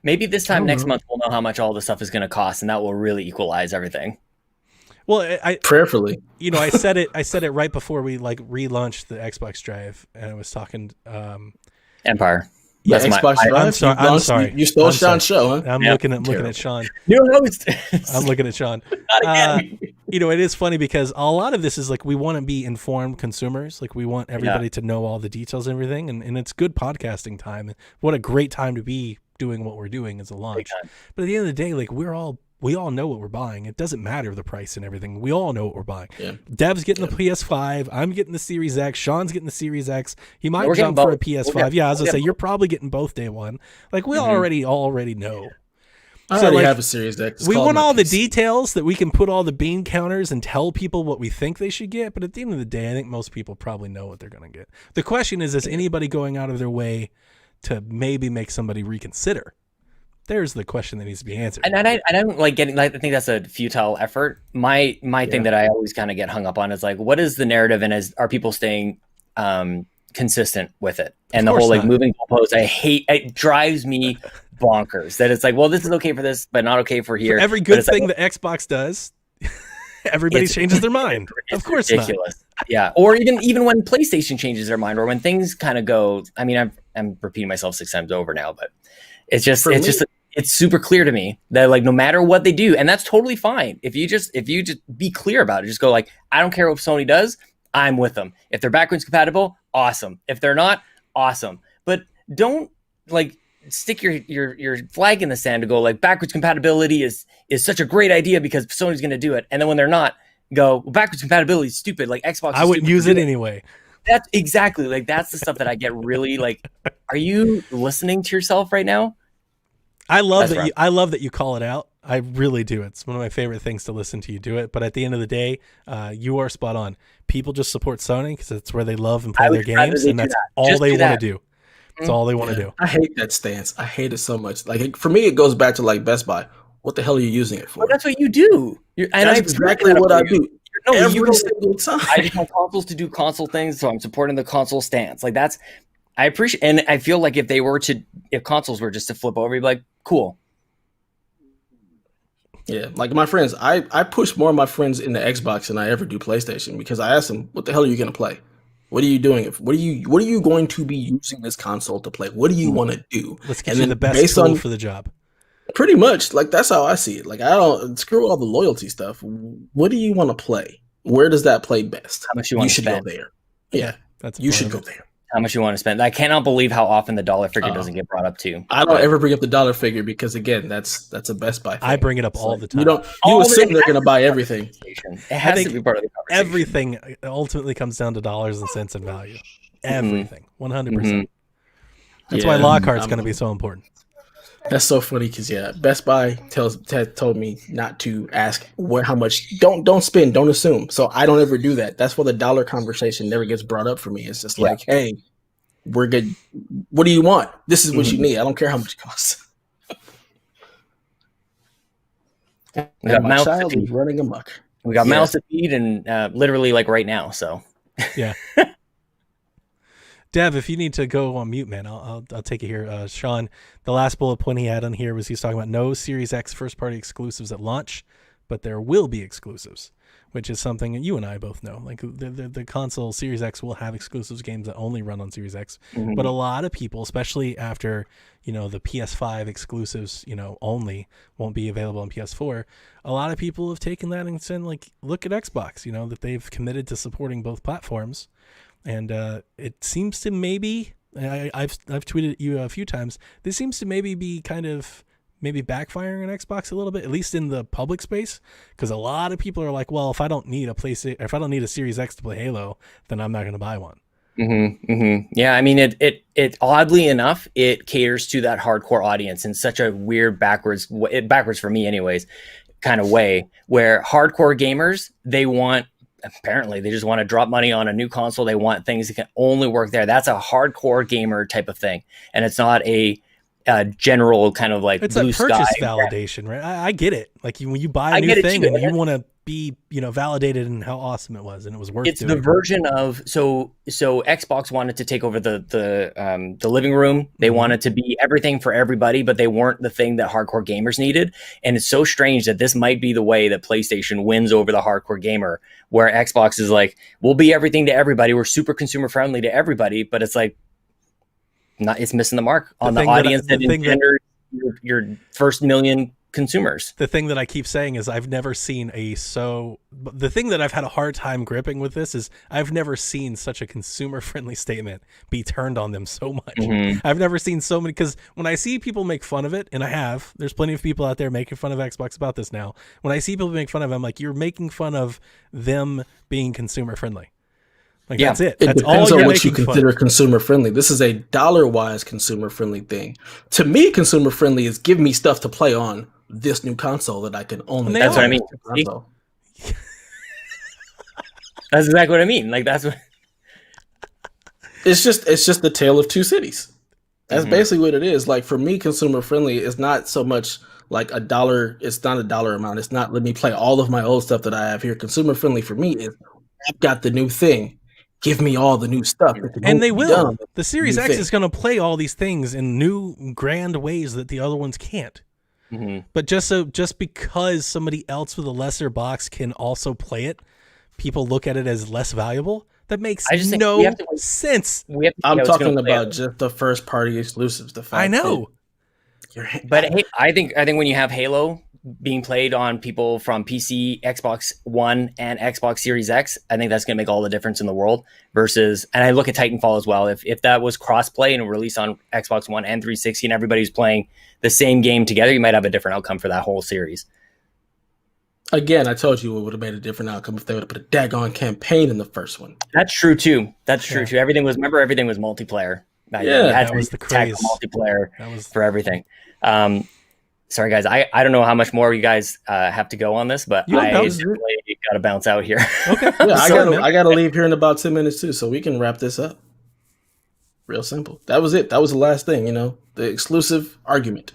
Maybe this time next month we'll know how much all the stuff is going to cost, and that will really equalize everything. Well, I prayerfully, I said it right before we like relaunched the Xbox Drive, and I was talking Empire. Yeah, Xbox Drive. I'm sorry. You stole Sean's show, huh? I'm looking at Sean. No, I'm looking at Sean. It is funny because a lot of this is like we want to be informed consumers. Like we want everybody to know all the details and everything, and it's good podcasting time. What a great time to be doing what we're doing as a launch. But at the end of the day, like we all know what we're buying. It doesn't matter the price and everything. We all know what we're buying. Yeah. Dev's getting the PS5. I'm getting the Series X. Sean's getting the Series X. He might jump for a PS5. I was going to say, you're probably getting both day one. Like, we already know. I already have a Series X. We want all the details that we can put all the bean counters and tell people what we think they should get. But at the end of the day, I think most people probably know what they're going to get. The question is anybody going out of their way to maybe make somebody reconsider? There's the question that needs to be answered. And I don't like getting. Like, I think that's a futile effort. My thing that I always kind of get hung up on is like, what is the narrative, and are people staying consistent with it? And the whole like moving goalposts, I hate. It drives me bonkers that it's like, well, this is okay for this, but not okay for here. For every good thing that Xbox does. Everybody changes their mind. Of course ridiculous. Not. Yeah. Or even when PlayStation changes their mind, or when things kind of go, I mean, I'm repeating myself 6 times over now, but it's super clear to me that like, no matter what they do, and that's totally fine. If you just be clear about it, just go like, I don't care what Sony does, I'm with them. If they're backwards compatible, awesome. If they're not, awesome. But don't like stick your flag in the sand to go like backwards compatibility is such a great idea because Sony's going to do it. And then when they're not, go, well, backwards compatibility is stupid. Like Xbox, I wouldn't use it anyway. That's exactly like, that's the stuff that I get really like, are you listening to yourself right now? I love that you call it out. I really do. It's one of my favorite things to listen to you do it. But at the end of the day, you are spot on. People just support Sony because it's where they love and play their games, and that's all they want to do. That's all they want to do. I hate that stance. I hate it so much. Like for me, it goes back to like Best Buy. What the hell are you using it for? Well, that's what you do. That's exactly what I do. No, every single time. I just want consoles to do console things, so I'm supporting the console stance. Like that's, I appreciate, and I feel like if consoles were just to flip over, you'd be like, cool. Yeah, like my friends, I push more of my friends into Xbox than I ever do PlayStation because I ask them, "What the hell are you going to play? What are you doing? What are you going to be using this console to play? What do you want to do? Let's get you the best tool for the job." Pretty much, like that's how I see it. Like I don't screw all the loyalty stuff. What do you want to play? Where does that play best? How much you want to spend? Go there. Yeah, you should go there. How much you want to spend? I cannot believe how often the dollar figure doesn't get brought up too. I don't ever bring up the dollar figure because again, that's a Best Buy thing. I bring it up all the time. You assume they're going to buy everything. It has to be part of the conversation. Everything ultimately comes down to dollars and cents and value. Everything, 100%. That's why Lockhart's going to be so important. That's so funny because Best Buy told me not to ask how much. Don't spend, don't assume. So I don't ever do that. That's why the dollar conversation never gets brought up for me. It's just like, hey, we're good. What do you want? This is what you need. I don't care how much it costs. We got my child is running amok. We got mouths to feed, and literally like right now. So yeah. Dev, if you need to go on mute, man, I'll take it here. Sean, the last bullet point he had on here was he's talking about no Series X first-party exclusives at launch, but there will be exclusives, which is something that you and I both know. Like the console Series X will have exclusives, games that only run on Series X. But a lot of people, especially after the PS5 exclusives, only won't be available on PS4. A lot of people have taken that and said, like, look at Xbox. That they've committed to supporting both platforms. And it seems to maybe, I've tweeted at you a few times, this seems to maybe be kind of maybe backfiring on Xbox a little bit, at least in the public space, because a lot of people are like, well, if I don't need a Series X to play Halo, then I'm not going to buy one. Yeah, I mean, it oddly enough, it caters to that hardcore audience in such a weird backwards for me anyways, kind of way, where hardcore gamers, apparently they just want to drop money on a new console. They want things that can only work there. That's a hardcore gamer type of thing. And it's not a general kind of like it's blue a purchase sky validation, right? I get it. Like when you buy a new thing and you want to be, validated in how awesome it was and it was worth it's doing. The version of, so Xbox wanted to take over the living room. They wanted to be everything for everybody, but they weren't the thing that hardcore gamers needed. And it's so strange that this might be the way that PlayStation wins over the hardcore gamer, where Xbox is like, we'll be everything to everybody. We're super consumer friendly to everybody, but it's like, it's missing the mark on the audience that engenders your first million consumers. The thing that I keep saying is I've never seen the thing that I've had a hard time gripping with this is I've never seen such a consumer friendly statement be turned on them so much. I've never seen so many, because when I see people make fun of it, and there's plenty of people out there making fun of Xbox about this now. When I see people make fun of it, I'm like, you're making fun of them being consumer friendly. Like, that's it. That's all depends you're on what making you consider consumer friendly. This is a dollar-wise consumer friendly thing. To me, consumer friendly is give me stuff to play on this new console that I can only. That's what I mean. That's exactly what I mean. Like that's what. It's just the tale of two cities. That's basically what it is. Like for me, consumer friendly is not so much like a dollar. It's not a dollar amount. It's not let me play all of my old stuff that I have here. Consumer friendly for me is I've got the new thing. Give me all the new stuff. And they will. The Series X is going to play all these things in new, grand ways that the other ones can't. But just because somebody else with a lesser box can also play it, people look at it as less valuable. That makes no sense. I'm talking about just the first party exclusives. The fact I know. But I think when you have Halo being played on people from PC, Xbox One, and Xbox Series X, I think that's going to make all the difference in the world. Versus, and I look at Titanfall as well. If that was crossplay and released on Xbox One and 360, and everybody's playing the same game together, you might have a different outcome for that whole series. Again, I told you it would have made a different outcome if they would have put a daggone campaign in the first one. That's true too. Everything was multiplayer. That was the craze. Multiplayer for everything. Sorry guys, I don't know how much more you guys have to go on this, but I definitely got to bounce out here. Okay, yeah, I gotta leave here in about 10 minutes too, so we can wrap this up. Real simple. That was it. That was the last thing. The exclusive argument.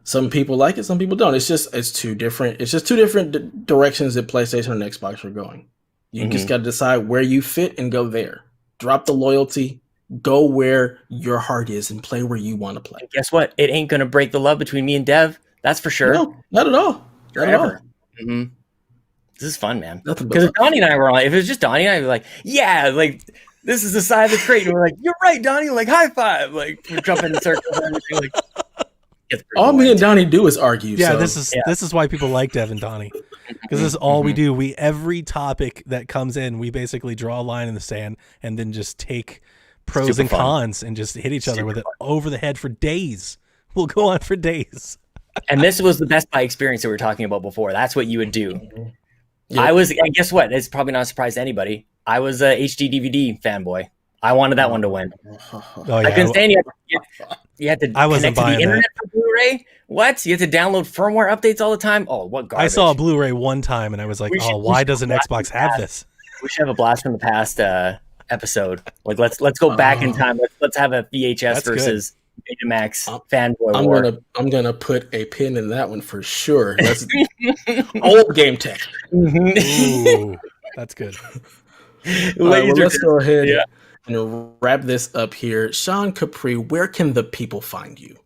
Some people like it, some people don't. It's two different directions that PlayStation and Xbox are going. You just got to decide where you fit and go there. Drop the loyalty, go where your heart is, and play where you want to play. And guess what? It ain't gonna break the love between me and Dev. That's for sure. No, not at all. Forever. This is fun, man. Because if Donnie and I were on, if it was just Donnie and I, would be like, yeah, like this is the side of the crate, and we're like, you're right, Donnie. Like high five. Like we're jumping in circles and everything. Like. All me and Donnie do is argue. Yeah, so. This is why people like Dev and Donnie, because this is all we do. Every topic that comes in, we basically draw a line in the sand and then just take pros and cons and just hit each other with it over the head for days. We'll go on for days. And this was the Best Buy experience that we were talking about before. That's what you would do. Yep. And guess what? It's probably not a surprise to anybody. I was a HD DVD fanboy. I wanted that one to win. Oh, yeah. I couldn't stand you had to connect to the internet for Blu-ray. What? You had to download firmware updates all the time? Oh, what garbage. I saw a Blu-ray one time and I was like, why doesn't Xbox have this? We should have a blast from the past episode. Like let's go back in time. Let's have a VHS versus Betamax fanboy war. I'm gonna put a pin in that one for sure. That's old game tech. Ooh, that's good. Let's go ahead and wrap this up here. Sean Capri, where can the people find you?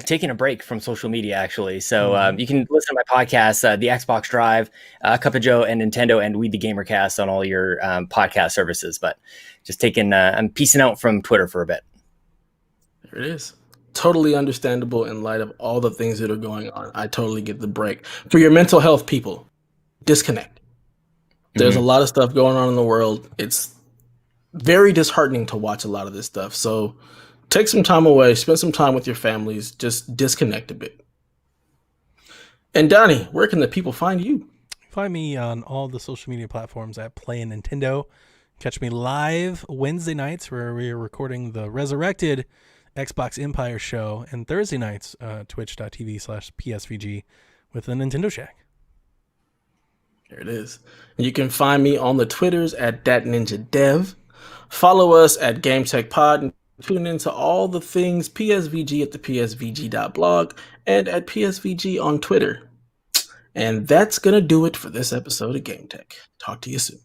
Taking a break from social media, actually. So you can listen to my podcast, The Xbox Drive, Cup of Joe, and Nintendo, and We the Gamercast on all your podcast services. But just I'm peacing out from Twitter for a bit. There it is. Totally understandable in light of all the things that are going on. I totally get the break. For your mental health people, disconnect. There's a lot of stuff going on in the world. It's very disheartening to watch a lot of this stuff. So take some time away, spend some time with your families, just disconnect a bit. And Donnie, where can the people find you? Find me on all the social media platforms at Play Nintendo. Catch me live Wednesday nights where we are recording the resurrected Xbox Empire show, and Thursday nights, twitch.tv/PSVG with the Nintendo Shack. There it is. And you can find me on the Twitters at DatNinjaDev. Follow us at GameTechPod and tune into all the things PSVG at the PSVG.blog and at PSVG on Twitter. And that's going to do it for this episode of Game Tech. Talk to you soon.